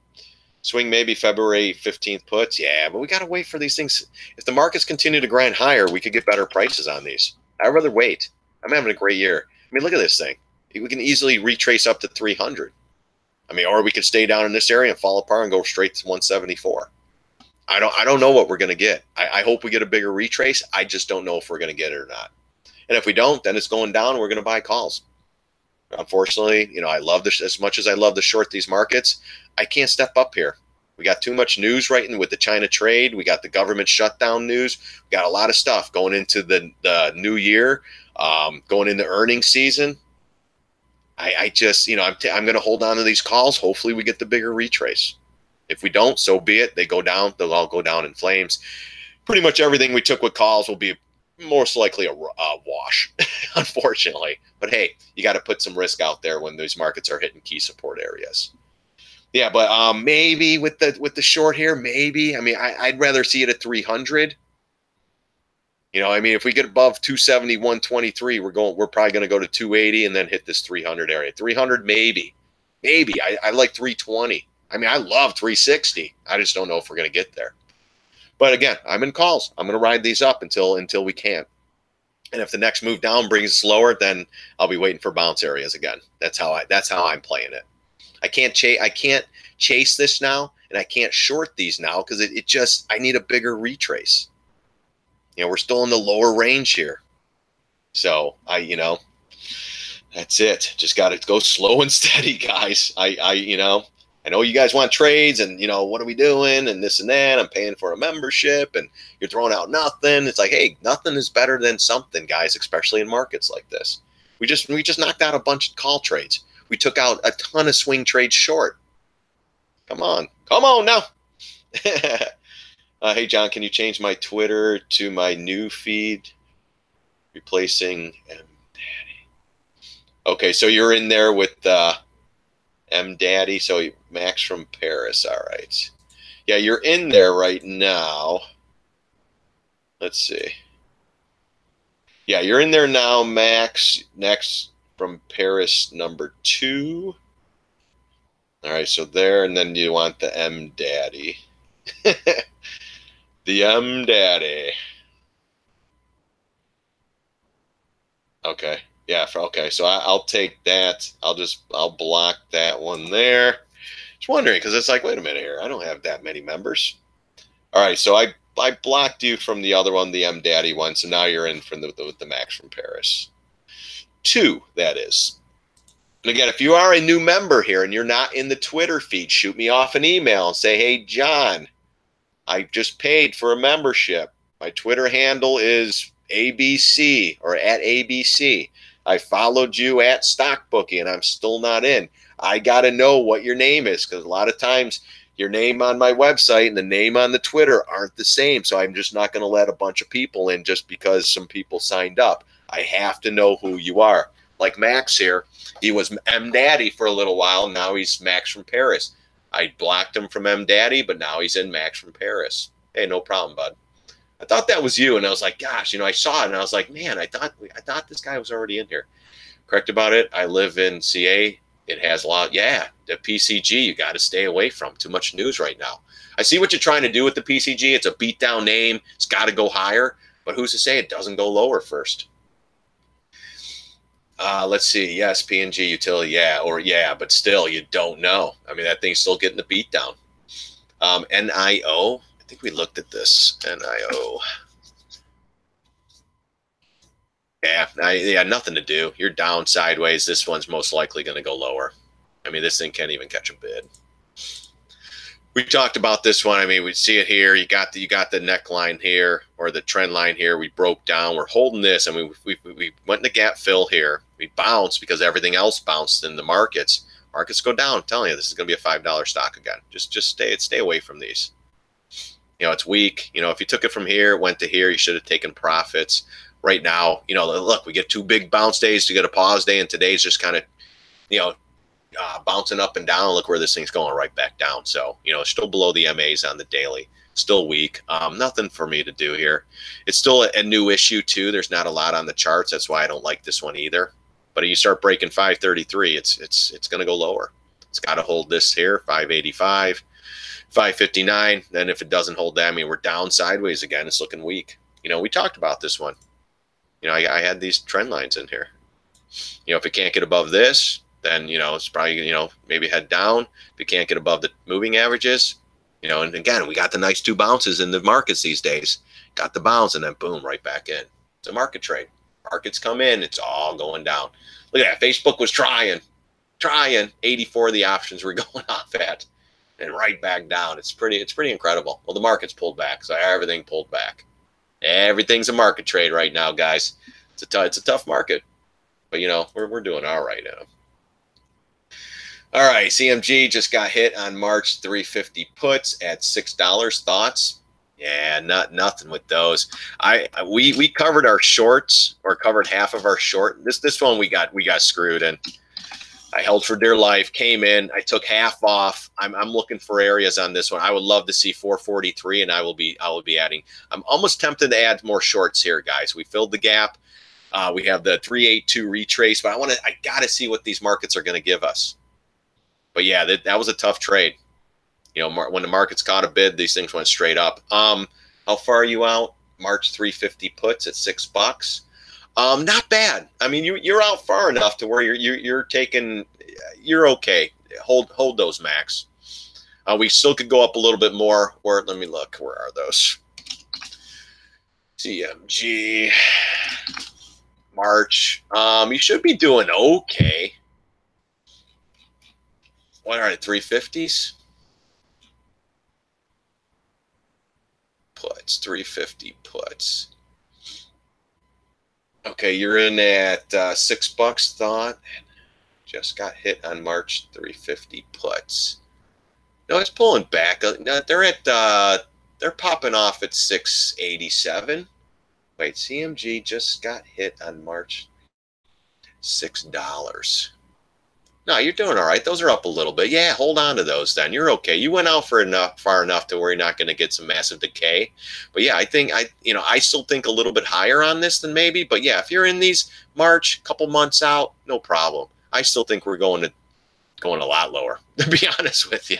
Swing maybe February 15th puts. Yeah, but we got to wait for these things. If the markets continue to grind higher, we could get better prices on these. I'd rather wait. I'm having a great year. I mean, look at this thing. We can easily retrace up to 300. I mean, or we could stay down in this area and fall apart and go straight to 174. I don't know what we're going to get. I hope we get a bigger retrace. I just don't know if we're going to get it or not. And if we don't, then it's going down. We're going to buy calls. Unfortunately, you know, I love this as much as I love to short these markets. I can't step up here. We got too much news right in with the China trade. We got the government shutdown news. We got a lot of stuff going into the new year, going into earnings season. I just, you know, I'm going to hold on to these calls. Hopefully we get the bigger retrace. If we don't, so be it. They go down. They'll all go down in flames. Pretty much everything we took with calls will be most likely a wash, unfortunately. But hey, you got to put some risk out there when these markets are hitting key support areas. Yeah, but maybe with the short here, maybe. I mean, I'd rather see it at 300. You know, I mean, if we get above 270, 123, we're probably going to go to 280 and then hit this 300 area. 300, maybe. I like 320. I mean, I love 360. I just don't know if we're going to get there. But again, I'm in calls. I'm going to ride these up until we can. And if the next move down brings us lower, then I'll be waiting for bounce areas again. That's how I'm playing it. I can't chase this now, and I can't short these now because it just, I need a bigger retrace. You know, we're still in the lower range here. So you know, that's it. Just got to go slow and steady, guys. You know, I know you guys want trades and, you know, what are we doing and this and that. I'm paying for a membership and you're throwing out nothing. It's like, hey, nothing is better than something, guys, especially in markets like this. We just knocked out a bunch of call trades. We took out a ton of swing trades short. Come on now. Hey, John, can you change my Twitter to my new feed? Replacing M Daddy. Okay, so you're in there with M Daddy. So Max from Paris. All right. Yeah, you're in there right now. Let's see. Yeah, you're in there now, Max. Next from Paris, number 2. All right, so there, and then you want the M Daddy. The M Daddy. Okay. Yeah. Okay. So I'll take that. I'll block that one there. Just wondering because it's like, wait a minute here. I don't have that many members. All right. So I blocked you from the other one, the M Daddy one. So now you're in from the Max from Paris. 2, that is. And again, if you are a new member here and you're not in the Twitter feed, shoot me off an email and say, hey, John, I just paid for a membership. My Twitter handle is ABC or at ABC. I followed you at StockBookie and I'm still not in. I got to know what your name is because a lot of times your name on my website and the name on the Twitter aren't the same. So I'm just not going to let a bunch of people in just because some people signed up. I have to know who you are. Like Max here, he was M Daddy for a little while. Now he's Max from Paris. I blocked him from M Daddy, but now he's in Max from Paris. Hey, no problem, bud. I thought that was you, and I was like, gosh, you know, I saw it, and I was like, man, I thought this guy was already in here. Correct about it. I live in CA. It has a lot. Yeah, the PCG you got to stay away from. Too much news right now. I see what you're trying to do with the PCG. It's a beat down name. It's got to go higher, but who's to say it doesn't go lower first? Let's see. Yes, P&G utility. Yeah, but still, you don't know. I mean, that thing's still getting the beat down. NIO. I think we looked at this. NIO. Yeah, nothing to do. You're down sideways. This one's most likely going to go lower. I mean, this thing can't even catch a bid. We talked about this one. I mean, we see it here. You got the neckline here or the trend line here. We broke down. We're holding this. I mean, we went in the gap fill here. We bounced because everything else bounced in the markets. Markets go down. I'm telling you, this is going to be a $5 stock again. Just stay away from these. You know, it's weak. You know, if you took it from here, went to here, you should have taken profits. Right now, you know, look, we get 2 big bounce days to get a pause day, and today's just kind of, you know, bouncing up and down. Look where this thing's going, right back down. So, you know, it's still below the MAs on the daily. Still weak. Nothing for me to do here. It's still a new issue, too. There's not a lot on the charts. That's why I don't like this one either. But if you start breaking 533, it's going to go lower. It's got to hold this here, 585, 559. Then if it doesn't hold that, I mean, we're down sideways again. It's looking weak. You know, we talked about this one. You know, I had these trend lines in here. You know, if it can't get above this, then, it's probably, maybe head down. If you can't get above the moving averages, and again, we got the nice 2 bounces in the markets these days. Got the bounce and then boom, right back in. It's a market trade. Markets come in, it's all going down. Look at that. Facebook was trying. 84 of the options were going off at, and right back down. It's pretty incredible. Well, the market's pulled back, so everything pulled back. Everything's a market trade right now, guys. It's a tough market, but we're doing all right now. All right, CMG just got hit on March 350 puts at $6. Thoughts? Yeah, nothing with those. We covered our shorts, or covered half of our short. This one we got screwed, and I held for dear life. Came in, I took half off. I'm looking for areas on this one. I would love to see 443, and I will be adding. I'm almost tempted to add more shorts here, guys. We filled the gap. We have the 382 retrace, but I gotta see what these markets are going to give us. But yeah, that was a tough trade. When the markets caught a bid, these things went straight up. How far are you out? March 350 puts at $6. Not bad. I mean, you're out far enough to where you're okay. Hold those, Max. We still could go up a little bit more. Let me look. Where are those? CMG March. You should be doing okay. What are it? 350s? Puts, 350 puts. Okay, you're in at $6. Thought just got hit on March 350 puts. No, it's pulling back. No, they're popping off at 687. Wait, CMG just got hit on March $6. No, you're doing all right. Those are up a little bit. Yeah, hold on to those then. You're okay. You went out for far enough to where you're not going to get some massive decay. But yeah, I still think a little bit higher on this than maybe. But yeah, if you're in these March, couple months out, no problem. I still think we're going a lot lower, to be honest with you.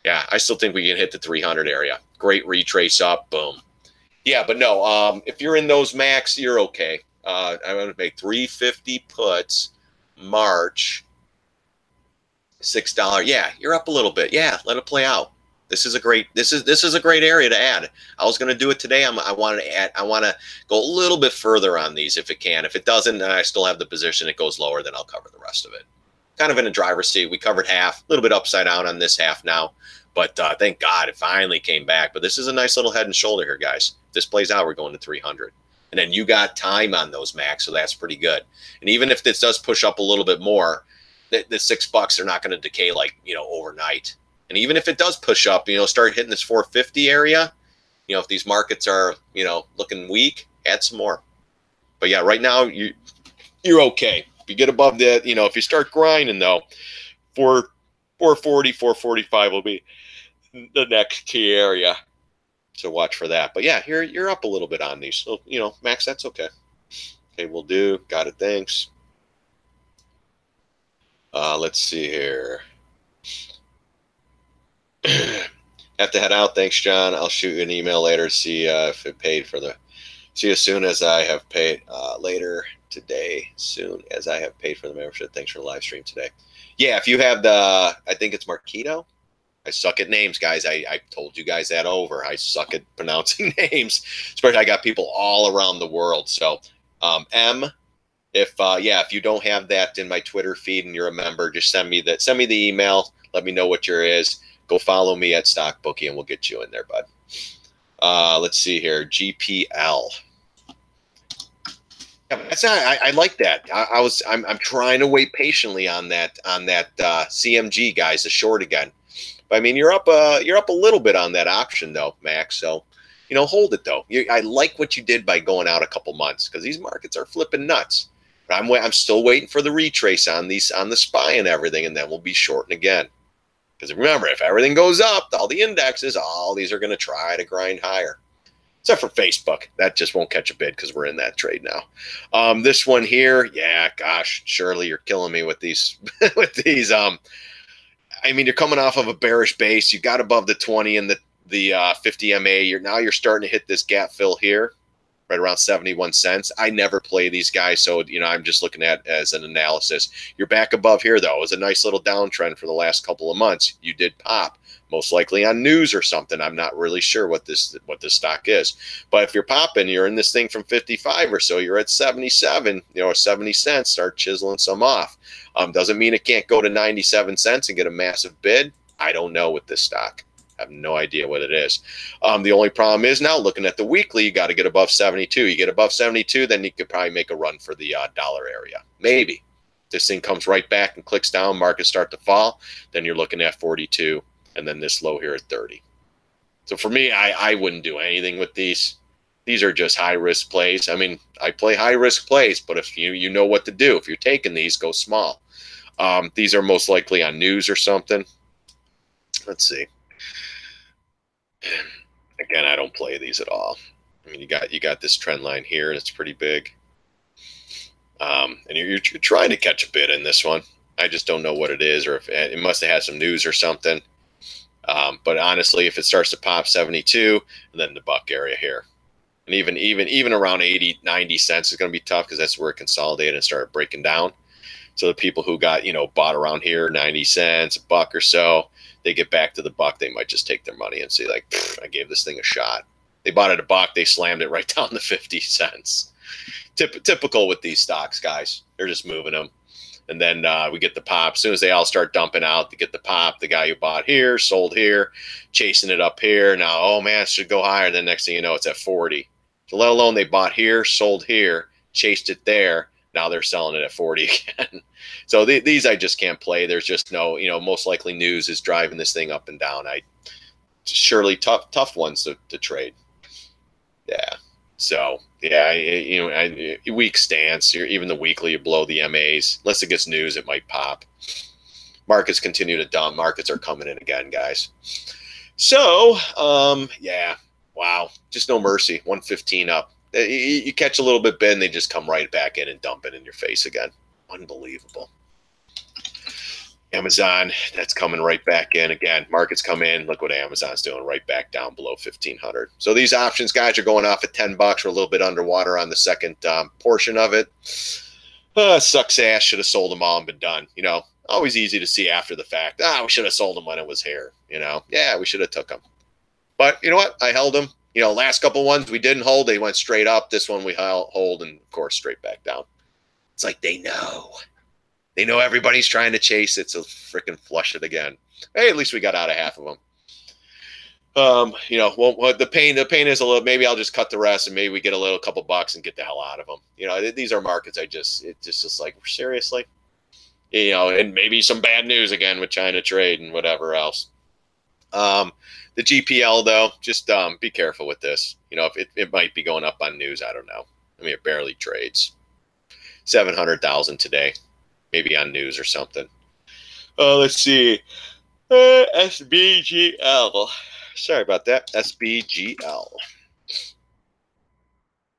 Yeah, I still think we can hit the 300 area. Great retrace up, boom. Yeah, but no, if you're in those max, you're okay. I'm going to make 350 puts March. $6. Yeah, you're up a little bit. Yeah, let it play out. This is a great area to add. I was going to do it today. I want to go a little bit further on these if it can. If it doesn't, and I still have the position, it goes lower, then I'll cover the rest of it. Kind of in a driver's seat. We covered half, a little bit upside down on this half now, but thank God it finally came back. But this is a nice little head and shoulder here, guys. If this plays out, we're going to 300. And then you got time on those, Max, so that's pretty good. And even if this does push up a little bit more, the $6 are not going to decay overnight. And even if it does push up, start hitting this 450 area, if these markets are, looking weak, add some more. But yeah, right now you're okay. If you get above that, if you start grinding though, 440, 445 will be the next key area. So watch for that. But yeah, you're up a little bit on these. So, Max, that's okay. Okay, we'll do. Got it. Thanks. Let's see here. Have to head out. Thanks, John. I'll shoot you an email later. See if it paid for the. See you soon as I have paid later today. Soon as I have paid for the membership. Thanks for the live stream today. Yeah, if you have I think it's Marquito. I suck at names, guys. I told you guys that over. I suck at pronouncing names. Especially I got people all around the world. So M. If you don't have that in my Twitter feed and you're a member, just send me the email. Let me know what your is. Go follow me at StockBookie and we'll get you in there, bud. Let's see here. GPL. Yeah, I like that. I'm trying to wait patiently on that CMG, guys, the short again. But I mean, you're up a little bit on that option though, Max. So hold it though. I like what you did by going out a couple months because these markets are flipping nuts. But I'm still waiting for the retrace on the SPY and everything, and then we'll be shorting again. Because remember, if everything goes up, all the indexes, all these are going to try to grind higher. Except for Facebook. That just won't catch a bid because we're in that trade now. This one here, yeah, gosh, Shirley, you're killing me with these. I mean, you're coming off of a bearish base. You got above the 20 and the 50 MA. You're starting to hit this gap fill here, right around 71 cents. I never play these guys, so I'm just looking at as an analysis. You're back above here though. It was a nice little downtrend for the last couple of months. You did pop, most likely on news or something. I'm not really sure what this stock is, but if you're popping, you're in this thing from 55 or so. You're at 77, 70 cents. Start chiseling some off. Doesn't mean it can't go to 97 cents and get a massive bid. I don't know with this stock. I have no idea what it is. The only problem is now looking at the weekly, you got to get above 72. You get above 72, then you could probably make a run for the dollar area. Maybe. This thing comes right back and clicks down, markets start to fall, then you're looking at 42, and then this low here at 30. So for me, I wouldn't do anything with these. These are just high-risk plays. I mean, I play high-risk plays, but if you know what to do, if you're taking these, go small. These are most likely on news or something. Let's see. Again, I don't play these at all. I mean, you got this trend line here, and it's pretty big. And you're trying to catch a bid in this one. I just don't know what it is, or if it must have had some news or something. But honestly, if it starts to pop 72, and then the buck area here, and even around 80, 90 cents is going to be tough because that's where it consolidated and started breaking down. So the people who got bought around here 90 cents, a buck or so, they get back to the buck, they might just take their money and say like, I gave this thing a shot. They bought it a buck, they slammed it right down to 50 cents. Typical with these stocks, guys. They're just moving them. And then we get the pop. As soon as they all start dumping out, they get the pop. The guy who bought here, sold here, chasing it up here. Now, oh man, it should go higher. Then next thing you know, it's at 40. So let alone they bought here, sold here, chased it there. Now they're selling it at 40 again. So these I just can't play. There's just no, most likely news is driving this thing up and down. Surely tough ones to trade. Yeah. So yeah, weak stance. Even the weekly, you blow the MAs. Unless it gets news, it might pop. Markets continue to dump. Markets are coming in again, guys. So yeah, wow, just no mercy. 115 up. You catch a little bit bid, and they just come right back in and dump it in your face again. Unbelievable. Amazon, that's coming right back in again. Markets come in. Look what Amazon's doing, right back down below 1,500. So these options, guys, are going off at 10 bucks. We're a little bit underwater on the second portion of it. Sucks ass. Should have sold them all and been done. Always easy to see after the fact. We should have sold them when it was here. Yeah, we should have took them. But you know what? I held them. Last couple ones we didn't hold. They went straight up. This one we hold, and of course, straight back down. It's like they know. They know everybody's trying to chase it, so freaking flush it again. Hey, at least we got out of half of them. Well, the pain is a little. Maybe I'll just cut the rest, and maybe we get a couple bucks and get the hell out of them. These are markets. It's just like, seriously, and maybe some bad news again with China trade and whatever else. The GPL though, just be careful with this. If it might be going up on news, I don't know. I mean, it barely trades. 700,000 today. Maybe on news or something. Let's see. SBGL. Sorry about that. SBGL.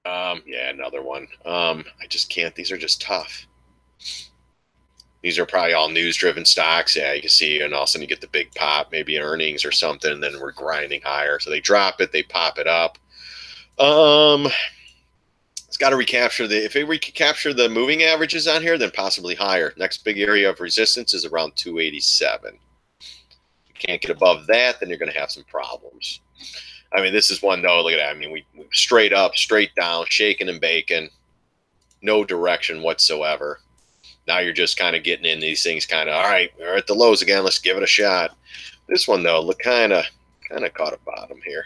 Yeah, another one. I just can't. These are just tough. These are probably all news-driven stocks. Yeah, you can see, and all of a sudden you get the big pop, maybe earnings or something, and then we're grinding higher. So they drop it, they pop it up. It's got to recapture if it recapture the moving averages on here, then possibly higher. Next big area of resistance is around 287. If you can't get above that, then you're going to have some problems. I mean, this is one though. Look at that. I mean, we straight up, straight down, shaking and baking, no direction whatsoever. Now you're just kind of getting in these things. Kind of all right. We're at the lows again. Let's give it a shot. This one though, look kind of caught a bottom here.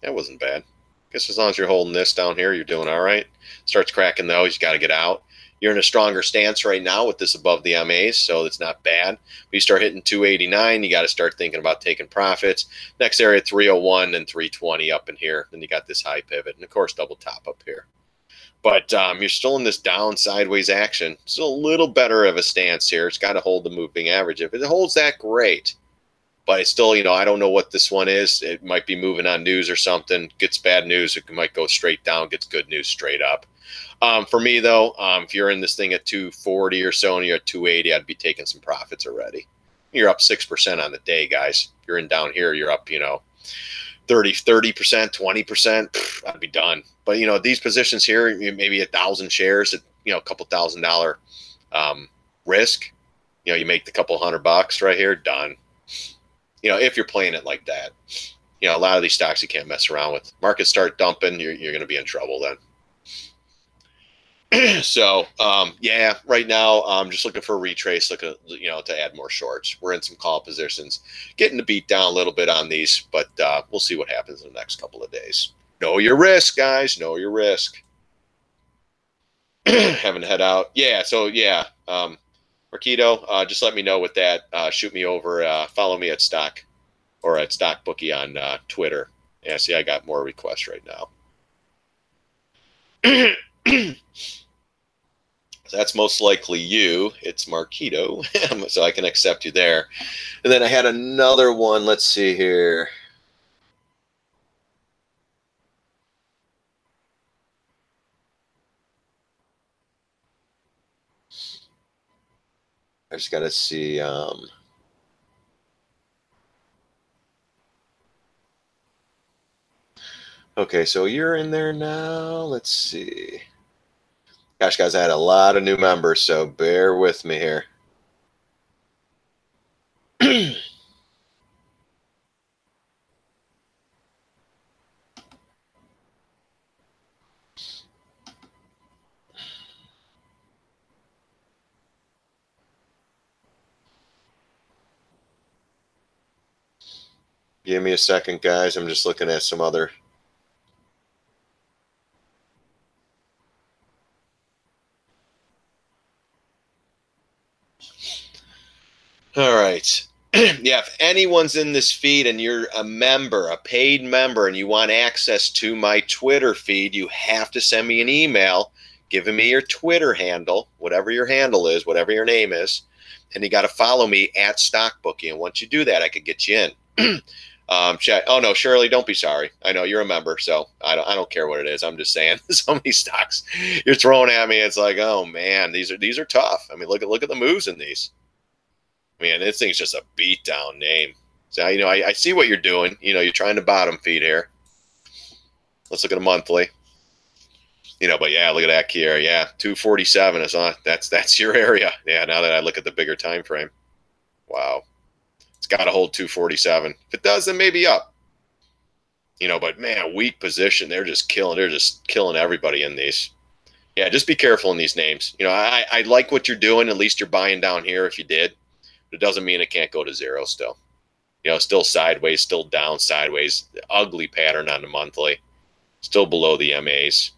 That wasn't bad. Guess as long as you're holding this down here, you're doing all right. Starts cracking those, you got to get out. You're in a stronger stance right now with this above the MAs, so it's not bad. But you start hitting 289, you got to start thinking about taking profits. Next area, 301 and 320 up in here. Then you got this high pivot, and of course, double top up here. But you're still in this down sideways action. Still a little better of a stance here. It's got to hold the moving average. If it holds that, great. But it's still, I don't know what this one is. It might be moving on news or something. Gets bad news, it might go straight down. Gets good news, straight up. For me, though, if you're in this thing at 240 or so and you're at 280, I'd be taking some profits already. You're up 6% on the day, guys. If you're in down here, you're up, 30%, 20%, I'd be done. But, you know, these positions here, maybe 1,000 shares at, you know, a couple $1,000 risk, you know, you make the couple $100 right here, done. You know, if you're playing it like that, you know, a lot of these stocks you can't mess around with. Markets start dumping, you're going to be in trouble then. So, yeah, right now I'm just looking for a retrace, looking, you know, to add more shorts. We're in some call positions, getting the beat down a little bit on these, but we'll see what happens in the next couple of days. Know your risk, guys. Know your risk. Having to head out. Yeah, so yeah, Marquito, just let me know with that. Shoot me over. Follow me at Stock or at StockBookie on Twitter. Yeah, see, I got more requests right now. So that's most likely you. It's Marquito, so I can accept you there. And then I had another one. Let's see here. I just got to see. Okay, so you're in there now. Let's see. Gosh, guys, I had a lot of new members, so bear with me here. Give me a second, guys. I'm just looking at some other. All right. Yeah, if anyone's in this feed and you're a member, a paid member, and you want access to my Twitter feed, you have to send me an email giving me your Twitter handle, whatever your handle is, whatever your name is, and you got to follow me at StockBookie. And once you do that, I can get you in. Chat. Oh no, Shirley, don't be sorry. I know you're a member, so I don't care what it is. I'm just saying, so many stocks you're throwing at me. It's like, oh man, these are tough. I mean, look at the moves in these. Man, this thing's just a beat down name. So, you know, I see what you're doing. You know, you're trying to bottom feed here. Let's look at a monthly. You know, but yeah, look at that here. Yeah, 247 is on. That's your area. Yeah, now that I look at the bigger time frame. Wow. It's got to hold 247. If it does, then maybe up. You know, but man, weak position. They're just killing everybody in these. Yeah, just be careful in these names. You know, I like what you're doing. At least you're buying down here if you did. It doesn't mean it can't go to zero still. You know, still sideways, still down sideways. Ugly pattern on the monthly. Still below the MAs.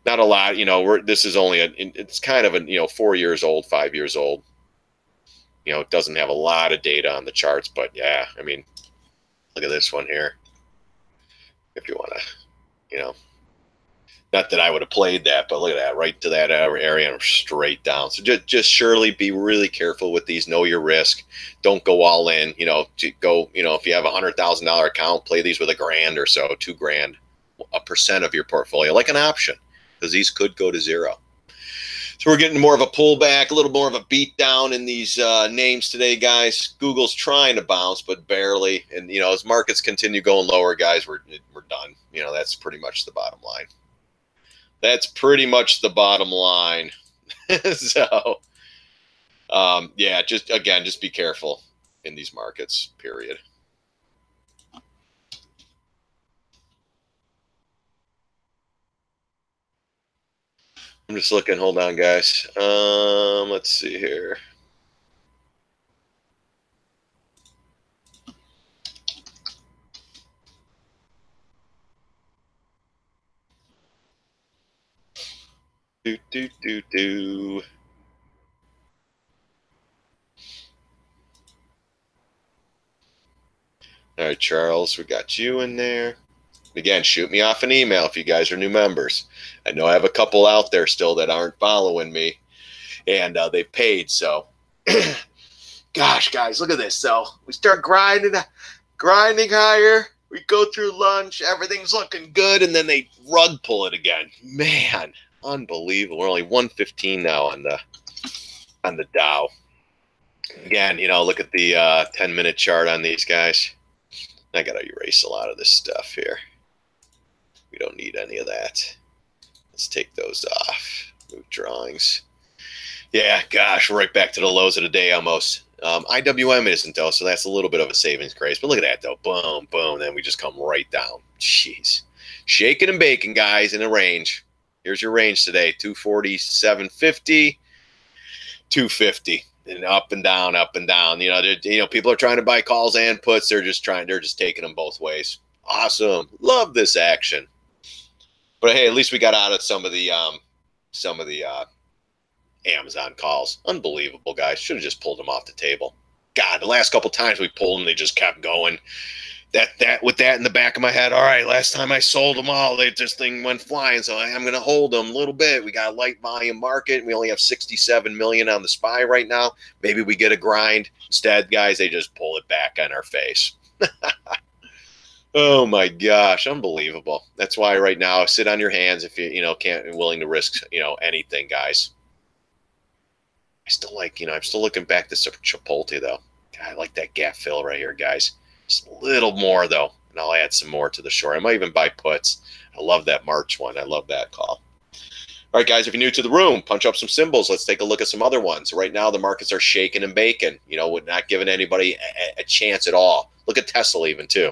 Not a lot. You know, this is only it's kind of 4 years old, 5 years old. You know, it doesn't have a lot of data on the charts, but yeah, I mean, look at this one here. If you want to, you know. Not that I would have played that, but look at that, right to that area and straight down. So just surely be really careful with these. Know your risk. Don't go all in. You know, to go. You know, if you have $100,000 account, play these with $1,000 or so, $2,000, 1% of your portfolio, like an option, because these could go to zero. So we're getting more of a pullback, a little more of a beat down in these names today, guys. Google's trying to bounce, but barely. And you know, as markets continue going lower, guys, we're done. You know, that's pretty much the bottom line. That's pretty much the bottom line. So, yeah, just be careful in these markets, period. I'm just looking. Hold on, guys. Let's see here. Do. All right, Charles, we got you in there. Again, shoot me off an email if you guys are new members. I know I have a couple out there still that aren't following me, and they paid. So, gosh, guys, look at this. So we start grinding higher. We go through lunch. Everything's looking good, and then they rug pull it again. Man, unbelievable. We're only 115 now on the Dow. Again, you know, look at the 10-minute chart on these guys. I got to erase a lot of this stuff here. We don't need any of that. Let's take those off. Move drawings. Yeah, gosh, we're right back to the lows of the day almost. IWM isn't, though, so that's a little bit of a savings grace. But look at that, though. Boom, boom. Then we just come right down. Jeez. Shaking and baking, guys, in a range. Here's your range today. 247.50, 250. And up and down, up and down. People are trying to buy calls and puts. They're just taking them both ways. Awesome. Love this action. But hey, at least we got out of some of the Amazon calls. Unbelievable, guys. Should have just pulled them off the table. God, the last couple times we pulled them, they just kept going. With that in the back of my head, all right, last time I sold them all, this thing went flying, so I'm going to hold them a little bit. We got a light volume market. We only have 67 million on the SPY right now. Maybe we get a grind. Instead, guys, they just pull it back on our face. Oh my gosh, unbelievable. That's why right now, sit on your hands if you can't willing to risk anything, guys. I still I'm still looking back to Chipotle though. God, I like that gap fill right here, guys. Just a little more though, and I'll add some more to the short. I might even buy puts. I love that March one. I love that call. All right, guys, if you're new to the room, punch up some symbols. Let's take a look at some other ones. Right now, the markets are shaking and baking. We're not giving anybody a chance at all. Look at Tesla even too.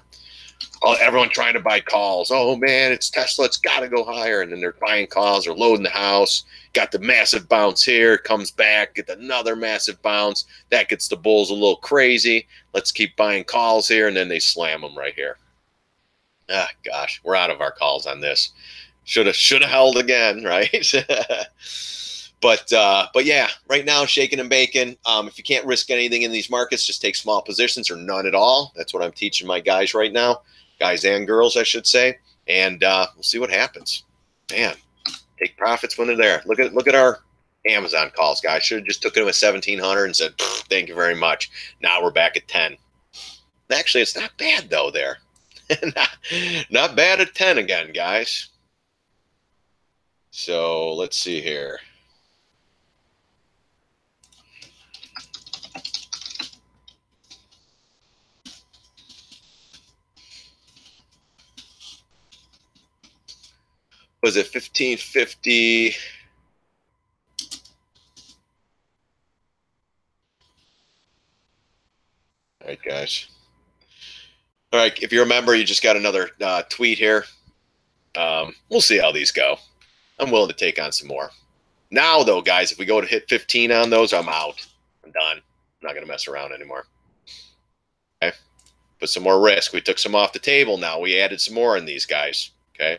Oh, everyone trying to buy calls. Oh, man, it's Tesla. It's got to go higher. And then they're buying calls or loading the house. Got the massive bounce here. Comes back. Get another massive bounce. That gets the bulls a little crazy. Let's keep buying calls here. And then they slam them right here. Ah, gosh, we're out of our calls on this. Should have held again, right? But yeah, right now, shaking and baking. If you can't risk anything in these markets, just take small positions or none at all. That's what I'm teaching my guys right now. Guys and girls, I should say. And we'll see what happens. Man, take profits when they're there. Look at our Amazon calls, guys. Should have just took them at 1,700 and said, thank you very much. Now we're back at 10. Actually, it's not bad, though, there. not bad at 10 again, guys. So let's see here. Was it 1550? All right, guys. All right, if you remember, you just got another tweet here. We'll see how these go. I'm willing to take on some more. Now, though, guys, if we go to hit 15 on those, I'm out. I'm done. I'm not going to mess around anymore. Okay? Put some more risk. We took some off the table now. We added some more in these guys. Okay?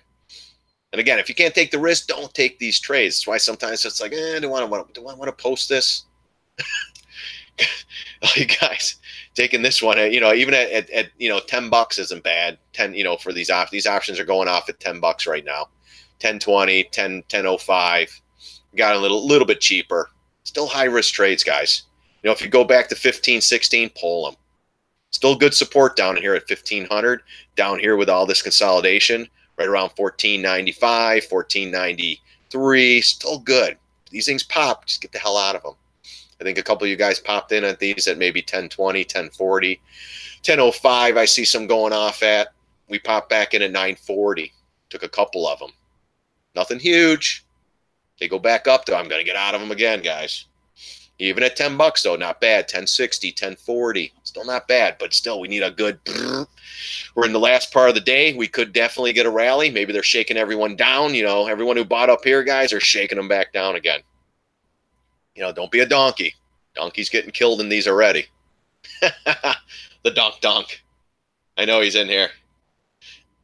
And again, if you can't take the risk, don't take these trades. That's why sometimes it's like, do I want to post this? You guys, taking this one, even at $10 isn't bad. 10, for these options are going off at $10 right now. 10.20, 10.05. Got a little bit cheaper. Still high risk trades, guys. If you go back to 15, 16, pull them. Still good support down here at 1,500. Down here with all this consolidation, right around 14.95, 14.93. Still good. These things pop. Just get the hell out of them. I think a couple of you guys popped in at these at maybe 10.20, 10.40. 10.05, I see some going off at. We popped back in at 9.40. Took a couple of them. Nothing huge. They go back up, though. I'm going to get out of them again, guys. Even at $10, though, not bad. 10.60, 10.40. Still not bad, but still, we need a good... We're in the last part of the day. We could definitely get a rally. Maybe they're shaking everyone down. Everyone who bought up here, guys, are shaking them back down again. Don't be a donkey. Donkey's getting killed in these already. The donk. I know he's in here.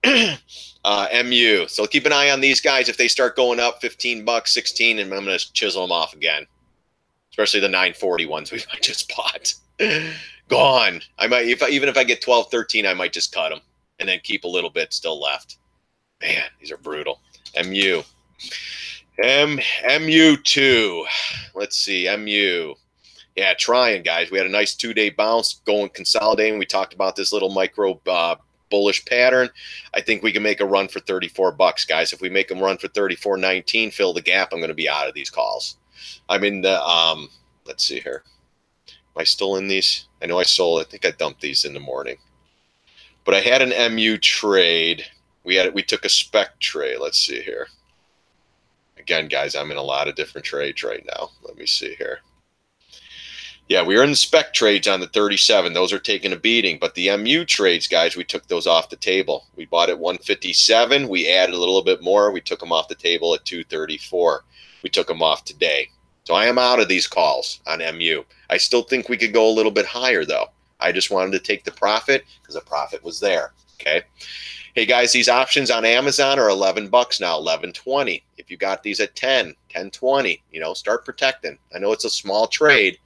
MU. So keep an eye on these guys. If they start going up $15, 16, and I'm going to chisel them off again. Especially the 940 ones we just bought. Gone. I might, even if I get 12, 13, I might just cut them and then keep a little bit still left. Man, these are brutal. MU. MU2. Let's see. MU. Yeah, trying, guys. We had a nice 2-day bounce going consolidating. We talked about this little micro bullish pattern. I think we can make a run for $34, guys. If we make them run for 34.19, fill the gap, I'm going to be out of these calls. I'm in the, let's see here. Am I still in these? I know I sold, I think I dumped these in the morning. But I had an MU trade. We took a spec trade. Let's see here. Again, guys, I'm in a lot of different trades right now. Let me see here. Yeah, we were in the spec trades on the 37. Those are taking a beating. But the MU trades, guys, we took those off the table. We bought at 157. We added a little bit more. We took them off the table at 234. We took them off today. So I am out of these calls on MU. I still think we could go a little bit higher, though. I just wanted to take the profit because the profit was there. Okay. Hey, guys, these options on Amazon are 11 bucks now, 11.20. If you got these at 10, 10.20, you know, start protecting. I know it's a small trade,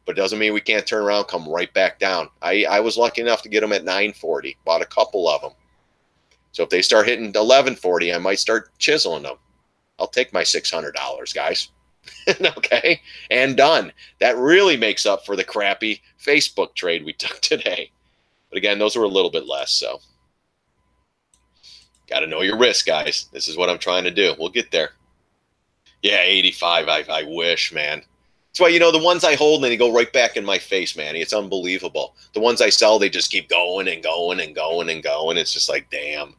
but it doesn't mean we can't turn around, come right back down. I was lucky enough to get them at 9.40, bought a couple of them. So if they start hitting 11.40, I might start chiseling them. I'll take my $600, guys. Okay, and done. That really makes up for the crappy Facebook trade we took today. But again, those were a little bit less, so. Got to know your risk, guys. This is what I'm trying to do. We'll get there. Yeah, 85. I wish, man. That's why, you know, the ones I hold, and they go right back in my face, man. It's unbelievable. The ones I sell, they just keep going and going and going and going. It's just like, damn.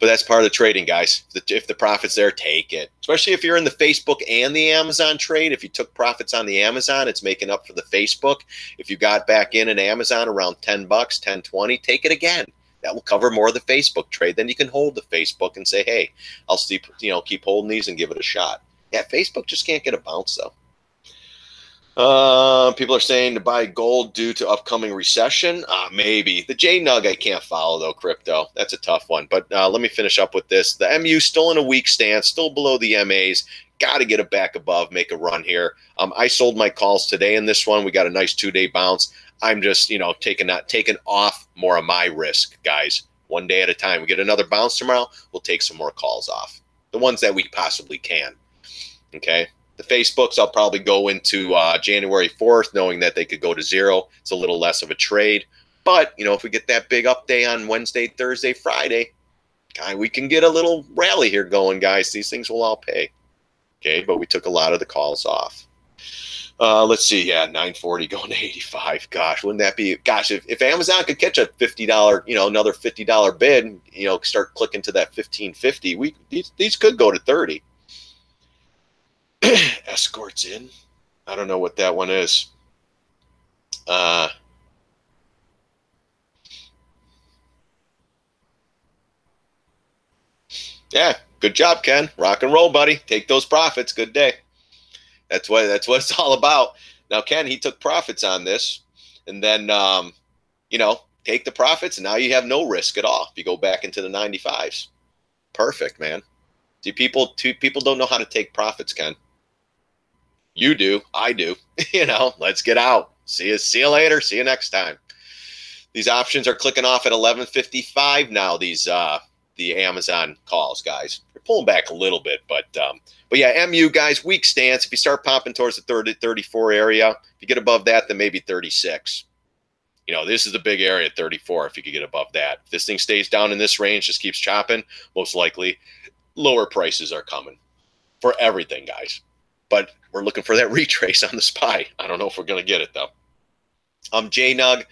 But that's part of the trading, guys. If the profit's there, take it. Especially if you're in the Facebook and the Amazon trade. If you took profits on the Amazon, it's making up for the Facebook. If you got back in an Amazon around 10 bucks, 10.20, take it again. That will cover more of the Facebook trade. Then you can hold the Facebook and say, hey, I'll see, you know, keep holding these and give it a shot. Yeah, Facebook just can't get a bounce, though. People are saying to buy gold due to upcoming recession. Maybe. The JNUG I can't follow, though, crypto. That's a tough one. But let me finish up with this. The MU still in a weak stance, still below the MAs. Got to get it back above, make a run here. I sold my calls today in this one. We got a nice 2-day bounce. I'm just, you know, taking off more of my risk, guys. One day at a time. We get another bounce tomorrow, we'll take some more calls off. The ones that we possibly can. Okay? The Facebooks, I'll probably go into January 4th, knowing that they could go to 0. It's a little less of a trade. But, you know, if we get that big up day on Wednesday, Thursday, Friday, we can get a little rally here going, guys. These things will all pay. Okay? But we took a lot of the calls off. Let's see. Yeah, 940 going to 85. Gosh, wouldn't that be? Gosh, if Amazon could catch a $50, you know, another $50 bid, you know, start clicking to that 1550, these could go to 30. Escorts in. I don't know what that one is. Yeah, good job, Ken. Rock and roll, buddy. Take those profits. Good day. That's what it's all about. Now, Ken, he took profits on this, and then you know, take the profits, and now you have no risk at all if you go back into the 95s. Perfect, man. See, people don't know how to take profits, Ken. You do. I do. You know, let's get out. See you later. See you next time. These options are clicking off at 11:55 now. These the Amazon calls, guys. They're pulling back a little bit, but yeah, MU, guys, weak stance. If you start popping towards the 30, 34 area, if you get above that, then maybe 36. You know, this is the big area, 34, if you could get above that. If this thing stays down in this range, just keeps chopping, most likely lower prices are coming for everything, guys. But we're looking for that retrace on the SPY. I don't know if we're going to get it, though. JNUG,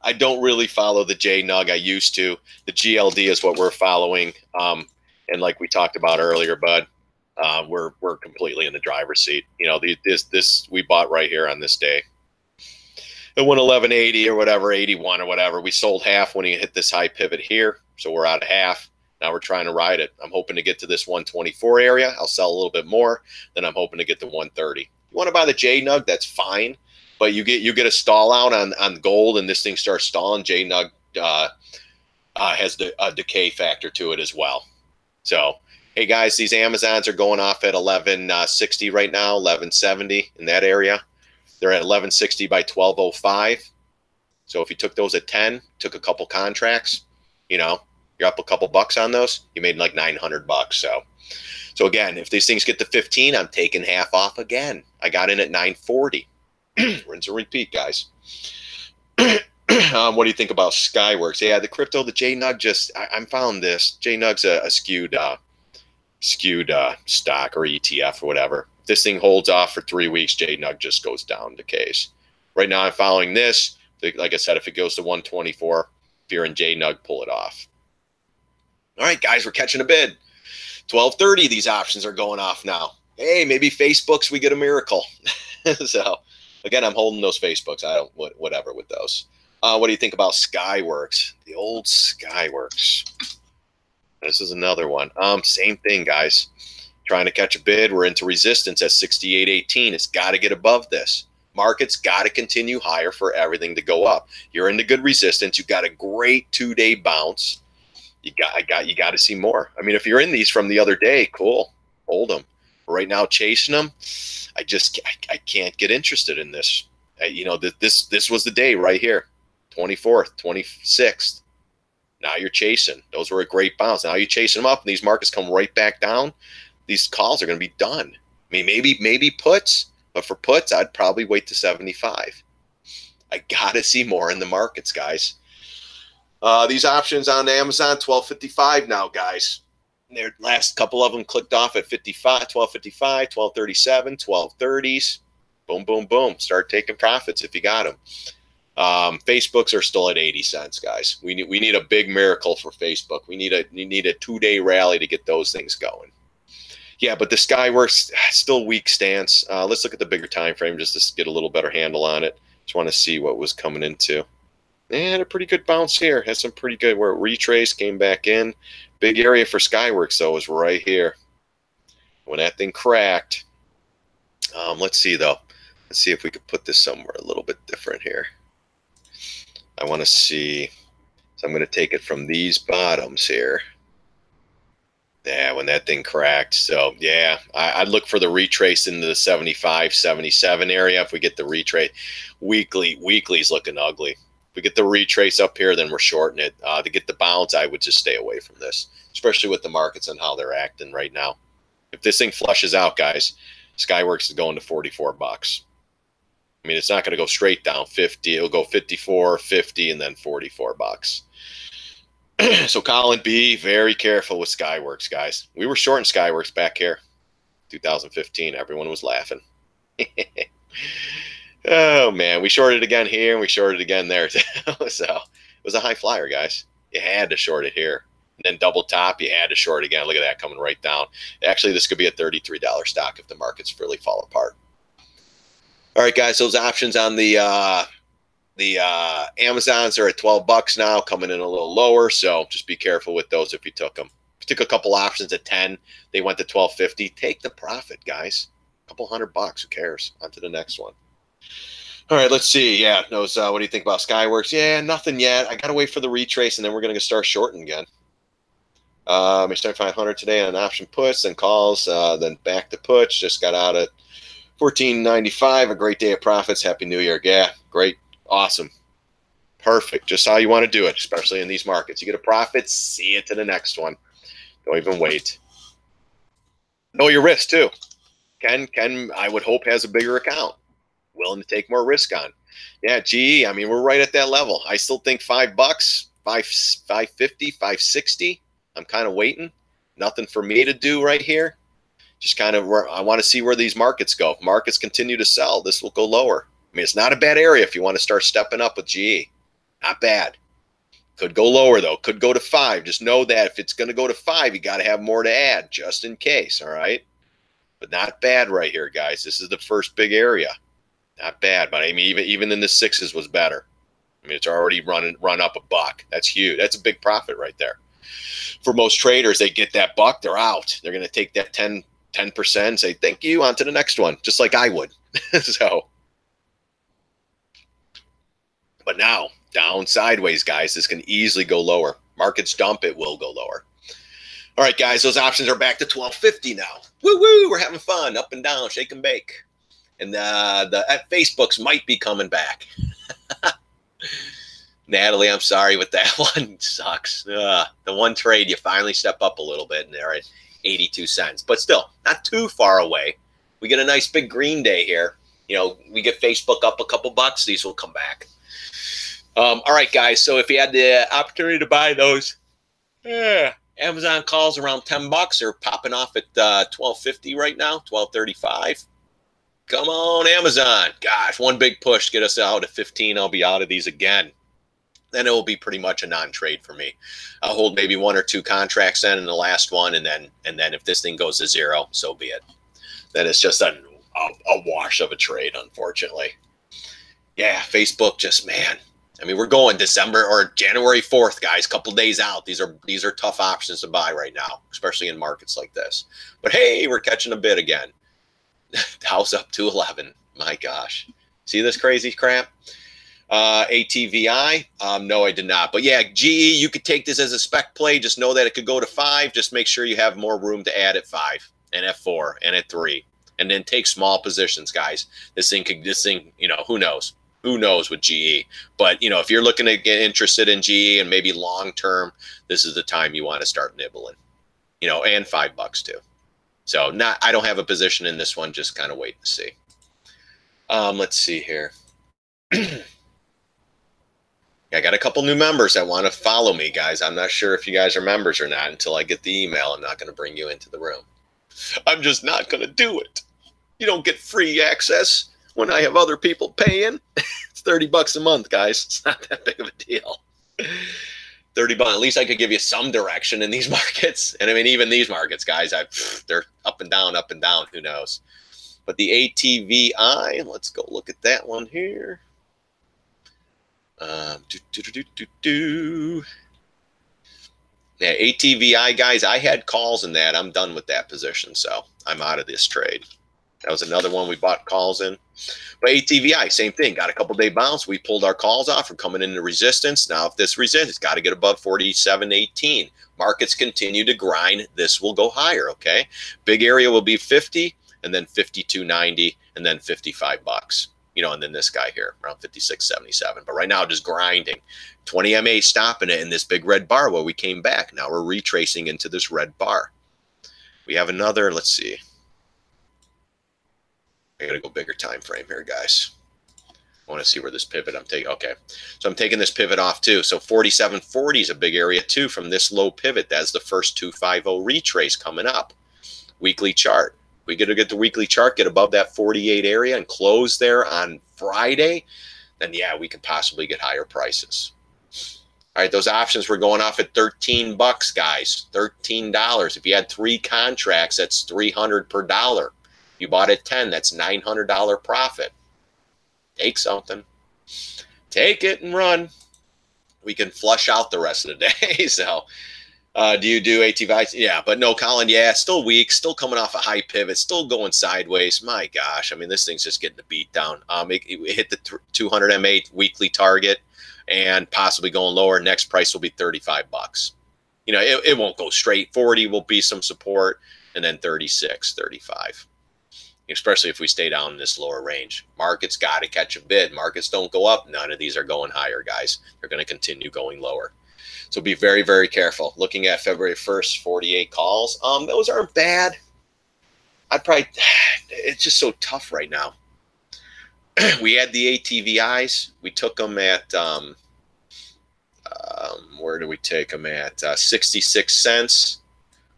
I don't really follow the JNUG. I used to. The GLD is what we're following. And like we talked about earlier, bud, we're completely in the driver's seat. You know, this we bought right here on this day. It went 1180 or whatever, 81 or whatever. We sold half when he hit this high pivot here, so we're out of half. Now we're trying to ride it. I'm hoping to get to this 124 area. I'll sell a little bit more. Then I'm hoping to get to 130. You want to buy the JNUG, that's fine. But you get a stall out on gold, and this thing starts stalling. JNUG has a decay factor to it as well. So, hey guys, these Amazons are going off at 1160 right now, 1170 in that area. They're at 1160 by 1205. So if you took those at 10, took a couple contracts, you know, you're up a couple bucks on those. You made like 900 bucks. So again, if these things get to 15, I'm taking half off again. I got in at 940. Rinse and repeat, guys. What do you think about Skyworks? Yeah, the crypto, the JNUG I'm found this. JNUG's a skewed stock or ETF or whatever. If this thing holds off for 3 weeks, JNUG just goes down, decays. Right now I'm following this. Like I said, if it goes to 124, if Pierre and J Nug pull it off. All right, guys, we're catching a bid. 12:30, these options are going off now. Hey, maybe Facebook's we get a miracle. So, again, I'm holding those Facebooks. I don't, whatever with those. What do you think about Skyworks? The old Skyworks. This is another one. Same thing, guys. Trying to catch a bid. We're into resistance at 68.18. It's got to get above this. Market's got to continue higher for everything to go up. You're into good resistance. You got a great 2-day bounce. You got to see more. I mean, if you're in these from the other day, cool, hold them. Right now, chasing them, I can't get interested in this. You know, this was the day right here, 24th, 26th. Now you're chasing. Those were a great bounce. Now you're chasing them up, and these markets come right back down. These calls are going to be done. I mean, maybe puts, but for puts, I'd probably wait to 75. I got to see more in the markets, guys. These options on Amazon, 12.55 now, guys. Their last couple of them clicked off at 55, 12.55, 12.37, 12.30s. Boom, boom, boom. Start taking profits if you got them. Facebooks are still at 80 cents, guys. We need a big miracle for Facebook. We need a 2-day rally to get those things going. Yeah, but the Skyworks still weak stance. Let's look at the bigger time frame just to get a little better handle on it. Just want to see what was coming into. And a pretty good bounce here. Had some pretty good where it retraced, came back in. Big area for Skyworks, though, is right here. When that thing cracked, let's see, though. Let's see if we could put this somewhere a little bit different here. I want to see. So I'm going to take it from these bottoms here. Yeah, when that thing cracked. So, yeah, I'd look for the retrace into the 75, 77 area. If we get the retrace, weekly's looking ugly. If we get the retrace up here, then we're shorting it. To get the bounce, I would just stay away from this, especially with the markets and how they're acting right now. If this thing flushes out, guys, Skyworks is going to 44 bucks. I mean, it's not going to go straight down 50. It'll go 54, 50, and then 44 bucks. So Colin, be very careful with Skyworks, guys. We were shorting Skyworks back here, 2015. Everyone was laughing. Oh, man, we shorted again here, and we shorted again there. So it was a high flyer, guys. You had to short it here. And then double top, you had to short again. Look at that coming right down. Actually, this could be a $33 stock if the markets really fall apart. All right, guys, those options on the Amazons are at 12 bucks now, coming in a little lower. So just be careful with those if you took them. If you took a couple options at 10, they went to 12.50. Take the profit, guys. A couple $100. Who cares? On to the next one. All right, let's see. Yeah, those. What do you think about Skyworks? Yeah, nothing yet. I got to wait for the retrace, and then we're going to start shorting again. Start 500 today on option puts and calls, then back to puts. Just got out at 14.95. A great day of profits. Happy New Year. Yeah, great. Awesome. Perfect. Just how you want to do it, especially in these markets. You get a profit, see it to the next one. Don't even wait. Know your risk, too. Ken, I would hope, has a bigger account. Willing to take more risk on. Yeah, GE, I mean, we're right at that level. I still think $5, $5.50, $5.60. I'm kind of waiting. Nothing for me to do right here. Just kind of, I want to see where these markets go. If markets continue to sell, this will go lower. I mean, it's not a bad area if you want to start stepping up with GE. Not bad. Could go lower, though. Could go to 5. Just know that if it's going to go to 5, you got to have more to add, just in case, all right? But not bad right here, guys. This is the first big area. Not bad, but I mean, even in the 6s was better. I mean, it's already run up $1. That's huge. That's a big profit right there. For most traders, they get that $1, they're out. They're going to take that 10% and say, thank you, on to the next one, just like I would. So, but now, down sideways, guys, this can easily go lower. Markets dump, it will go lower. All right, guys, those options are back to 12.50 now. Woo-woo, we're having fun, up and down, shake and bake. And the Facebooks might be coming back. Natalie, I'm sorry, but that one sucks. The one trade, you finally step up a little bit, and they're at 82 cents. But still, not too far away. We get a nice big green day here. You know, we get Facebook up a couple bucks, these will come back. All right, guys, so if you had the opportunity to buy those, Amazon calls around 10 bucks are popping off at 12.50 right now, 12.35. Come on, Amazon. Gosh, one big push to get us out at 15. I'll be out of these again. then it will be pretty much a non-trade for me. I'll hold maybe 1 or 2 contracts in the last one, and then if this thing goes to 0, so be it. Then it's just a wash of a trade, unfortunately. Yeah, Facebook just, man. I mean, we're going December or January 4th, guys, couple days out. These are tough options to buy right now, especially in markets like this. But hey, we're catching a bid again. Dow's up to 11. My gosh. See this crazy crap? ATVI? No, I did not. But yeah, GE, you could take this as a spec play. Just know that it could go to 5. Just make sure you have more room to add at 5 and at 4 and at 3. And then take small positions, guys. This thing, you know, who knows? Who knows with GE? But, you know, if you're looking to get interested in GE and maybe long term, this is the time you want to start nibbling. You know, and $5 too. So I don't have a position in this one. Just kind of wait and see. Let's see here. I got a couple new members that want to follow me, guys. I'm not sure if you guys are members or not until I get the email. I'm not going to bring you into the room. I'm just not going to do it. You don't get free access when I have other people paying. It's $30 a month, guys. It's not that big of a deal. $30. At least I could give you some direction in these markets. And I mean, even these markets, guys, they're up and down, up and down. Who knows? But the ATVI, let's go look at that one here. Yeah, ATVI, guys, I had calls in that. I'm done with that position, so I'm out of this trade. That was another one we bought calls in. But ATVI, same thing. Got a couple-day bounce. We pulled our calls off. We're coming into resistance. Now, if this resists, it's got to get above 47.18. Markets continue to grind. This will go higher, okay? Big area will be 50, and then 52.90, and then $55. You know, and then this guy here, around 56.77. But right now, just grinding. 20 MA stopping it in this big red bar where we came back. Now we're retracing into this red bar. We have another, let's see. I got to go bigger time frame here, guys. I want to see where this pivot I'm taking. Okay, so I'm taking this pivot off too. So 47.40 is a big area too from this low pivot. That's the first 250 retrace coming up. Weekly chart. We get to get the weekly chart, get above that 48 area and close there on Friday, then yeah, we could possibly get higher prices. All right, those options were going off at $13, guys. $13. If you had 3 contracts, that's $300 per dollar. If you bought at 10, that's $900 profit. Take something. Take it and run. We can flush out the rest of the day. So do you do ATVs? Yeah, but no, Colin, yeah, still weak, still coming off a high pivot, still going sideways. My gosh, I mean, this thing's just getting the beat down. It hit the 200 MA weekly target and possibly going lower. Next price will be $35. You know, it won't go straight. 40 will be some support, and then 36, 35. Especially if we stay down in this lower range. Markets got to catch a bid. Markets don't go up. None of these are going higher, guys. They're going to continue going lower. So be very, very careful. Looking at February 1st, 48 calls. Those aren't bad. It's just so tough right now. We had the ATVIs. We took them at, where did we take them at? 66 cents.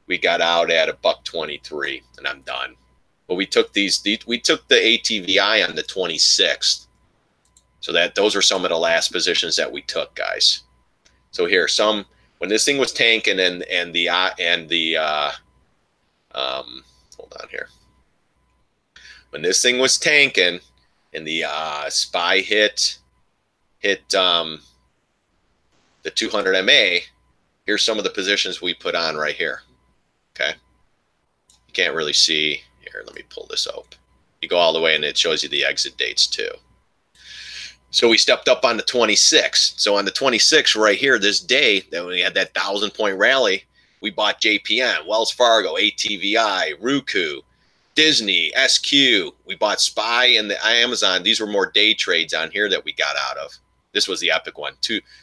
We got out at $1.23, and I'm done. But we took we took the ATVI on the 26th. So those were some of the last positions that we took, guys. So here, when this thing was tanking hold on here. When this thing was tanking and the SPY hit the 200 MA, here's some of the positions we put on right here. Okay. You can't really see. Here, let me pull this up. You go all the way and it shows you the exit dates too. So we stepped up on the 26th. So on the 26th right here, this day, that we had that 1,000-point rally, we bought JPM, Wells Fargo, ATVI, Roku, Disney, SQ. We bought SPY and the Amazon. These were more day trades on here that we got out of. This was the epic one.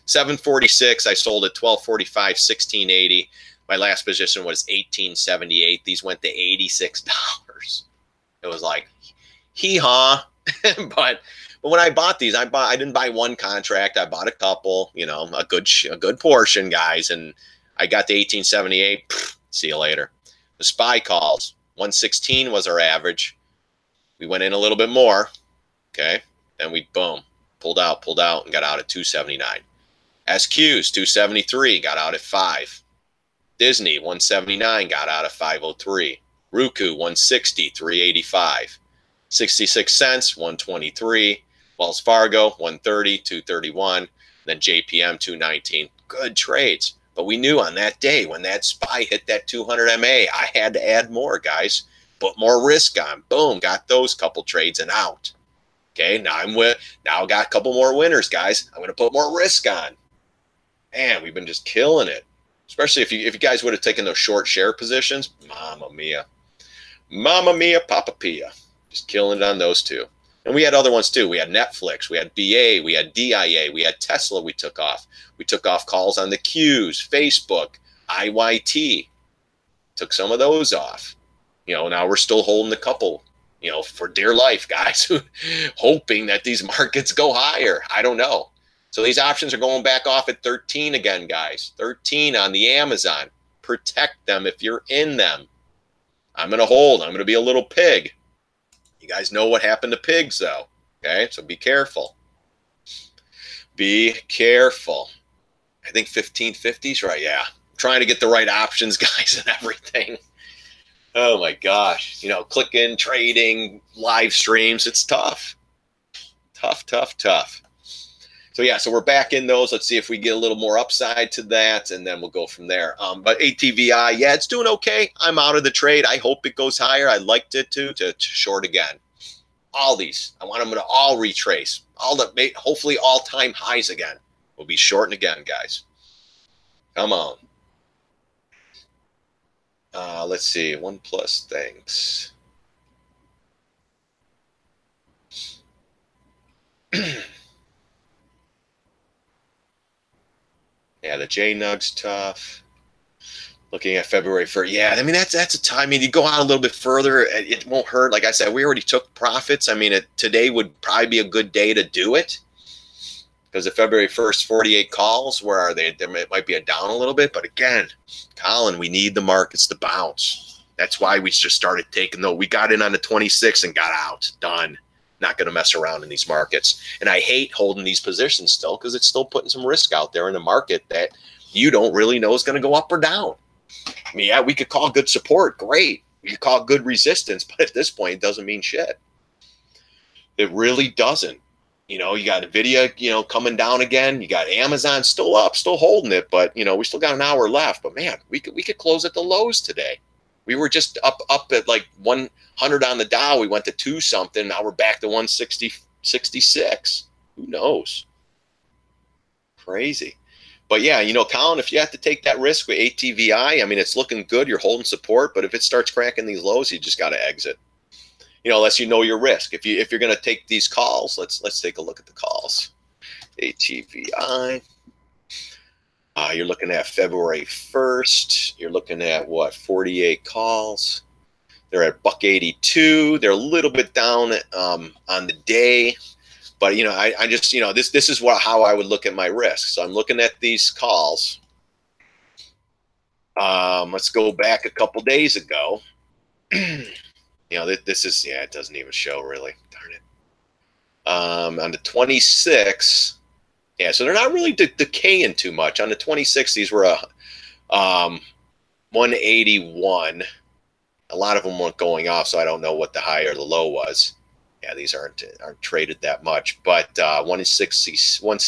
746. I sold at 1245, 1680. My last position was 1878. These went to $86. It was like, hee-haw. But when I bought these, I didn't buy one contract. I bought a couple, you know, a good portion, guys. And I got the 1878. Pfft, see you later. The SPY calls, 116 was our average. We went in a little bit more. Okay. Then we, boom, pulled out and got out at 279. SQs 273, got out at 5. Disney 179, got out at 503. Roku 160, 385. 66 cents 123. Wells Fargo 130, 231. Then JPM 219. Good trades. But we knew on that day when that SPY hit that 200 MA, I had to add more, guys. Put more risk on. Boom, got those couple trades and out. Okay, now I got a couple more winners, guys. I'm going to put more risk on. Man, we've been just killing it. Especially if you guys would have taken those short share positions. Mamma mia. Mamma mia, Papa Pia. Just killing it on those two. And we had other ones too. We had Netflix, we had BA, we had DIA, we had Tesla we took off. We took off calls on the Qs, Facebook, IYT. Took some of those off. You know, now we're still holding a couple, you know, for dear life, guys, hoping that these markets go higher. I don't know. So these options are going back off at 13 again, guys. 13 on the Amazon. Protect them if you're in them. I'm going to hold. I'm going to be a little pig. You guys know what happened to pigs, though. Okay, so be careful. Be careful. I think 1550's right. Yeah, I'm trying to get the right options, guys, and everything. Oh my gosh, you know, clicking, trading, live streams, it's tough. Tough, tough, tough. So yeah, so we're back in those. Let's see if we get a little more upside to that, and then we'll go from there. But ATVI, yeah, it's doing okay. I'm out of the trade. I hope it goes higher. I liked it to short again. All these, I want them to all retrace. All the hopefully all-time highs again. We'll be shorting again, guys. Come on. Let's see, one plus things. Yeah, the J-Nug's tough. Looking at February 1st. Yeah, I mean, that's a time. I mean, you go out a little bit further, it won't hurt. Like I said, we already took profits. I mean, today would probably be a good day to do it. Because the February 1st, 48 calls, where are they? There might be a down a little bit. But again, Colin, we need the markets to bounce. That's why we just started taking, though. We got in on the 26 and got out. Done. Not going to mess around in these markets. And I hate holding these positions still because it's still putting some risk out there in the market that you don't really know is going to go up or down. I mean, yeah, we could call good support. Great. We could call good resistance. But at this point, it doesn't mean shit. It really doesn't. You know, you got NVIDIA, you know, coming down again. You got Amazon still up, still holding it. But, you know, we still got an hour left. But, man, we could close at the lows today. We were just up at like 100 on the Dow. We went to 2 something. Now we're back to 160, 66. Who knows? Crazy. But, yeah, you know, Colin, if you have to take that risk with ATVI, I mean, it's looking good. You're holding support. But if it starts cracking these lows, you just got to exit. You know, unless you know your risk. If you're going to take these calls, let's take a look at the calls. ATVI. You're looking at February 1st. You're looking at what? 48 calls. They're at $1.82. They're a little bit down on the day, but you know, I just, you know, this is how I would look at my risk. So I'm looking at these calls. Let's go back a couple days ago. You know, this is, yeah, it doesn't even show really. Darn it. On the 26th, yeah, so they're not really decaying too much. On the 26th, these were 181. A lot of them weren't going off, so I don't know what the high or the low was. Yeah, these aren't traded that much, but 176, one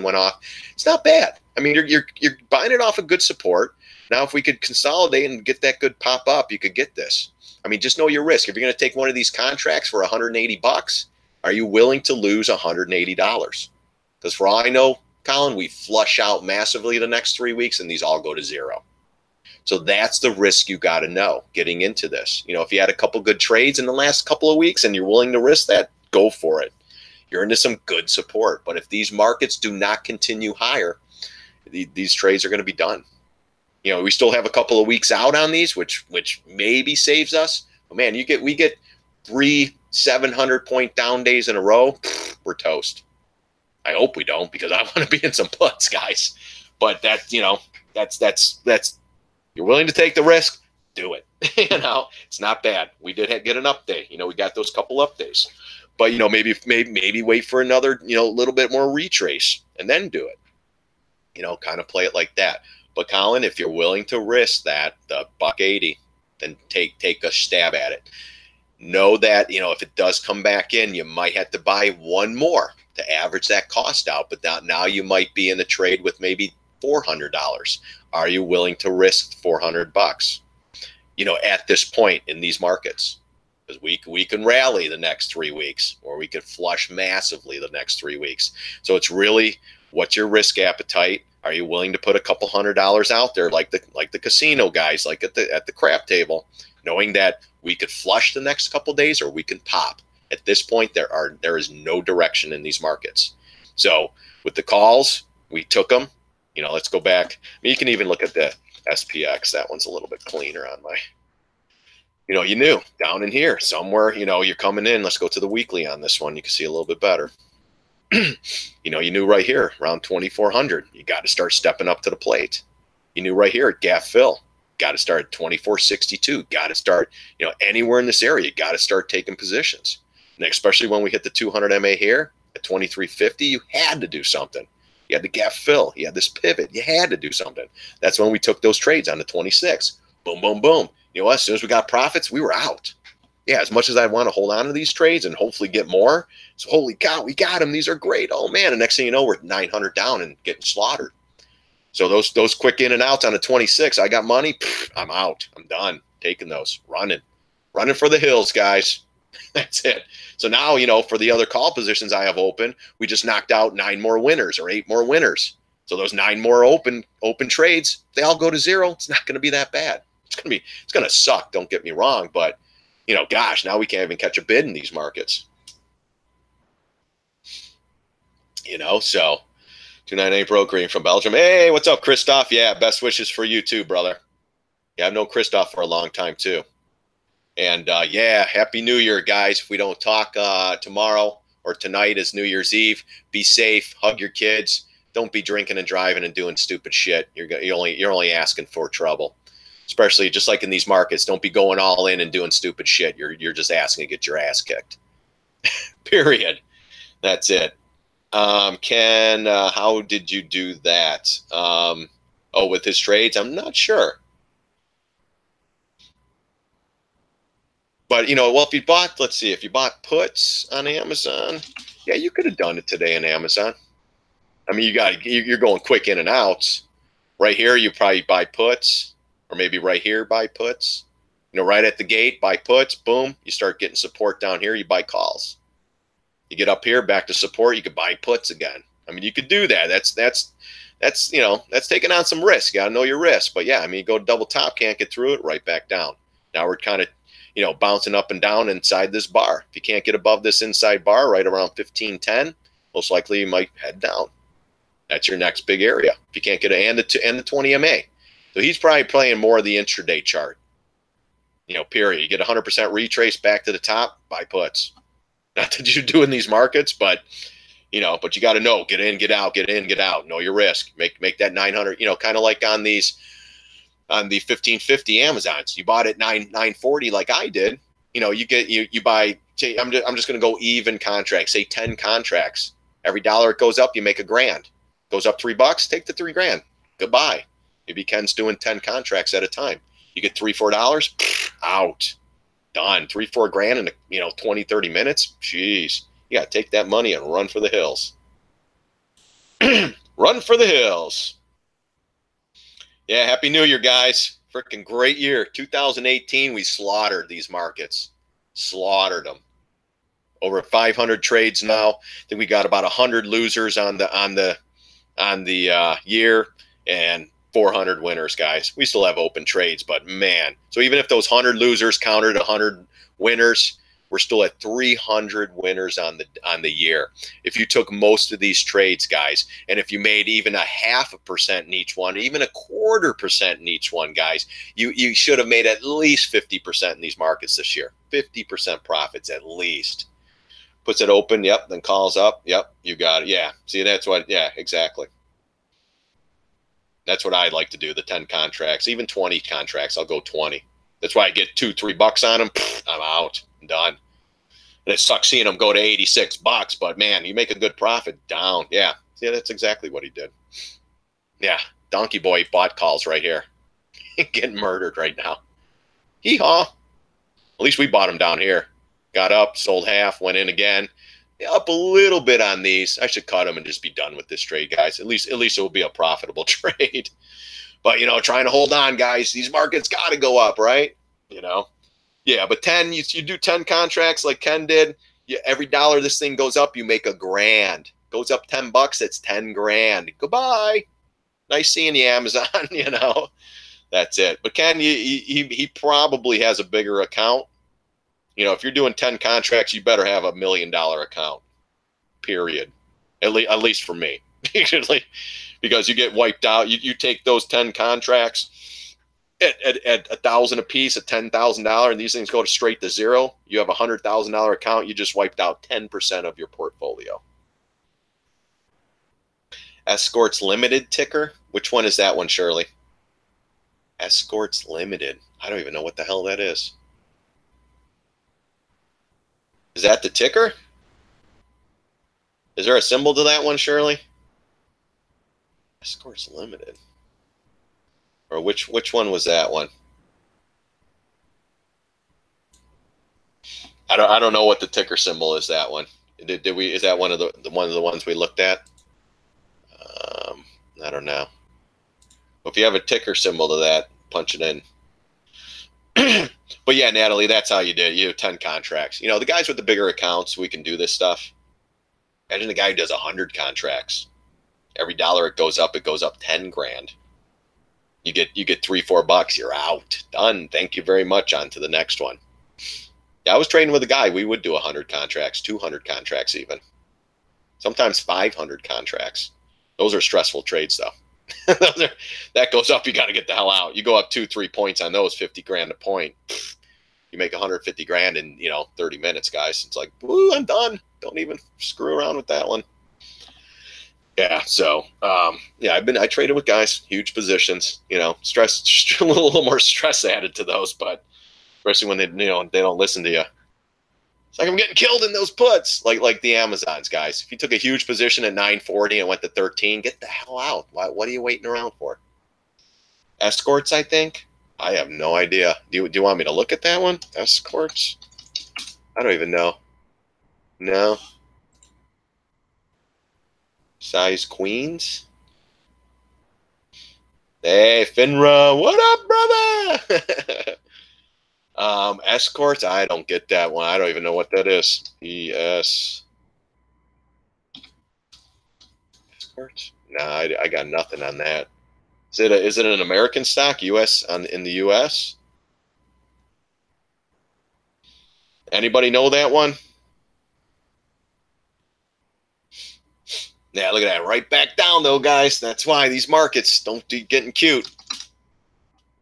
went off. It's not bad. I mean, you're buying it off a good support. Now, if we could consolidate and get that good pop up, you could get this. I mean, just know your risk. If you're going to take one of these contracts for $180, are you willing to lose $180? Because for all I know, Colin, we flush out massively the next 3 weeks, and these all go to zero. So that's the risk you got to know getting into this. You know, if you had a couple good trades in the last couple of weeks and you're willing to risk that, go for it. You're into some good support. But if these markets do not continue higher, these trades are going to be done. You know, we still have a couple of weeks out on these, which maybe saves us. But man, we get 3 700-point down days in a row. We're toast. I hope we don't, because I want to be in some puts, guys. But that, you know, that's you're willing to take the risk, do it. You know, it's not bad. We did get an update. You know, we got those couple updates. But, you know, maybe wait for another, you know, little bit more retrace and then do it. You know, kind of play it like that. But Colin, if you're willing to risk that, the $1.80, then take a stab at it. Know that, you know, if it does come back in, you might have to buy one more to average that cost out. But now you might be in a trade with maybe $400. Are you willing to risk $400? You know, at this point in these markets, because we can rally the next 3 weeks, or we could flush massively the next 3 weeks. So it's really, what's your risk appetite? Are you willing to put a couple $100 out there, like the casino guys, like at the crap table, knowing that we could flush the next couple days or we can pop? At this point, there is no direction in these markets. So with the calls, we took them. You know, let's go back. I mean, you can even look at the SPX. That one's a little bit cleaner on my. You know, you knew down in here somewhere. You know, you're coming in. Let's go to the weekly on this one. You can see a little bit better. You know, you knew right here around 2,400. You got to start stepping up to the plate. You knew right here at gap fill. Got to start at 2,462. Got to start, you know, anywhere in this area. Got to start taking positions. And especially when we hit the 200 MA here at 2,350, you had to do something. You had the gap fill. You had this pivot. You had to do something. That's when we took those trades on the 26. Boom, boom, boom. You know what? As soon as we got profits, we were out. Yeah, as much as I want to hold on to these trades and hopefully get more. So holy cow, we got them. These are great. Oh man, and next thing you know, we're 900 down and getting slaughtered. So those quick in and outs on the 26, I got money. I'm out. I'm done taking those. Running for the hills, guys. That's it. So now, you know, for the other call positions I have open, we just knocked out 9 more winners or 8 more winners. So those 9 more open trades, they all go to zero. It's not going to be that bad. It's going to suck. Don't get me wrong, but you know, gosh, now we can't even catch a bid in these markets. You know, so 298 brokering from Belgium. Hey, what's up, Christoph? Yeah, best wishes for you too, brother. Yeah, I've known Christoph for a long time too. And yeah, Happy New Year, guys. If we don't talk tomorrow or tonight is New Year's Eve, be safe, hug your kids. Don't be drinking and driving and doing stupid shit. You're only asking for trouble. Especially just like in these markets, don't be going all in and doing stupid shit. You're just asking to get your ass kicked. Period. That's it. Ken, how did you do that? Oh, with his trades? I'm not sure. But, you know, well, if you bought, let's see, if you bought puts on Amazon, yeah, you could have done it today on Amazon. I mean, you're going quick in and outs. Right here, you probably buy puts. Or maybe right here, buy puts. You know, right at the gate, buy puts. Boom. You start getting support down here. You buy calls. You get up here, back to support. You could buy puts again. I mean, you could do that. That's you know, that's taking on some risk. You got to know your risk. But yeah, I mean, you go double top, can't get through it, right back down. Now we're kind of, you know, bouncing up and down inside this bar. If you can't get above this inside bar right around 1510, most likely you might head down. That's your next big area. If you can't get and the 20 MA. So he's probably playing more of the intraday chart, you know, period. You get 100% retrace back to the top, buy puts. Not that you do in these markets, but, you know, but you got to know, get in, get out, get in, get out, know your risk, make that 900, you know, kind of like on the 1550 Amazons. You bought it 940 like I did. You know, you buy, I'm just going to go even contracts, say 10 contracts. Every dollar it goes up, you make $1,000. Goes up $3, take the $3,000. Goodbye. Maybe Ken's doing 10 contracts at a time. You get $3-4, out. Done. $3-4 in, you know, 20, 30 minutes. Jeez. You got to take that money and run for the hills. Run for the hills. Yeah, Happy New Year, guys. Freaking great year. 2018, we slaughtered these markets. Slaughtered them. Over 500 trades now. I think we got about 100 losers on the year, and 400 winners, guys. We still have open trades, but man. So even if those 100 losers counted 100 winners, we're still at 300 winners on the year. If you took most of these trades, guys, and if you made even 0.5% in each one, even 0.25% in each one, guys, you should have made at least 50% in these markets this year. 50% profits at least. Puts it open, yep, then calls up, yep, you got it. Yeah, see, that's what, yeah, exactly. That's what I'd like to do, the 10 contracts, even 20 contracts. I'll go 20. That's why I get $2-3 on them. I'm out. I'm done. And it sucks seeing them go to $86, but man, you make a good profit down. Yeah. Yeah, that's exactly what he did. Yeah, Donkey Boy bought calls right here. Getting murdered right now. Hee-haw. At least we bought them down here. Got up, sold half, went in again. Up a little bit on these. I should cut them and just be done with this trade, guys. At least it will be a profitable trade. But, you know, trying to hold on, guys. These markets got to go up, right? You know? Yeah, but 10, you do 10 contracts like Ken did. Every dollar this thing goes up, you make $1,000. Goes up $10, it's 10 grand. Goodbye. Nice seeing you, Amazon, you know. That's it. But Ken, he probably has a bigger account. You know, if you're doing 10 contracts, you better have $1 million account, period. At least for me. Because you get wiped out. You take those 10 contracts at $1,000 a piece, at $10,000, and these things go straight to zero. You have a $100,000 account, you just wiped out 10% of your portfolio. Escorts Limited ticker. Which one is that one, Shirley? Escorts Limited. I don't even know what the hell that is. Is that the ticker? Is there a symbol to that one, Shirley? Escorts Limited. Or which one was that one? I don't know what the ticker symbol is. That one. Did we? Is that one of the ones we looked at? I don't know. If you have a ticker symbol to that, punch it in. But yeah, Natalie, that's how you did it. You have 10 contracts. You know, the guys with the bigger accounts, we can do this stuff. Imagine the guy who does 100 contracts. Every dollar it goes up 10 grand. You get $3-4, you're out. Done. Thank you very much. On to the next one. Yeah, I was trading with a guy. We would do 100 contracts, 200 contracts even. Sometimes 500 contracts. Those are stressful trades, though. That goes up, you got to get the hell out. You go up 2-3 points on those, 50 grand a point. You make 150 grand in 30 minutes, guys. It's like, woo, I'm done. Don't even screw around with that one. Yeah, so yeah, I traded with guys, huge positions. Stress, just a little more stress added to those, but especially when they don't listen to you. It's like I'm getting killed in those puts, like the Amazons, guys. If you took a huge position at 940 and went to 13, get the hell out. What are you waiting around for? Escorts, I think. I have no idea. Do you want me to look at that one? Escorts? I don't even know. No. Size Queens? Hey, Finra, what up, brother? Escorts, I don't get that one. I don't even know what that is. ES Escorts? Nah, I got nothing on that. Is it an American stock? In the US? Anybody know that one? Yeah, look at that. Right back down, though, guys. That's why these markets don't be getting cute.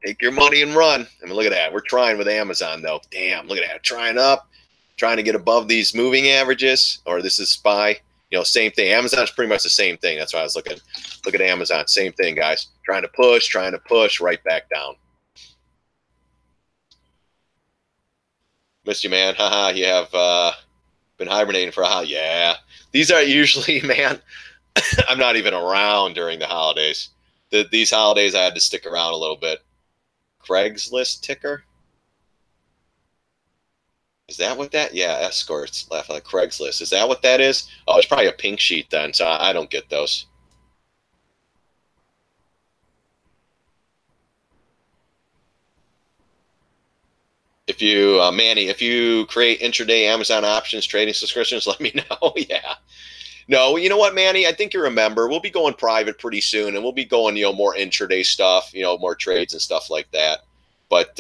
Take your money and run. I mean, look at that. We're trying with Amazon, though. Damn, look at that. Trying up, trying to get above these moving averages, or this is SPY. Same thing. Amazon's pretty much the same thing. That's why I was looking. Look at Amazon. Same thing, guys. Trying to push, right back down. Missed you, man. Haha, you have been hibernating for a while. Yeah. These are usually, man, I'm not even around during the holidays. These holidays, I had to stick around a little bit. Craigslist ticker? Is that what that? Yeah, escorts. Laugh like Craigslist. Is that what that is? Oh, it's probably a pink sheet then, so I don't get those. If you, Manny, if you create intraday Amazon options trading subscriptions, let me know. Yeah. No, you know what, Manny? I think you remember. We'll be going private pretty soon, and we'll be going, more intraday stuff, more trades and stuff like that. But,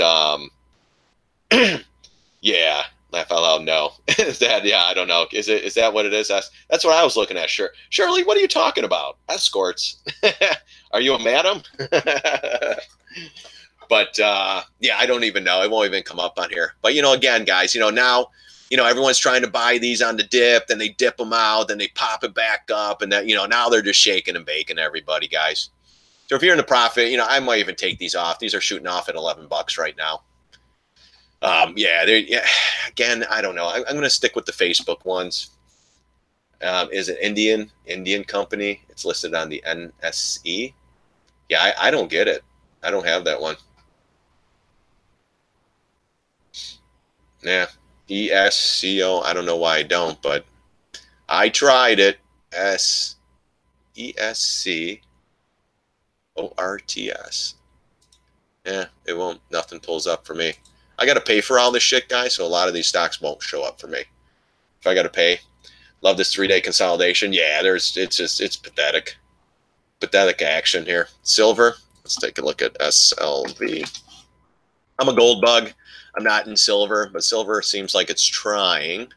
yeah, laugh out loud. No, is that? Yeah, I don't know. Is that what it is? That's what I was looking at. Sure, Shirley, what are you talking about? Escorts? Are you a madam? But yeah, I don't even know. It won't even come up on here. But again, guys, now. Everyone's trying to buy these on the dip, then they dip them out, then they pop it back up, and that, now they're just shaking and baking everybody, guys. So if you're in the profit, I might even take these off. These are shooting off at $11 right now. Yeah, again, I don't know. I'm going to stick with the Facebook ones. Is it Indian company? It's listed on the NSE. Yeah, I don't get it. I don't have that one. Yeah, ESCO. I don't know why I don't, but I tried it. ESCORTS. Yeah, it won't. Nothing pulls up for me. I got to pay for all this shit, guys, so a lot of these stocks won't show up for me. If I got to pay. Love this 3-day consolidation. Yeah, it's pathetic. Pathetic action here. Silver. Let's take a look at SLV. I'm a gold bug. I'm not in silver, but silver seems like it's trying.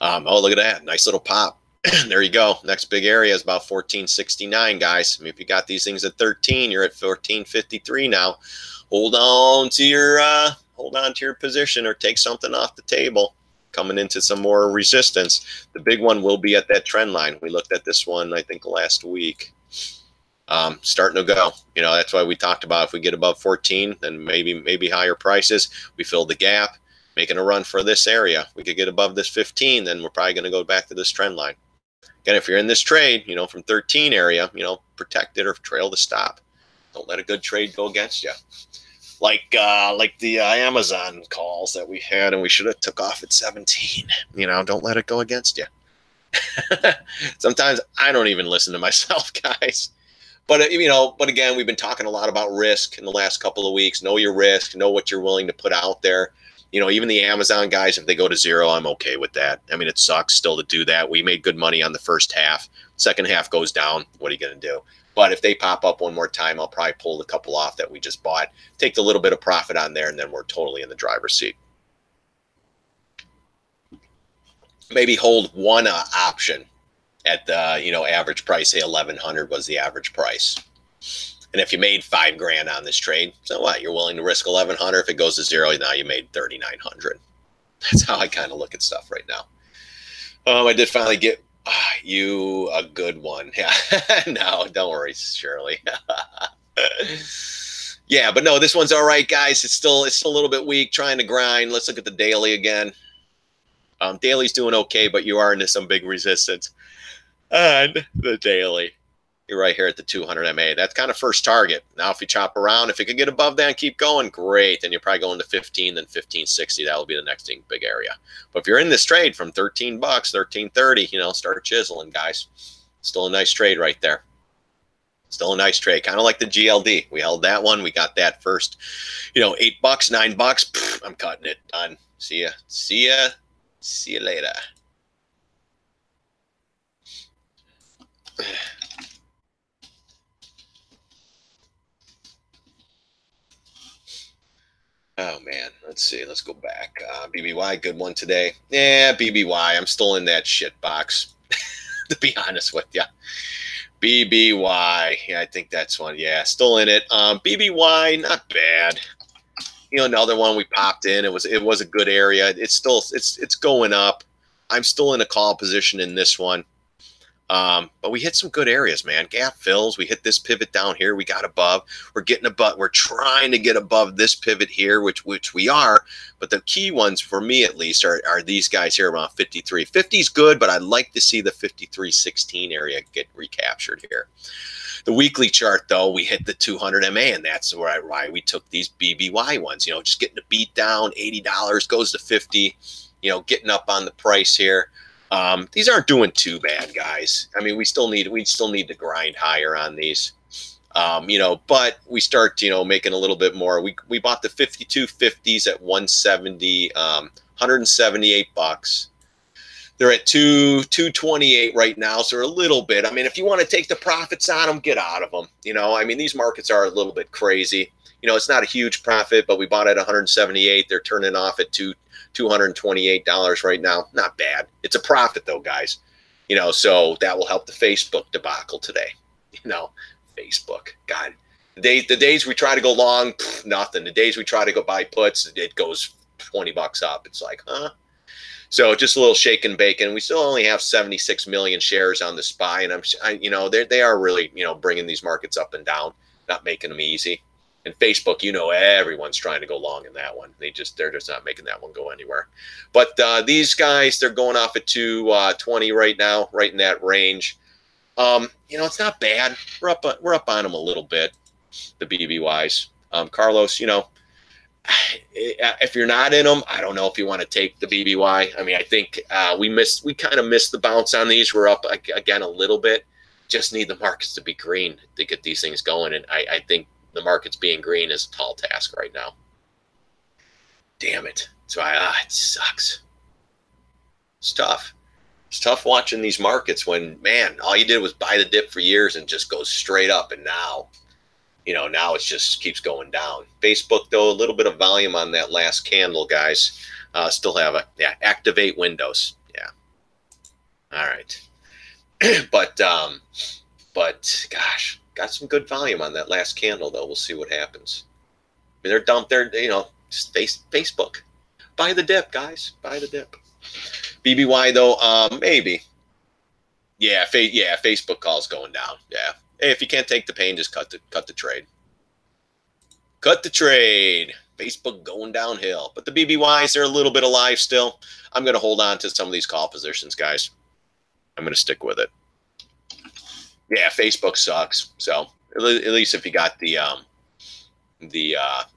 Oh, look at that. Nice little pop. There you go. Next big area is about 1469, guys. I mean, if you got these things at 13, you're at 1453 now. Hold on to your position or take something off the table. Coming into some more resistance. The big one will be at that trend line. We looked at this one, I think, last week. Starting to go. You know, that's why we talked about if we get above 14, then maybe higher prices. We fill the gap, making a run for this area. We could get above this 15, then we're probably going to go back to this trend line. Again, if you're in this trade, you know, from 13 area, you know, protect it or trail the stop. Don't let a good trade go against you. Like the Amazon calls that we had, and we should have took off at 17. You know, don't let it go against you. Sometimes I don't even listen to myself, guys. But you know, but again, we've been talking a lot about risk in the last couple of weeks. Know your risk. Know what you're willing to put out there. You know, even the Amazon guys, if they go to zero, I'm okay with that. I mean, it sucks still to do that. We made good money on the first half. Second half goes down. What are you going to do? But if they pop up one more time, I'll probably pull the couple off that we just bought, take the little bit of profit on there, and then we're totally in the driver's seat. Maybe hold one option at the, you know, average price. Say 1100 was the average price. And if you made $5 grand on this trade, so what? You're willing to risk 1100. If it goes to zero, now you made 3900. That's how I kind of look at stuff right now. I did finally get you a good one. Yeah. No, don't worry, Shirley. Yeah, but no, this one's all right, guys. It's still a little bit weak, trying to grind. Let's look at the daily again. Daily's doing okay, but you are into some big resistance. And the daily, you're right here at the 200 MA. That's kind of first target. Now, if you chop around, if it could get above that and keep going, great. Then you're probably going to 15, then 1560. That will be the next big area. But if you're in this trade from 13 bucks, 13.30, you know, start chiseling, guys. Still a nice trade right there. Still a nice trade. Kind of like the GLD. We held that one. We got that first, you know, 8 bucks, 9 bucks. Pfft, I'm cutting it. Done. See ya. See ya. See you later. Oh, man. Let's see. Let's go back. BBY, good one today. Yeah, BBY. I'm still in that shit box, to be honest with you. BBY. Yeah, I think that's one. Yeah, still in it. BBY, not bad. You know, another one we popped in. It was a good area. It's still it's going up. I'm still in a call position in this one. But we hit some good areas, man. Gap fills. We hit this pivot down here. We got above. We're getting above. We're trying to get above this pivot here, which we are. But the key ones for me, at least, are these guys here around 53. 50 is good, but I'd like to see the 53.16 area get recaptured here. The weekly chart, though, we hit the 200 MA, and that's why we took these BBY ones. You know, just getting a beat down, $80 goes to 50. You know, getting up on the price here. These aren't doing too bad, guys. I mean, we still need to grind higher on these. You know, but we start, you know, making a little bit more. We bought the 5250s at 170, 178 bucks. They're at 228 right now, so they're a little bit. I mean, if you want to take the profits on them, get out of them. You know, I mean, these markets are a little bit crazy. You know, it's not a huge profit, but we bought at 178. They're turning off at $228 right now. Not bad. It's a profit though, guys. You know, so that will help the Facebook debacle today. You know, Facebook. God, the days we try to go long, nothing. The days we try to go buy puts, it goes 20 bucks up. It's like, huh? So just a little shake and bake. And we still only have 76 million shares on the SPY, and you know, they are really, you know, bringing these markets up and down, not making them easy. And Facebook, you know, everyone's trying to go long in that one. They're just not making that one go anywhere. But these guys, they're going off at 220 right now, right in that range. It's not bad. We're up on them a little bit, the BBYs. Carlos, if you're not in them, I don't know if you want to take the BBY. I mean, I think we kind of missed the bounce on these. We're up again a little bit. Just need the markets to be green to get these things going. And I think the markets being green is a tall task right now. Damn it. So it sucks. It's tough. It's tough watching these markets when, man, all you did was buy the dip for years and just goes straight up. And now, now it just keeps going down. Facebook, though, a little bit of volume on that last candle, guys. Still have activate windows. Yeah. All right. But gosh, got some good volume on that last candle, though. We'll see what happens. I mean, they're dumped there, just Facebook. Buy the dip, guys. Buy the dip. BBY, though, maybe. Yeah, Facebook calls going down. Yeah. Hey, if you can't take the pain, just cut the trade. Cut the trade. Facebook going downhill. But the BBYs, they're a little bit alive still. I'm going to hold on to some of these call positions, guys. I'm going to stick with it. Yeah, Facebook sucks. So at least if you got the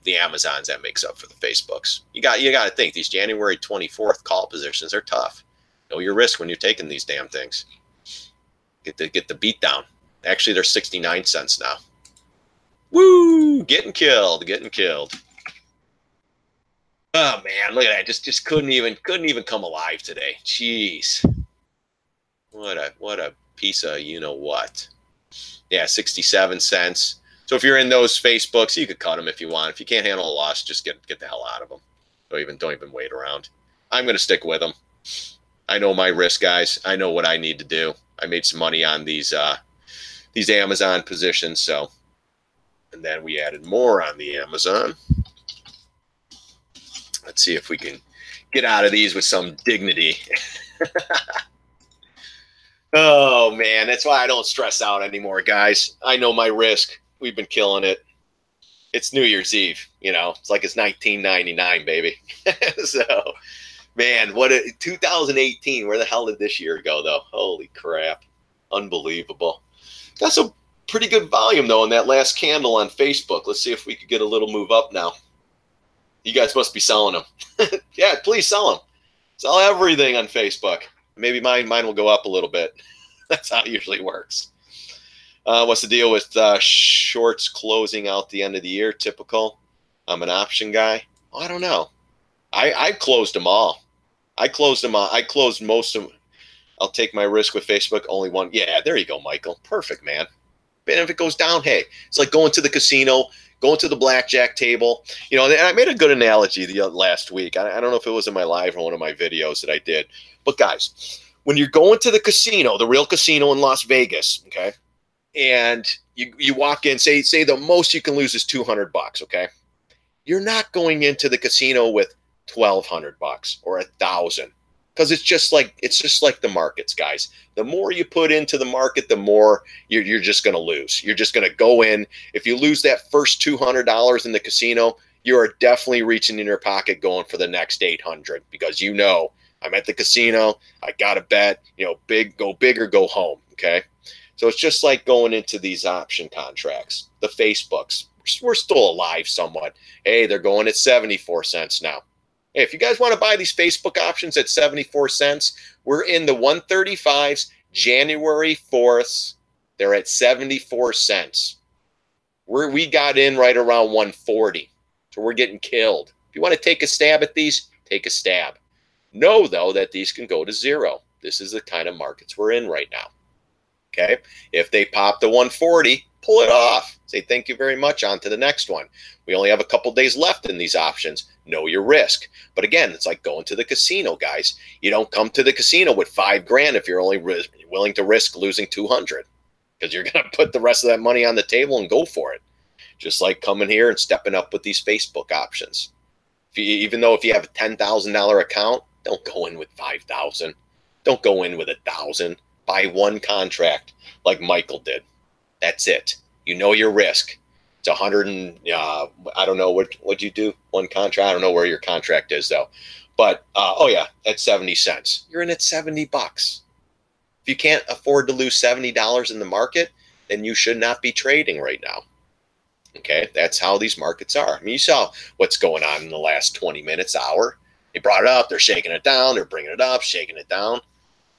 Amazons, that makes up for the Facebooks. You got to think these January 24th call positions are tough. Know your risk when you're taking these damn things. Get the beat down. Actually, they're 69 cents now. Woo! Getting killed. Oh man, look at that. Just couldn't even come alive today. Jeez. What a piece of what. Yeah, 67 cents. So if you're in those Facebooks, you could cut them if you want. If you can't handle a loss, just get the hell out of them. Don't even wait around. I'm going to stick with them. I know my risk, guys. I know what I need to do. I made some money on these Amazon positions, so, and then we added more on the Amazon. Let's see if we can get out of these with some dignity. Oh man, that's why I don't stress out anymore, guys. I know my risk. We've been killing it. It's New Year's Eve, It's like it's 1999, baby. So, man, 2018. Where the hell did this year go, though? Holy crap. Unbelievable. Got some pretty good volume, though, in that last candle on Facebook. Let's see if we could get a little move up now. You guys must be selling them. Yeah, please sell them. Sell everything on Facebook. Maybe mine will go up a little bit. That's how it usually works. What's the deal with shorts closing out the end of the year? Typical. I'm an option guy. Oh, I don't know. I closed them all. I closed most of them. I'll take my risk with Facebook. Only one. Yeah, there you go, Michael. Perfect, man. And if it goes down, hey, it's like going to the casino, going to the blackjack table. And I made a good analogy last week. I don't know if it was in my live or one of my videos that I did. But guys, when you're going to the casino, the real casino in Las Vegas, okay, and you walk in, say the most you can lose is $200, okay? You're not going into the casino with $1,200 or $1,000, because it's just like the markets, guys. The more you put into the market, the more you're just going to lose. You're just going to go in. If you lose that first $200 in the casino, you are definitely reaching in your pocket going for the next 800, because I'm at the casino. I got to bet, go big or go home. Okay. So it's just like going into these option contracts, the Facebooks. We're still alive somewhat. Hey, they're going at 74 cents now. Hey, if you guys want to buy these Facebook options at 74 cents, we're in the 135s, January 4th. They're at 74 cents. We got in right around 140. So we're getting killed. If you want to take a stab at these, take a stab. Know, though, that these can go to zero. This is the kind of markets we're in right now. Okay? If they pop the 140, pull it off. Say thank you very much, on to the next one. We only have a couple days left in these options. Know your risk. But again, it's like going to the casino, guys. You don't come to the casino with $5,000 if you're only willing to risk losing 200, because you're going to put the rest of that money on the table and go for it. Just like coming here and stepping up with these Facebook options. Even though if you have a $10,000 account, don't go in with 5,000. Don't go in with 1,000. Buy one contract like Michael did. That's it. You know your risk. It's 100 and I don't know what you do. One contract. I don't know where your contract is though. But oh yeah, at 70 cents. You're in at $70. If you can't afford to lose $70 in the market, then you should not be trading right now. Okay, that's how these markets are. I mean, you saw what's going on in the last 20 minutes, hour. They brought it up, they're shaking it down, they're bringing it up, shaking it down.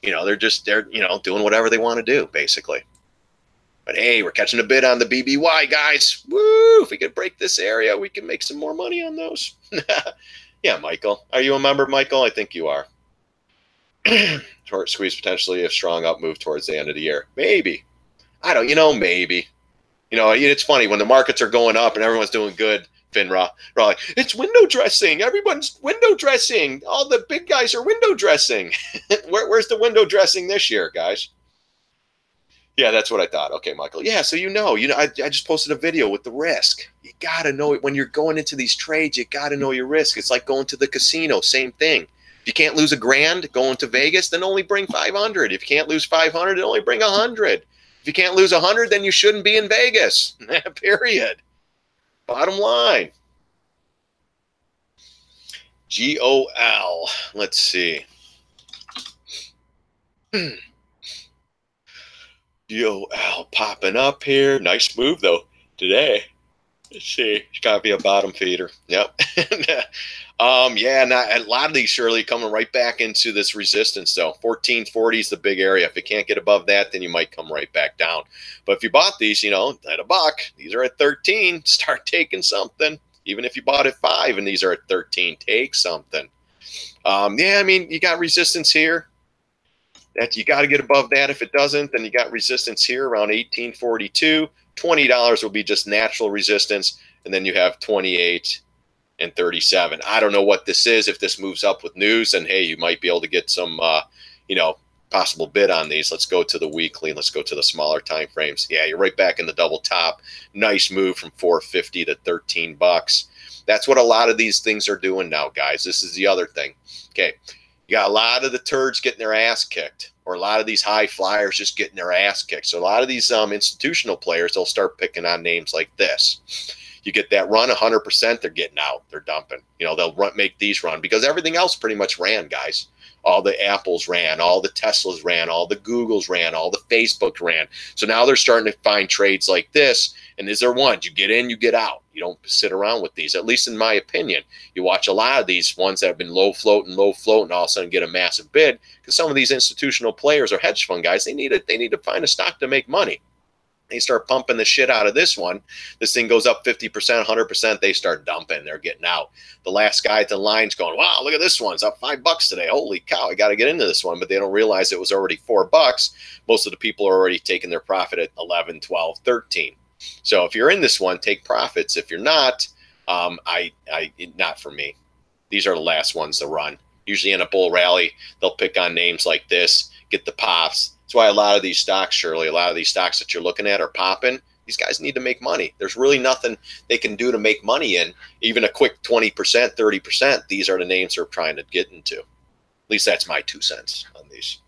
You know, they're doing whatever they want to do, basically. But hey, we're catching a bid on the BBY, guys. Woo! If we could break this area, we can make some more money on those. Yeah, Michael. Are you a member, Michael? I think you are. Short squeeze potentially a strong up move towards the end of the year. Maybe. I don't, maybe. It's funny when the markets are going up and everyone's doing good, FINRA. We're like, it's window dressing. Everyone's window dressing. All the big guys are window dressing. Where's the window dressing this year, guys? Yeah, that's what I thought. Okay, Michael. Yeah, so I just posted a video with the risk. You got to know it when you're going into these trades. You got to know your risk. It's like going to the casino. Same thing. If you can't lose $1,000 going to Vegas, then only bring 500. If you can't lose 500, then only bring 100. If you can't lose 100, then you shouldn't be in Vegas. Period. Bottom line. GOL. Let's see. GOL popping up here. Nice move, though, today. Let's see. It's got to be a bottom feeder. Yep. Yeah, a lot of these, Shirley, coming right back into this resistance, though. 1440 is the big area. If you can't get above that, then you might come right back down. But if you bought these, at $1, these are at 13. Start taking something. Even if you bought at 5 and these are at 13, take something. Yeah, I mean, you got resistance here. That you got to get above that. If it doesn't, then you got resistance here around 1842. $20 will be just natural resistance, and then you have 28 and 37. I don't know what this is. If this moves up with news, and hey, you might be able to get some, possible bid on these. Let's go to the weekly. Let's go to the smaller time frames. Yeah, you're right back in the double top. Nice move from 450 to 13 bucks. That's what a lot of these things are doing now, guys. This is the other thing. Okay. You got a lot of the turds getting their ass kicked, or a lot of these high flyers just getting their ass kicked. So a lot of these institutional players, they'll start picking on names like this. You get that run, 100%, they're getting out. They're dumping. They'll make these run because everything else pretty much ran, guys. All the Apples ran, all the Teslas ran, all the Googles ran, all the Facebook ran. So now they're starting to find trades like this. And is there one? You get in, you get out. You don't sit around with these, at least in my opinion. You watch a lot of these ones that have been low float, and all of a sudden get a massive bid because some of these institutional players or hedge fund guys, they need to find a stock to make money. They start pumping the shit out of this one. This thing goes up 50%, 100%. They start dumping. They're getting out. The last guy at the line's going, wow, look at this one. It's up $5 today. Holy cow, I got to get into this one. But they don't realize it was already $4. Most of the people are already taking their profit at 11, 12, 13. So if you're in this one, take profits. If you're not, not for me. These are the last ones to run. Usually in a bull rally, they'll pick on names like this, get the pops. That's why a lot of these stocks, Shirley, a lot of these stocks that you're looking at are popping. These guys need to make money. There's really nothing they can do to make money in. Even a quick 20%, 30%, these are the names they're trying to get into. At least that's my 2 cents on these.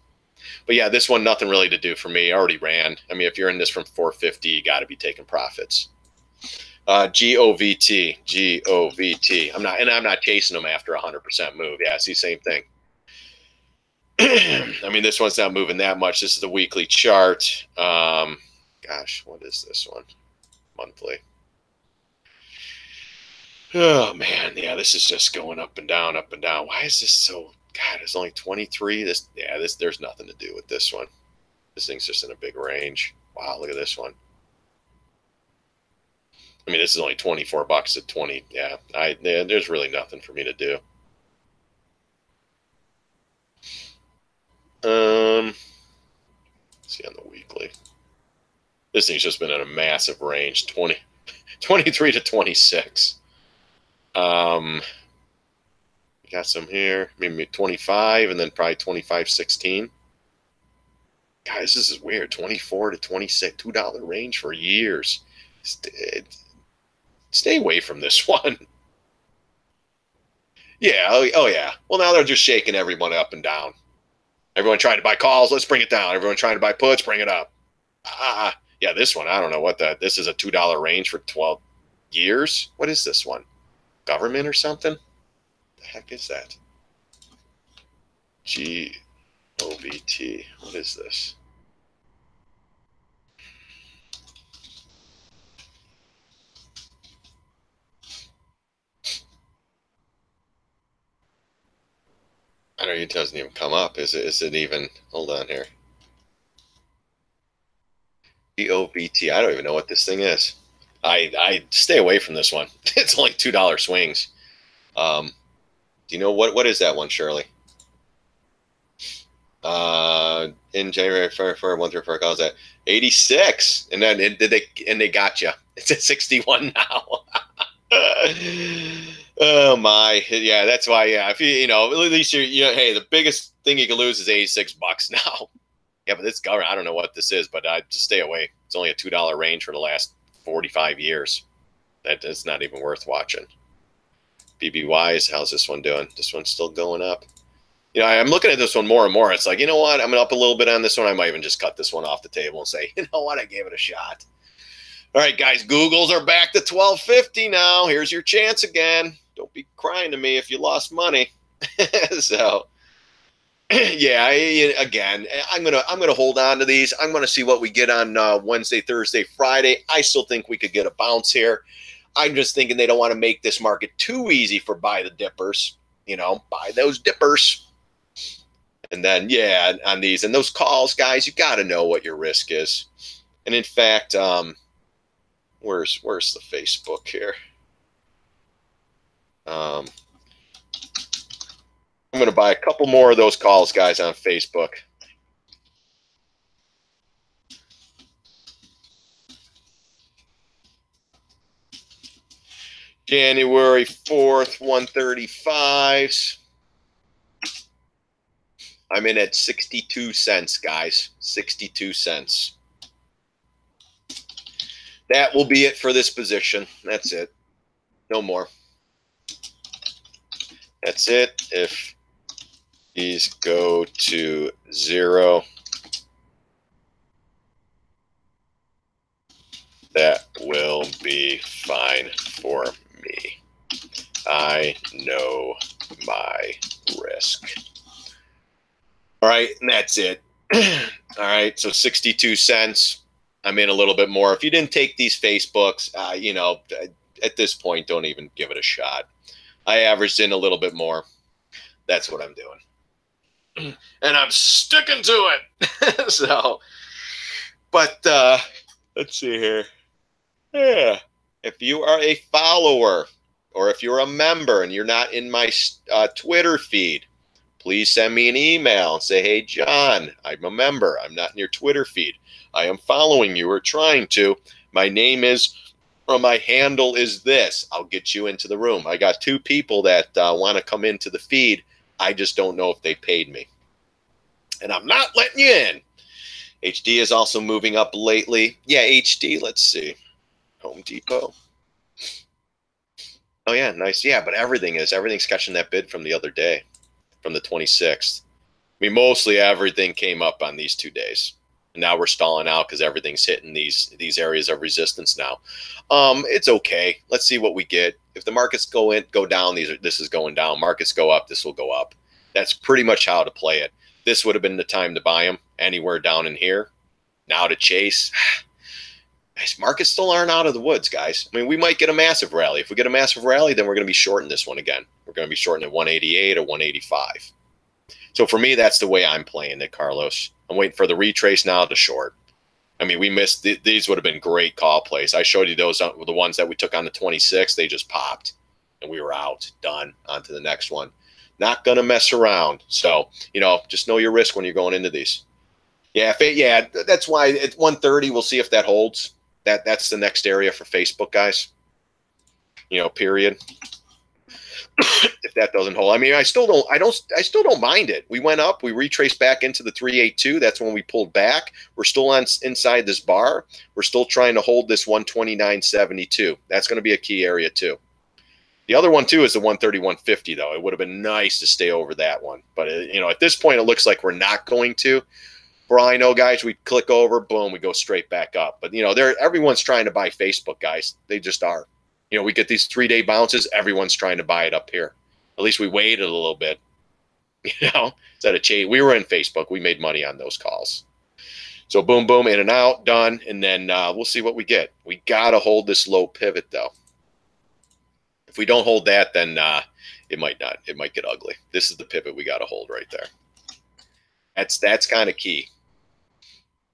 But yeah, this one, nothing really to do for me. I already ran. I mean, if you're in this from 450, you got to be taking profits. GOVT. I'm not chasing them after a 100% move. Yeah, see, same thing. I mean, this one's not moving that much. This is the weekly chart. Gosh, what is this one? Monthly. Oh, man. Yeah, this is just going up and down, up and down. Why is this so... God, it's only 23. There's nothing to do with this one. This thing's just in a big range. Wow, look at this one. I mean, this is only $24 at 20. Yeah, there's really nothing for me to do. Let's see on the weekly. This thing's just been in a massive range, 23 to 26. Got some here, maybe 25, and then probably 25.16. Guys, this is weird. 24 to 26, $2 range for years. Stay away from this one. Yeah, oh yeah. Well, now they're just shaking everyone up and down. Everyone trying to buy calls, let's bring it down. Everyone trying to buy puts, bring it up. Yeah, this one, I don't know what that. This is a $2 range for 12 years. What is this one? Government or something? The heck is that? OBT. What is this? I don't know. It doesn't even come up. Is it even? Hold on here. OBT. I don't even know what this thing is. I stay away from this one. It's only $2 swings. Do you know what is that one, Shirley? In January, for 1 through 4 calls that 86, and then they got you. It's at 61 now. Oh my, yeah, that's why. Yeah, if you know, at least hey, the biggest thing you can lose is $86 now. Yeah, but this government, I don't know what this is, but just stay away. It's only a $2 range for the last 45 years. It's not even worth watching. BBYs, how's this one doing? This one's still going up. You know, I'm looking at this one more and more. It's like, you know what? I'm up a little bit on this one. I might even just cut this one off the table and say, you know what? I gave it a shot. All right, guys, Googles are back to 1250 now. Here's your chance again. Don't be crying to me if you lost money. So, yeah, again, I'm gonna hold on to these. I'm gonna see what we get on Wednesday, Thursday, Friday. I still think we could get a bounce here. I'm just thinking they don't want to make this market too easy for buy the dippers. You know, buy those dippers. And then, yeah, on these and those calls, guys, you got to know what your risk is. And in fact, where's the Facebook here? I'm going to buy a couple more of those calls, guys, on Facebook. January 4th, 135s. I'm in at 62 cents, guys. 62 cents. That will be it for this position. That's it. No more. That's it. If these go to 0, that will be fine for me. I know my risk. All right, and that's it. All right, so 62 cents. I'm in a little bit more. If you didn't take these Facebooks, you know, at this point, don't even give it a shot. I averaged in a little bit more. That's what I'm doing. And I'm sticking to it. So, but let's see here. Yeah, if you are a follower or if you're a member and you're not in my Twitter feed, please send me an email and say, hey, John, I'm a member. I'm not in your Twitter feed. I am following you or trying to. My name is, or my handle is this. I'll get you into the room. I got 2 people that want to come into the feed. I just don't know if they paid me. And I'm not letting you in. HD is also moving up lately. Yeah, HD, let's see. Home Depot. Oh, yeah, nice. Yeah, but everything's catching that bid from the other day. From the 26th. I mean, mostly everything came up on these 2 days. And now we're stalling out because everything's hitting these areas of resistance now. It's okay. Let's see what we get. If the markets go down, this is going down. Markets go up, this will go up. That's pretty much how to play it. This would have been the time to buy them anywhere down in here. Now to chase. Markets still aren't out of the woods, guys. I mean, we might get a massive rally. If we get a massive rally, then we're going to be shorting this one again. We're going to be shorting at 188 or 185. So for me, that's the way I'm playing it, Carlos. I'm waiting for the retrace now to short. I mean, we missed these would have been great call plays. I showed you those, the ones that we took on the 26th. They just popped, and we were out, done, on to the next one. Not going to mess around. So, you know, just know your risk when you're going into these. Yeah, that's why at 130, we'll see if that holds. That's the next area for Facebook, guys. You know, period. If that doesn't hold, I mean, I still don't mind it. We went up, we retraced back into the 382. That's when we pulled back. We're still inside this bar. We're still trying to hold this 129.72. That's going to be a key area too. The other one too is the 131.50 though. It would have been nice to stay over that one, but you know, at this point, it looks like we're not going to. For all I know, guys, we click over, boom, we go straight back up. But you know, everyone's trying to buy Facebook, guys. They just are. You know, we get these 3-day bounces. Everyone's trying to buy it up here. At least we waited a little bit. You know, instead of chase, we were in Facebook. We made money on those calls. So boom, boom, in and out, done. And then we'll see what we get. We got to hold this low pivot, though. If we don't hold that, then it might not. It might get ugly. This is the pivot we got to hold right there. That's kind of key.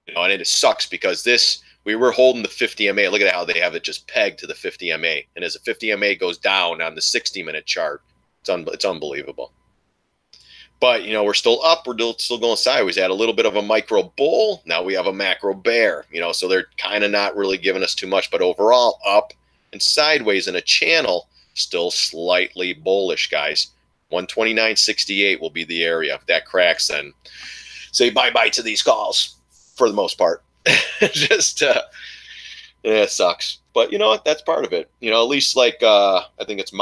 You know, and it sucks because this, we were holding the 50 MA. Look at how they have it just pegged to the 50 MA. And as the 50 MA goes down on the 60-minute chart, it's unbelievable. But, you know, we're still up. We're still going sideways. We had a little bit of a micro bull. Now we have a macro bear, you know, so they're kind of not really giving us too much. But overall, up and sideways in a channel, still slightly bullish, guys. 129.68 will be the area. If that cracks, then say bye-bye to these calls for the most part. Just, yeah, it sucks. But you know what? That's part of it. You know, at least like, I think it's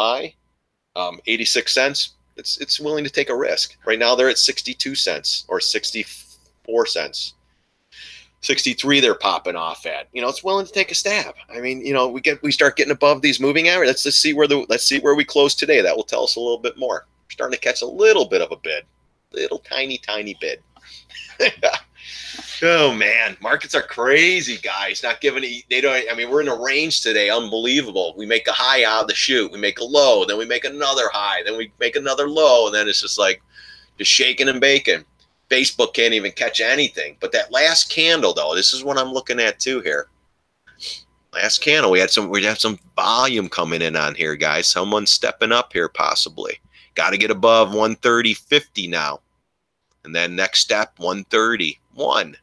86 cents. It's willing to take a risk. Right now they're at 62 cents or 64 cents. 63 they're popping off at. You know, it's willing to take a stab. I mean, you know, we start getting above these moving averages. Let's see where we close today. That will tell us a little bit more. We're starting to catch a little bit of a bid. Little tiny bid. Oh man, markets are crazy, guys. Not giving they don't. I mean, we're in a range today, unbelievable. We make a high out of the chute, we make a low, then we make another high, then we make another low, and then it's just like just shaking and baking. Facebook can't even catch anything. But that last candle, though, this is what I'm looking at too here. Last candle, we'd have some volume coming in on here, guys. Someone stepping up here possibly. Got to get above 130.50 now. And then next step, 131.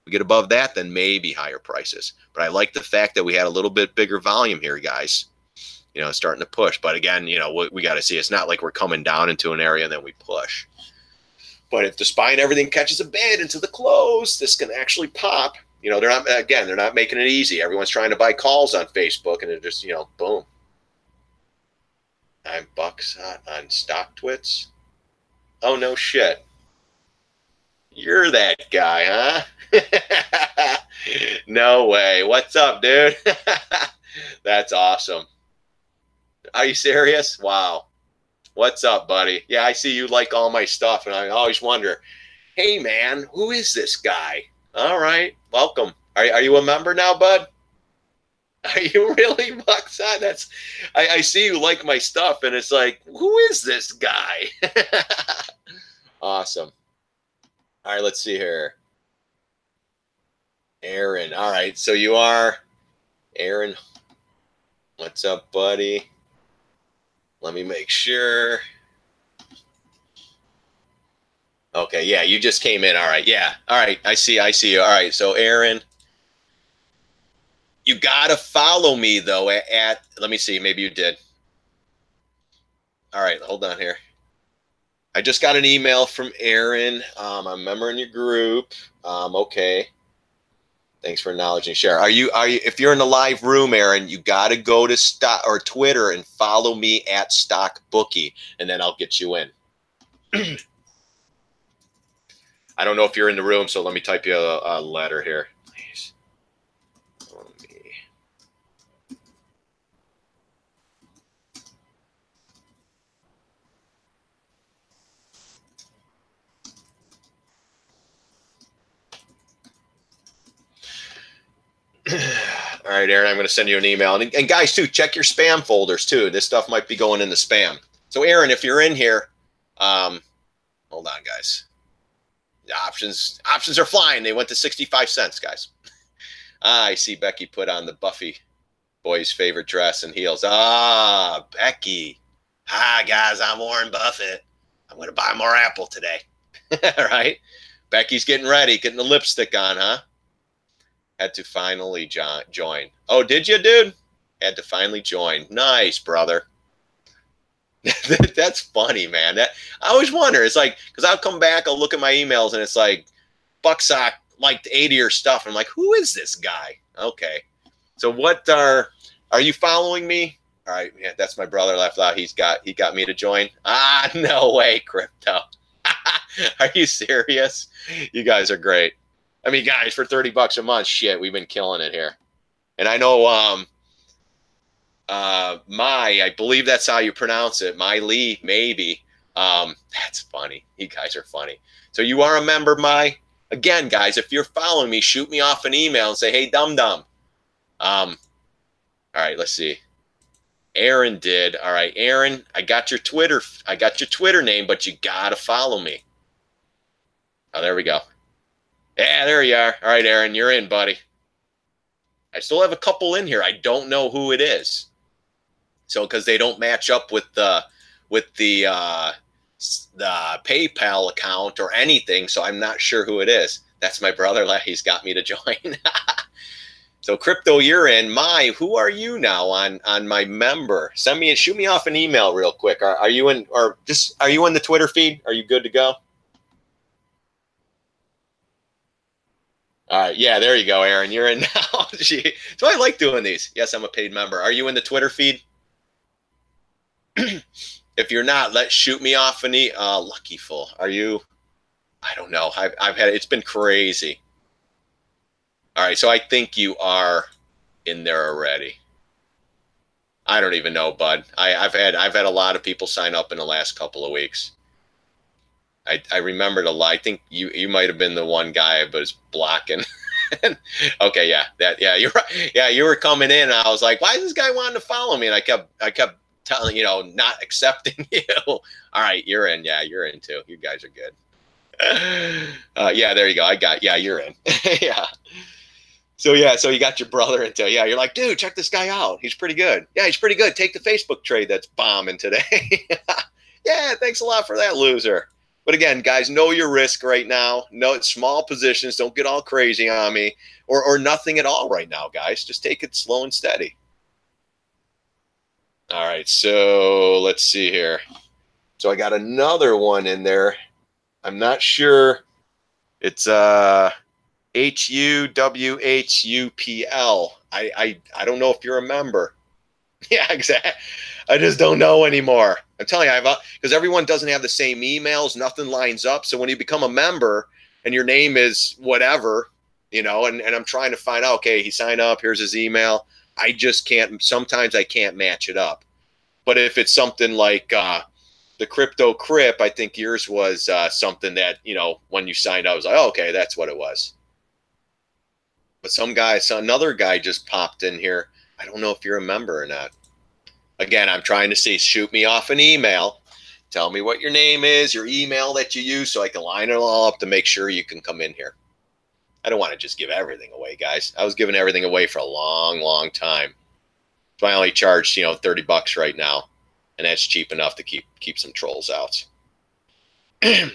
We get above that, then maybe higher prices. But I like the fact that we had a little bit bigger volume here, guys. You know, starting to push. But again, you know, we got to see. It's not like we're coming down into an area and then we push. But if despite everything catches a bid into the close, this can actually pop. You know, they're not making it easy. Everyone's trying to buy calls on Facebook, and they're just, you know, boom. $9 on StockTwits. Oh, no shit. You're that guy, huh? No way. What's up, dude? That's awesome. Are you serious? Wow. What's up, buddy? Yeah, I see you like all my stuff, and I always wonder, hey, man, who is this guy? All right, welcome. Are you a member now, bud? Are you really, Buckshot? That's I see you like my stuff, and it's like, who is this guy? Awesome. All right, let's see here. Aaron. All right, so you are Aaron. What's up, buddy? Let me make sure. Okay, yeah, you just came in. All right, yeah. All right, I see you. All right, so Aaron, you got to follow me, though, at let me see, maybe you did. All right, hold on here. I just got an email from Aaron. I'm a member in your group. Okay. Thanks for acknowledging share. Are you if you're in the live room, Aaron, you got to go to Twitter and follow me at StockBookie, and then I'll get you in. I don't know if you're in the room, so let me type you a letter here. Please. All right, Aaron, I'm going to send you an email. And guys, too, check your spam folders, too. This stuff might be going in the spam. So, Aaron, if you're in here, hold on, guys. The options are flying. They went to 65 cents, guys. I see Becky put on the Buffy boy's favorite dress and heels. Ah, Becky. Hi, guys. I'm Warren Buffett. I'm going to buy more Apple today. All right. Becky's getting ready, getting the lipstick on, huh? Had to finally join. Oh, did you, dude? Had to finally join. Nice, brother. That's funny, man. I always wonder. It's like, because I'll come back, I'll look at my emails, and it's like, Bucksock liked 80 of your stuff. I'm like, who is this guy? Okay. So what are you following me? All right, yeah, that's my brother left out. He got me to join. Ah, no way, crypto. Are you serious? You guys are great. I mean, guys, for $30 a month, shit, we've been killing it here. And I know I believe that's how you pronounce it. My Lee, maybe. That's funny. You guys are funny. So you are a member, again, guys, if you're following me, shoot me off an email and say, hey, dum-dum. All right, let's see. Aaron did. All right, Aaron, I got your Twitter name, but you got to follow me. Oh, there we go. Yeah, there you are. All right, Aaron, you're in, buddy. I still have a couple in here. I don't know who it is. So, because they don't match up with the PayPal account or anything, so I'm not sure who it is. That's my brother. He's got me to join. So, Crypto, you're in. Who are you now on my member? Shoot me off an email real quick. Are you in, or just are you in the Twitter feed? Are you good to go? All right, yeah, there you go, Aaron. You're in now. So I like doing these. Yes, I'm a paid member. Are you in the Twitter feed? If you're not, shoot me off an Lucky Full. Are you? I don't know. I've had, it's been crazy. All right, so I think you are in there already. I don't even know, bud. I've had a lot of people sign up in the last couple of weeks. I remembered a lot. I think you might have been the one guy I was blocking. Okay, yeah, you're right. Yeah, you were coming in, and I was like, why is this guy wanting to follow me? And I kept telling, not accepting you. All right, you're in. Yeah, you're in too. You guys are good. Yeah, there you go. Yeah, you're in. Yeah. So you got your brother into, yeah, you're like, dude, check this guy out. He's pretty good. Yeah, he's pretty good. Take the Facebook trade that's bombing today. Yeah, thanks a lot for that, loser. But again, guys, know your risk right now. No, it's small positions. Don't get all crazy on me, or nothing at all right now, guys. Just take it slow and steady. All right, so let's see here. So I got another one in there. I'm not sure. It's HUWHUPL. I don't know if you're a member. Yeah, exactly. I just don't know anymore. I'm telling you, because everyone doesn't have the same emails, nothing lines up. So when you become a member and your name is whatever, and I'm trying to find out, okay, he signed up, here's his email. I just can't, sometimes I can't match it up. But if it's something like the Crypto Crip, I think yours was something that, when you signed up, I was like, oh, okay, that's what it was. But another guy just popped in here. I don't know if you're a member or not. Again, I'm trying to see, shoot me off an email. Tell me what your name is, your email that you use, so I can line it all up to make sure you can come in here. I don't want to just give everything away, guys. I was giving everything away for a long, long time. So I only charge, $30 right now. And that's cheap enough to keep some trolls out.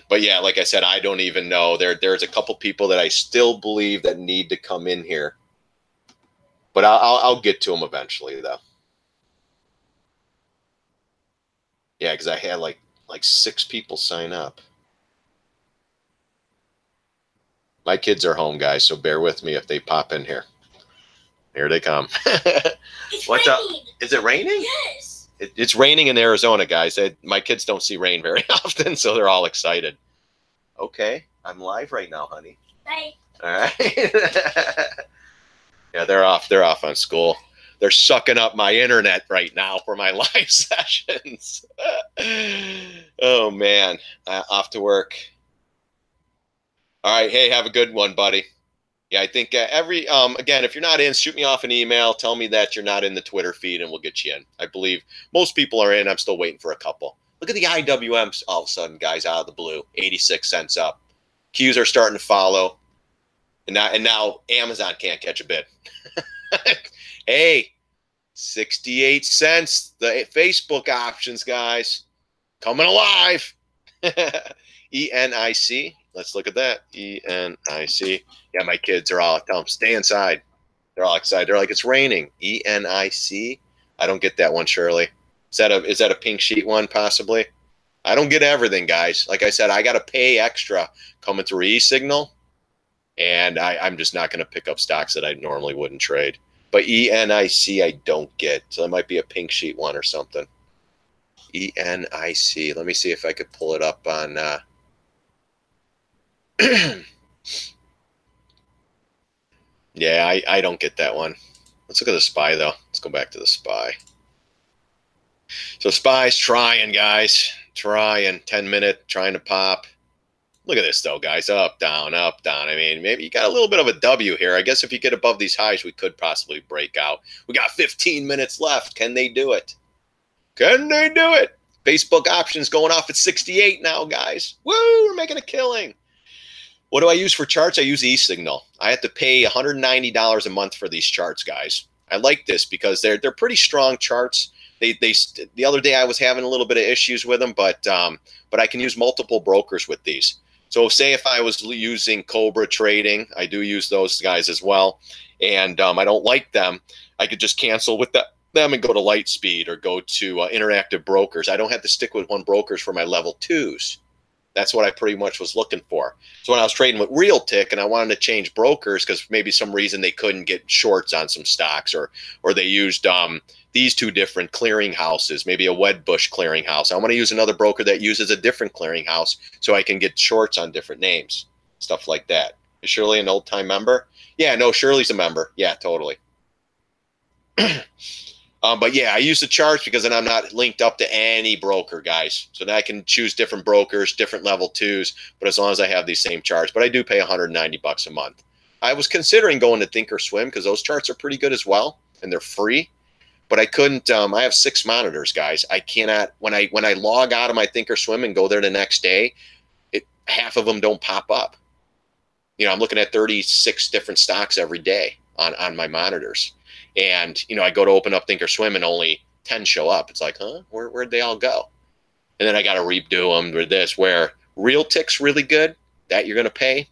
But yeah, like I said, I don't even know. There's a couple people that I still believe that need to come in here. But I'll get to them eventually, though. Yeah, because I had like 6 people sign up. My kids are home, guys, so bear with me if they pop in here. Here they come. What's up? Is it raining? Yes. It's raining in Arizona, guys. My kids don't see rain very often, so they're all excited. Okay, I'm live right now, honey. Bye. All right. Yeah, they're off on school. They're sucking up my internet right now for my live sessions. Oh, man. Off to work. All right. Hey, have a good one, buddy. Yeah, I think again, if you're not in, shoot me off an email. Tell me that you're not in the Twitter feed, and we'll get you in. I believe most people are in. I'm still waiting for a couple. Look at the IWMs all of a sudden, guys, out of the blue. 86 cents up. Qs are starting to follow. And now Amazon can't catch a bid. Hey, 68 cents. The Facebook options, guys. Coming alive. ENIC. Let's look at that. ENIC. Yeah, my kids are all telling them, stay inside. They're all excited. They're like, it's raining. ENIC. I don't get that one, Shirley. Is that a pink sheet one, possibly? I don't get everything, guys. Like I said, I got to pay extra coming through eSignal. And I'm just not going to pick up stocks that I normally wouldn't trade. But ENIC I don't get. So it might be a pink sheet one or something. ENIC. Let me see if I could pull it up on... Yeah, I don't get that one. Let's look at the SPY, though. Let's go back to the SPY. So SPY's trying, guys. Trying 10-minute, trying to pop. Look at this though, guys. Up, down, up, down. I mean, maybe you got a little bit of a W here. I guess if you get above these highs, we could possibly break out. We got 15 minutes left. Can they do it? Can they do it? Facebook options going off at 68 now, guys. Woo, we're making a killing. What do I use for charts? I use eSignal. I have to pay $190 a month for these charts, guys. I like this because they're pretty strong charts. The other day I was having a little bit of issues with them, but I can use multiple brokers with these. So say if I was using Cobra Trading, I do use those guys as well, and I don't like them, I could just cancel with them and go to Lightspeed or go to Interactive Brokers. I don't have to stick with one brokers for my level 2s. That's what I pretty much was looking for. So when I was trading with Realtick and I wanted to change brokers because maybe some reason they couldn't get shorts on some stocks, or they used these two different clearinghouses, maybe a Wedbush clearinghouse. I want to use another broker that uses a different clearinghouse so I can get shorts on different names, stuff like that. Is Shirley an old-time member? Yeah, no, Shirley's a member. Yeah, totally. But yeah, I use the charts because then I'm not linked up to any broker, guys. So then I can choose different brokers, different level 2s, but as long as I have these same charts. But I do pay $190 a month. I was considering going to Thinkorswim because those charts are pretty good as well, and they're free. But I couldn't. I have 6 monitors, guys. I cannot. When I log out of my Thinkorswim and go there the next day, half of them don't pop up. You know, I'm looking at 36 different stocks every day on my monitors. And, you know, I go to open up Thinkorswim and only 10 show up. It's like, huh? Where'd they all go? And then I got to redo them with this, where Realtick's really good, that you're going to pay.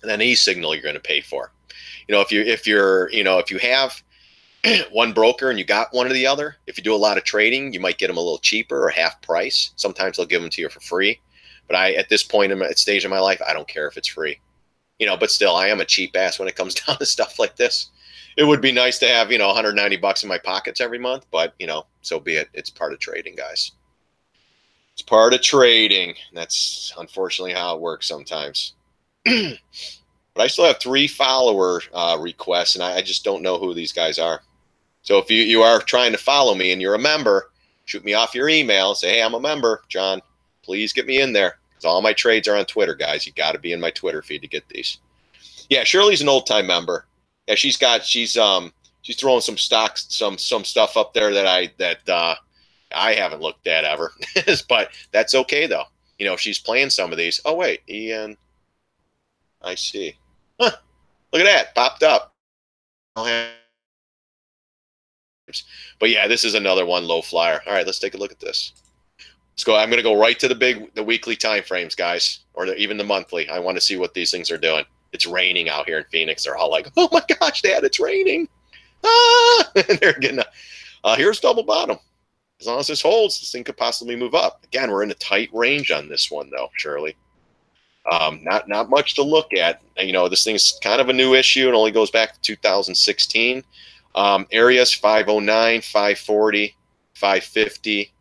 And then eSignal you're going to pay for. You know, if you have one broker and you got one or the other, if you do a lot of trading, you might get them a little cheaper or half price. Sometimes they'll give them to you for free. But at this point in my stage of my life, I don't care if it's free. You know, but still, I am a cheap ass when it comes down to stuff like this. It would be nice to have, you know, $190 in my pockets every month, but, you know, so be it. It's part of trading, guys. It's part of trading. That's unfortunately how it works sometimes. But I still have 3 follower requests, and I just don't know who these guys are. So if you are trying to follow me and you're a member, shoot me off your email. Say, hey, I'm a member, John. Please get me in there. Because all my trades are on Twitter, guys. You got to be in my Twitter feed to get these. Yeah, Shirley's an old-time member. Yeah, she's throwing some stocks, some stuff up there that I haven't looked at ever. But that's okay though. You know, she's playing some of these. Oh wait, Ian. I see. Huh. Look at that. Popped up. But yeah, this is another one, low flyer. All right, let's take a look at this. Let's go. I'm going to go right to the weekly time frames, guys, or even the monthly. I want to see what these things are doing. It's raining out here in Phoenix. They're all like, oh my gosh, Dad, it's raining. Ah! And they're getting here's double bottom. As long as this holds, this thing could possibly move up. Again, we're in a tight range on this one, though, Shirley. Not much to look at. You know, this thing's kind of a new issue. It only goes back to 2016. Areas 509, 540, 550,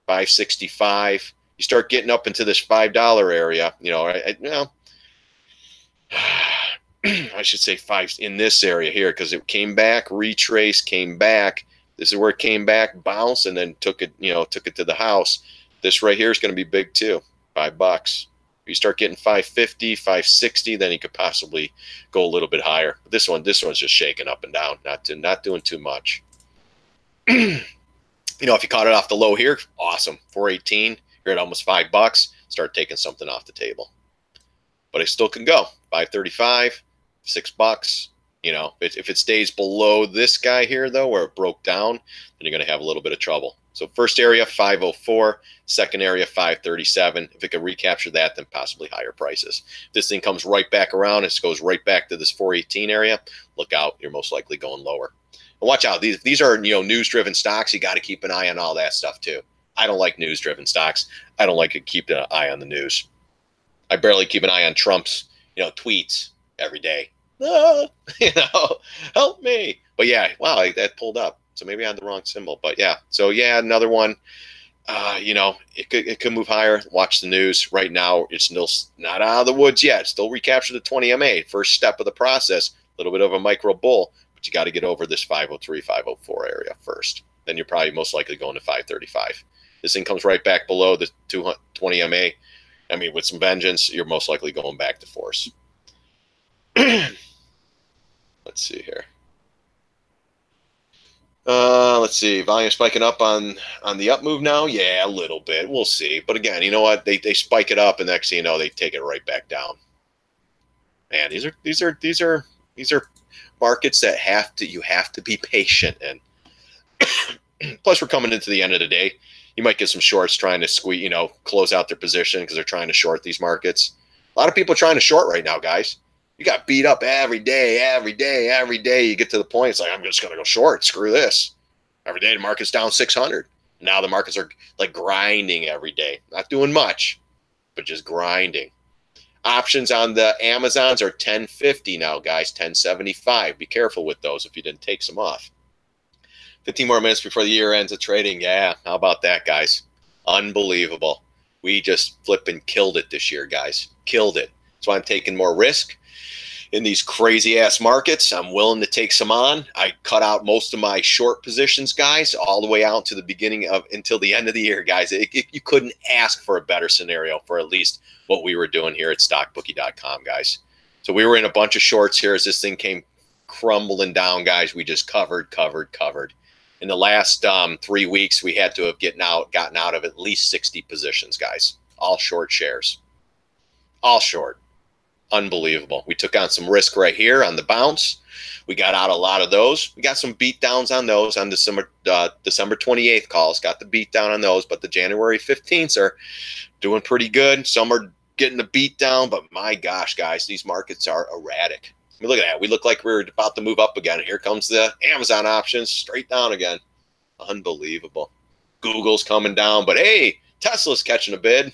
565. You start getting up into this $5 area, you know, I should say 5 in this area here, because it came back, retraced, came back. This is where it came back, bounced, and then took it to the house. This right here is going to be big too, $5. If you start getting 550, 560, then you could possibly go a little bit higher. But this one's just shaking up and down, not doing too much. You know, if you caught it off the low here, awesome. 418, you're at almost $5. Start taking something off the table. But it still can go. 535, $6. You know, if it stays below this guy here, though, where it broke down, then you're going to have a little bit of trouble. So first area, 504. Second area, 537. If it can recapture that, then possibly higher prices. If this thing comes right back around, it goes right back to this 418 area, look out. You're most likely going lower. And watch out. These are, you know, news-driven stocks. You got to keep an eye on all that stuff, too. I don't like news-driven stocks. I don't like to keep an eye on the news. I barely keep an eye on Trump's, you know, tweets every day. You know, help me. But yeah, wow, that pulled up. So maybe I had the wrong symbol. But yeah, so yeah, another one. You know, it could move higher. Watch the news. Right now, it's still not out of the woods yet. Still recapture the 20 MA. First step of the process. A little bit of a micro bull, but you got to get over this 503, 504 area first. Then you're probably most likely going to 535. this thing comes right back below the 220 MA, I mean, with some vengeance, you're most likely going back to force. Let's see here. Let's see. Volume spiking up on the up move now. Yeah, a little bit. We'll see. But again, you know what? They spike it up, and next thing you know, they take it right back down. Man, these are markets that you have to be patient in. Plus, we're coming into the end of the day. You might get some shorts trying to squeeze, close out their position because they're trying to short these markets. A lot of people are trying to short right now, guys. You got beat up every day. You get to the point, it's like, I'm just going to go short. Screw this. Every day the market's down 600. Now the markets are like grinding every day. Not doing much, but just grinding. Options on the Amazons are 1050 now, guys. 1075. Be careful with those if you didn't take some off. 15 more minutes before the year ends of trading. Yeah, how about that, guys? Unbelievable. We just flipping killed it this year, guys. Killed it. That's why I'm taking more risk in these crazy-ass markets. I'm willing to take some on. I cut out most of my short positions, guys, all the way out to the beginning of until the end of the year, guys. You couldn't ask for a better scenario for at least what we were doing here at StockBookie.com, guys. So we were in a bunch of shorts here as this thing came crumbling down, guys. We just covered. In the last 3 weeks, we had to have gotten out of at least 60 positions, guys. All short shares. All short. Unbelievable. We took on some risk right here on the bounce. We got out a lot of those. We got some beat downs on those on December 28th calls. Got the beat down on those, but the January 15th are doing pretty good. Some are getting the beat down, but my gosh, guys, these markets are erratic. I mean, look at that. We look like we're about to move up again. Here comes the Amazon options straight down again. Unbelievable. Google's coming down, but hey, Tesla's catching a bid.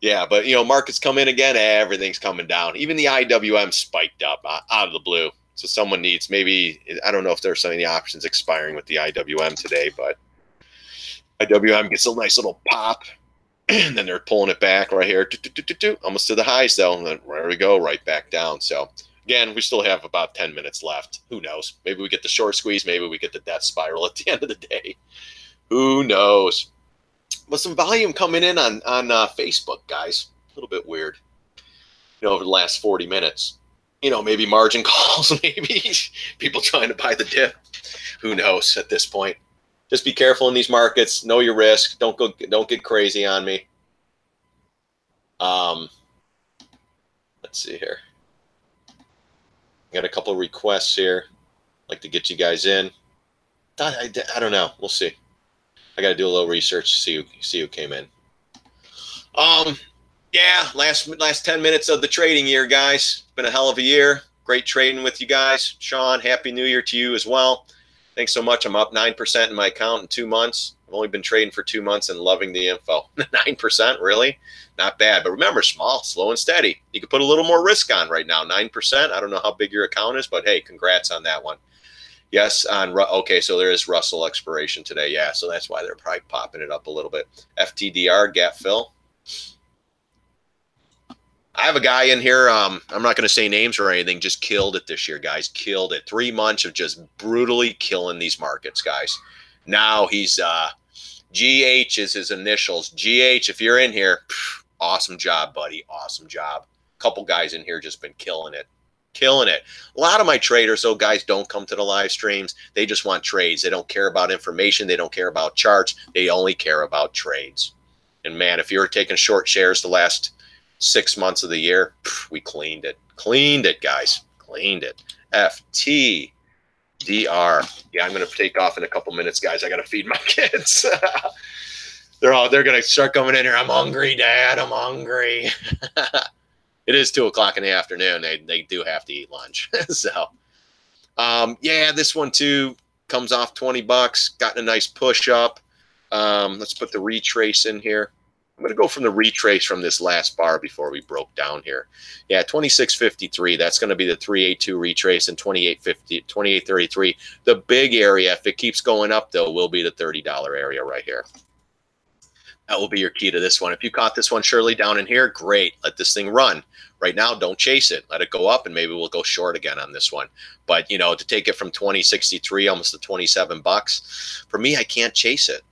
Yeah, but, markets come in again, everything's coming down. Even the IWM spiked up out of the blue. So someone needs maybe, I don't know if there's any options expiring with the IWM today, but IWM gets a nice little pop, and then they're pulling it back right here, almost to the highs, though. And then there we go, right back down. So, again, we still have about 10 minutes left. Who knows? Maybe we get the short squeeze. Maybe we get the death spiral at the end of the day. Who knows? But some volume coming in on Facebook, guys. A little bit weird. Over the last 40 minutes. Maybe margin calls, maybe people trying to buy the dip. Who knows at this point? Just be careful in these markets. Know your risk. Don't get crazy on me. Let's see here. Got a couple of requests here. I'd like to get you guys in. I don't know. We'll see. I got to do a little research to see who came in. Yeah, last 10 minutes of the trading year, guys. Been a hell of a year. Great trading with you guys. Sean, Happy New Year to you as well. Thanks so much. I'm up 9% in my account in 2 months. I've only been trading for 2 months and loving the info. 9%, really? Not bad. But remember, small, slow and steady. You can put a little more risk on right now. 9%. I don't know how big your account is, but hey, congrats on that one. Yes, okay, so there is Russell expiration today. Yeah, so that's why they're probably popping it up a little bit. FTDR, gap fill. I have a guy in here, I'm not going to say names or anything, just killed it this year, guys. Killed it. 3 months of just brutally killing these markets, guys. Now he's, GH is his initials. GH, if you're in here, awesome job, buddy. Awesome job. Couple guys in here just been killing it. Killing it. A lot of my traders, though, guys, don't come to the live streams. They just want trades. They don't care about information. They don't care about charts. They only care about trades. And, man, if you were taking short shares the last 6 months of the year, we cleaned it. Cleaned it, guys. Cleaned it. FTDR. Yeah, I'm going to take off in a couple minutes, guys. I got to feed my kids. They're going to start coming in here. I'm hungry, Dad. I'm hungry. It is 2 o'clock in the afternoon. They do have to eat lunch. So, yeah, this one too comes off $20. Gotten a nice push up. Let's put the retrace in here. I'm going to go from the retrace from this last bar before we broke down here. Yeah, 26.53. That's going to be the 382 retrace and 28.50, 28.33. The big area, if it keeps going up, though, will be the $30 area right here. That will be your key to this one. If you caught this one, Shirley, down in here, great. Let this thing run. Right now, don't chase it. Let it go up, and maybe we'll go short again on this one. But, to take it from 20.63 almost to $27, for me, I can't chase it.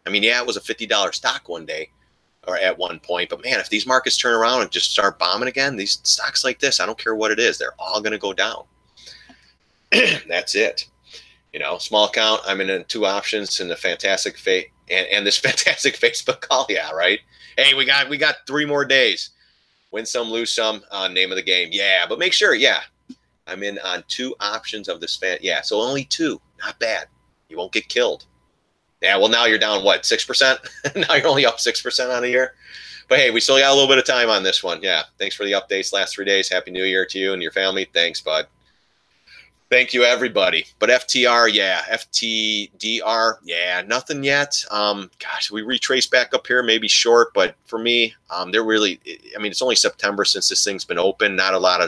I mean, yeah, it was a $50 stock one day or at one point, but man, if these markets turn around and just start bombing again, these stocks like this, I don't care what it is, they're all going to go down. That's it. You know, small account, I'm in 2 options in the fantastic and this fantastic Facebook call. Yeah, right. Hey, we got 3 more days. Win some, lose some, name of the game. Yeah, but make sure, yeah, I'm in on 2 options of this yeah, so only 2. Not bad. You won't get killed. Yeah, well, now you're down, what, 6%? Now you're only up 6% on a year. But hey, we still got a little bit of time on this one. Yeah, thanks for the updates last 3 days. Happy New Year to you and your family. Thanks, bud. Thank you, everybody. But FTR, yeah. FTDR, yeah, nothing yet. Gosh, we retrace back up here, maybe short, but for me, they're really, I mean, it's only September since this thing's been open. Not a lot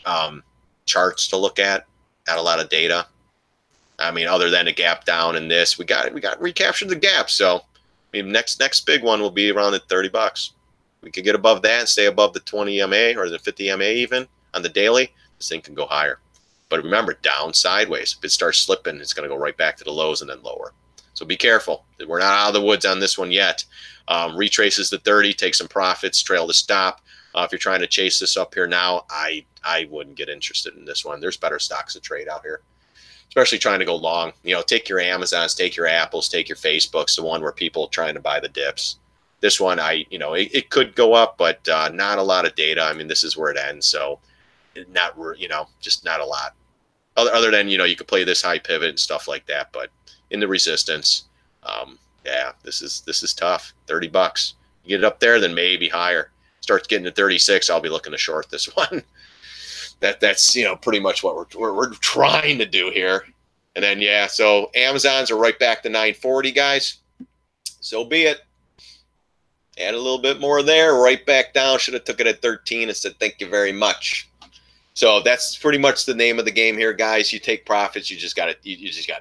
of charts to look at, not a lot of data. I mean, other than a gap down in this, we got recaptured the gap. So, I mean, next big one will be around at $30. We could get above that and stay above the 20 MA or the 50 MA even on the daily. This thing can go higher. But remember, down sideways. If it starts slipping, it's going to go right back to the lows and then lower. So be careful. We're not out of the woods on this one yet. Retraces the 30, take some profits, trail to stop. If you're trying to chase this up here now, I wouldn't get interested in this one. There's better stocks to trade out here, especially trying to go long. You know, take your Amazons, take your Apples, take your Facebooks, the one where people are trying to buy the dips. This one, it could go up, but not a lot of data. I mean, this is where it ends. So not, just not a lot. Other than, you could play this high pivot and stuff like that, but in the resistance, yeah, this is tough. $30. You get it up there, then maybe higher. Starts getting to 36, I'll be looking to short this one. That's pretty much what we're trying to do here. And then yeah, so Amazons are right back to 940, guys. So be it. Add a little bit more there, right back down. Should have took it at 13 and said thank you very much. So that's pretty much the name of the game here, guys. You take profits, you just got to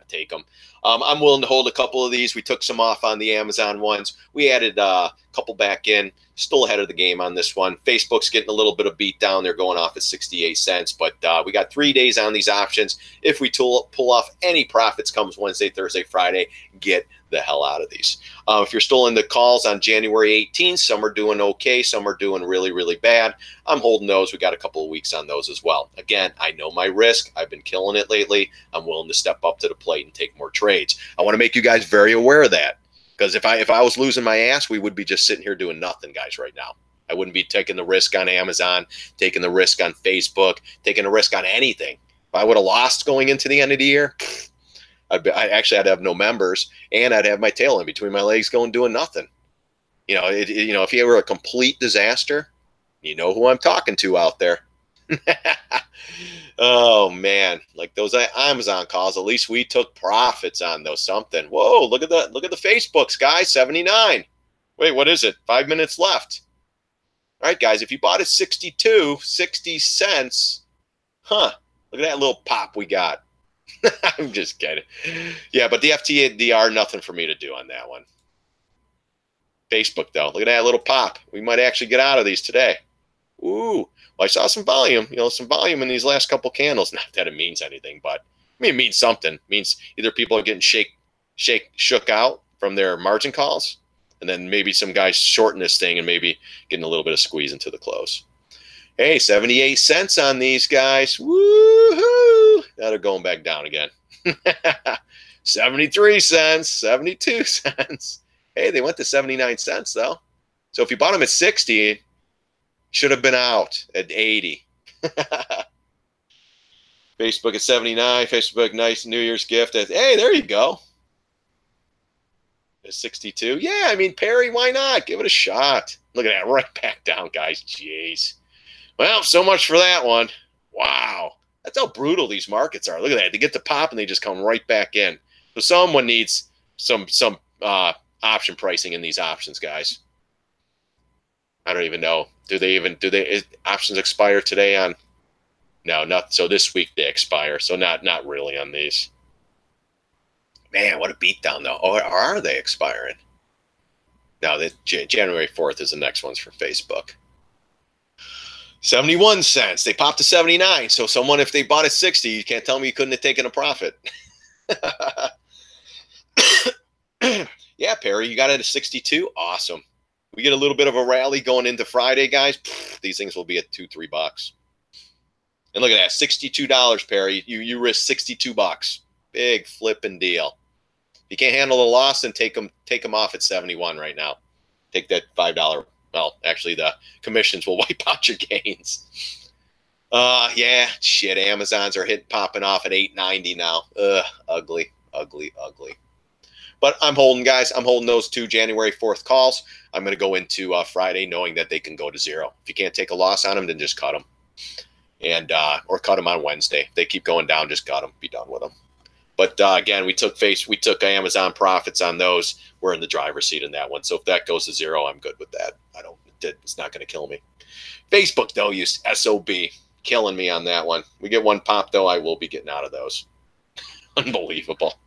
take them. I'm willing to hold a couple of these. We took some off on the Amazon ones. We added a couple back in. Still ahead of the game on this one. Facebook's getting a little bit of beat down. They're going off at 68 cents, but we got 3 days on these options. If we pull off any profits comes Wednesday, Thursday, Friday, get the hell out of these. If you're still in the calls on January 18th, some are doing okay, some are doing really, really bad. I'm holding those. We got a couple of weeks on those as well. Again, I know my risk. I've been killing it lately. I'm willing to step up to the plate and take more trades. I want to make you guys very aware of that. Because if I was losing my ass, we would be just sitting here doing nothing, guys, right now. I wouldn't be taking the risk on Amazon, taking the risk on Facebook, taking the risk on anything. If I would have lost going into the end of the year, I'd have no members, and I'd have my tail in between my legs going doing nothing. If you were a complete disaster, you know who I'm talking to out there. Oh man, like those Amazon calls, at least we took profits on those. Something. Whoa, look at the Facebooks, guys. 79. Wait, what is it? 5 minutes left. All right, guys, if you bought at 60 cents, look at that little pop we got. I'm just kidding. Yeah, but the FTDR, nothing for me to do on that one. Facebook, though, look at that little pop. We might actually get out of these today. Ooh. Well, I saw some volume, in these last couple candles. Not that it means anything, but it means something. It means either people are getting shook out from their margin calls, and then maybe some guys shorting this thing and maybe getting a little bit of squeeze into the close. Hey, 78 cents on these guys. Woo-hoo! Now they're going back down again. 73 cents, 72 cents. Hey, they went to 79 cents, though. So if you bought them at 60, should have been out at 80. Facebook at 79. Facebook, nice New Year's gift. Hey, there you go. At 62. Yeah, I mean, Perry, why not? Give it a shot. Look at that. Right back down, guys. Jeez. Well, so much for that one. Wow. That's how brutal these markets are. Look at that. They get the pop and they just come right back in. So someone needs some option pricing in these options, guys. I don't even know. Do options expire today on? No, not so. This week they expire, so not really on these. Man, what a beatdown though. Or are they expiring? No, January 4th is the next ones for Facebook. 71 cents. They popped to 79. So someone, if they bought at 60, you can't tell me you couldn't have taken a profit. Yeah, Perry, you got it at 62. Awesome. We get a little bit of a rally going into Friday, guys. These things will be at $2-3. And look at that, $62, Perry. You risk 62 bucks. Big flipping deal. If you can't handle the loss, then take them off at 71 right now. Take that $5. Well, actually, the commissions will wipe out your gains. Yeah, shit. Amazons are popping off at 890 now. Ugly, ugly, ugly. But I'm holding, guys. I'm holding those two January 4th calls. I'm going to go into Friday knowing that they can go to zero. If you can't take a loss on them, then just cut them. And or cut them on Wednesday. If they keep going down, just cut them. Be done with them. But again, we took Amazon profits on those. We're in the driver's seat in that one. So if that goes to zero, I'm good with that. It's not going to kill me. Facebook, though, use SOB. Killing me on that one. We get one pop, though, I will be getting out of those. Unbelievable.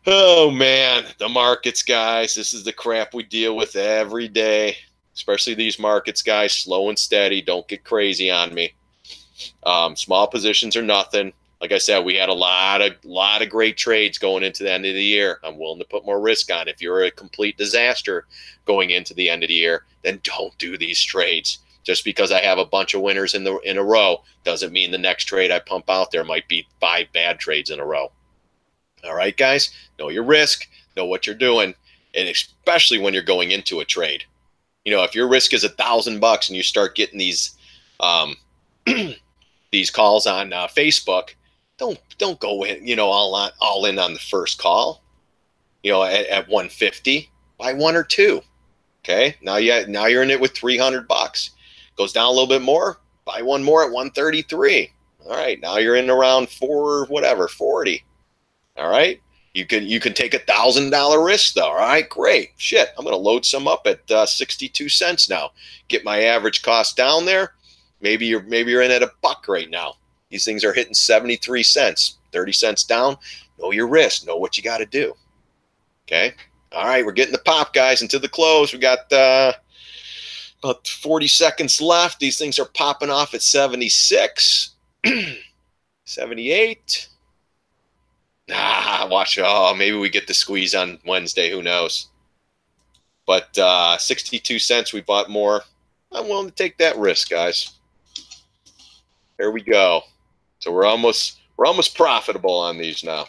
Oh, man. The markets, guys. This is the crap we deal with every day. Especially these markets, guys. Slow and steady. Don't get crazy on me. Small positions are nothing. Like I said, we had a lot of great trades going into the end of the year. I'm willing to put more risk on. If you're a complete disaster going into the end of the year, then don't do these trades. Just because I have a bunch of winners in a row doesn't mean the next trade I pump out there might be 5 bad trades in a row. All right, guys, know your risk, know what you're doing, and especially when you're going into a trade. You know, if your risk is $1,000 and you start getting these these calls on Facebook, don't go in, you know, all in on the first call. You know, at 150, buy 1 or 2. Okay, now you're in it with $300. Goes down a little bit more, buy 1 more at 133. All right, now you're in around 40. All right, you can take $1,000 risk though. All right, great. Shit, I'm gonna load some up at 62 cents now. Get my average cost down there. Maybe you're in at $1 right now. These things are hitting 73 cents, 30 cents down. Know your risk. Know what you got to do. Okay. All right, we're getting the pop, guys, into the close. We got about 40 seconds left. These things are popping off at 76, 78. Watch. Oh, maybe we get the squeeze on Wednesday. Who knows? But 62 cents, we bought more. I'm willing to take that risk, guys. There we go. So we're almost profitable on these now.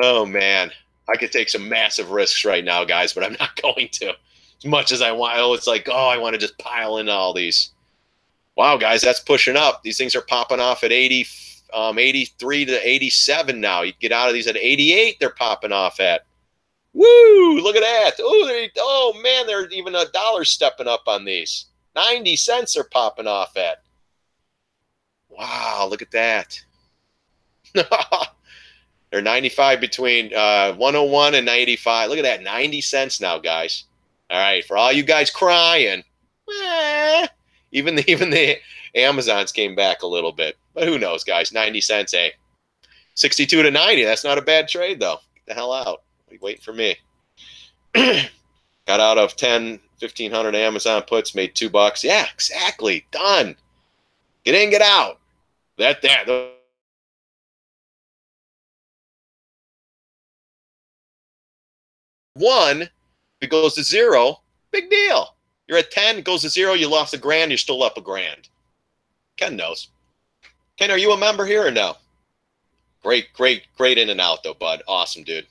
Oh man, I could take some massive risks right now, guys, but I'm not going to. As much as I want, it's like, oh, I want to just pile in all these. Wow, guys, that's pushing up. These things are popping off at 83 to 87 now. You get out of these at 88. They're popping off at. Woo! Look at that. Oh man, there's even $1 stepping up on these. 90 cents they're popping off at. Wow, look at that. They're 95 between 101 and 95. Look at that, 90 cents now, guys. All right, for all you guys crying, even the Amazons came back a little bit. But who knows, guys? 90 cents, 62 to 90. That's not a bad trade, though. Get the hell out. Be waiting for me. Got out of 1,500 Amazon puts, made $2. Yeah, exactly. Done. Get in, get out. That. One, if it goes to zero, big deal. You're at 10, it goes to zero, you lost $1,000, you're still up $1,000. Ken knows. Ken, are you a member here or no? Great in and out though, bud. Awesome, dude.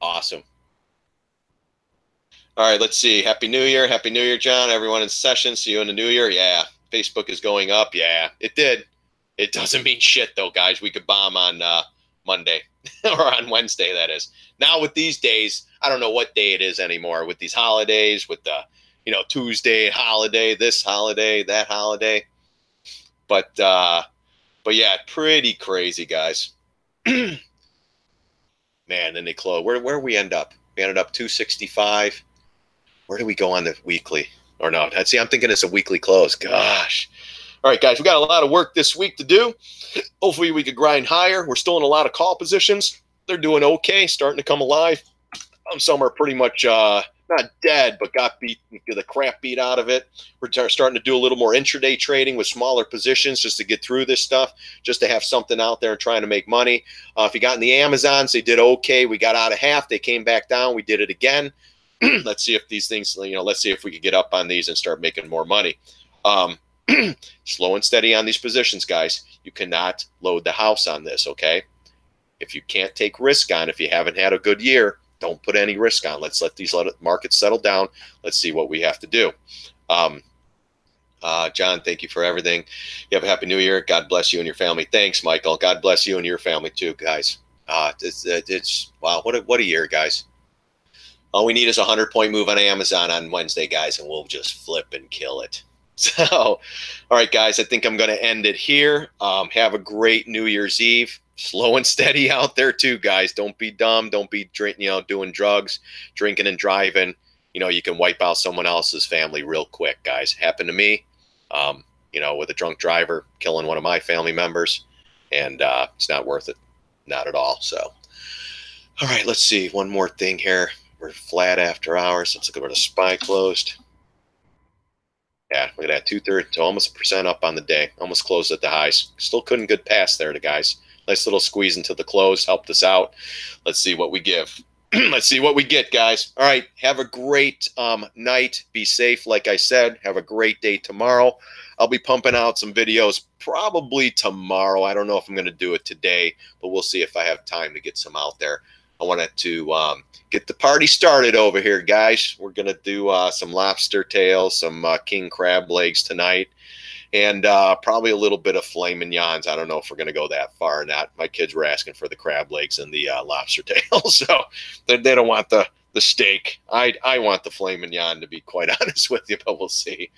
Awesome. All right, let's see. Happy New Year. Happy New Year, John. Everyone in session. See you in the New Year. Yeah. Facebook is going up. Yeah, it did. It doesn't mean shit, though, guys. We could bomb on Monday or on Wednesday, that is. Now with these days, I don't know what day it is anymore. With these holidays, with the, Tuesday holiday, this holiday, that holiday. But yeah, pretty crazy, guys. Man, then they close. Where we end up? We ended up 265. Where do we go on the weekly? Or no? See, I'm thinking it's a weekly close. Gosh. All right, guys, we got a lot of work this week to do. Hopefully we could grind higher. We're still in a lot of call positions. They're doing okay, starting to come alive. Some are pretty much not not dead, but got beat, the crap beat out of it. We're starting to do a little more intraday trading with smaller positions just to get through this stuff, just to have something out there and trying to make money. If you got in the Amazons, they did okay. We got out of half. They came back down. We did it again. Let's see if these things, let's see if we could get up on these and start making more money. Slow and steady on these positions, guys. You cannot load the house on this, okay? If you can't take risk on, if you haven't had a good year, don't put any risk on. Let's let these markets settle down. Let's see what we have to do. John, thank you for everything. You have a happy new year. God bless you and your family. Thanks, Michael. God bless you and your family too, guys. It's wow, what a year, guys. All we need is a 100-point move on Amazon on Wednesday, guys, and we'll just flip and kill it. So, all right, guys, I think I'm going to end it here. Have a great New Year's Eve. Slow and steady out there too, guys. Don't be dumb. Don't be doing drugs, drinking and driving. You can wipe out someone else's family real quick, guys. Happened to me, with a drunk driver killing one of my family members, and it's not worth it. Not at all. So, all right, let's see. One more thing here. We're flat after hours. Let's look at where the SPY closed. Yeah, look at that, 2/3 to almost 1% up on the day. Almost closed at the highs. Still couldn't good pass there, guys. Nice little squeeze into the close, helped us out. Let's see what we give. Let's see what we get, guys. All right, have a great night. Be safe, like I said. Have a great day tomorrow. I'll be pumping out some videos probably tomorrow. I don't know if I'm going to do it today, but we'll see if I have time to get some out there. I wanted to get the party started over here, guys. We're going to do some lobster tails, some king crab legs tonight, and probably a little bit of filet mignons. I don't know if we're going to go that far or not. My kids were asking for the crab legs and the lobster tails, so they don't want the steak. I want the filet mignon, to be quite honest with you, but we'll see.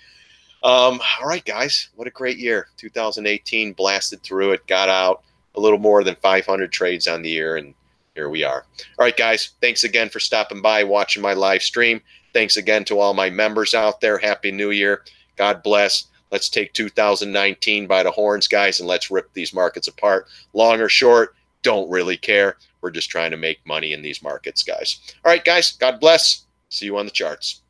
All right, guys, what a great year. 2018, blasted through it, got out a little more than 500 trades on the year, and here we are. All right, guys, thanks again for stopping by, watching my live stream. Thanks again to all my members out there. Happy New Year. God bless. Let's take 2019 by the horns, guys, and let's rip these markets apart. Long or short, don't really care. We're just trying to make money in these markets, guys. All right, guys, God bless. See you on the charts.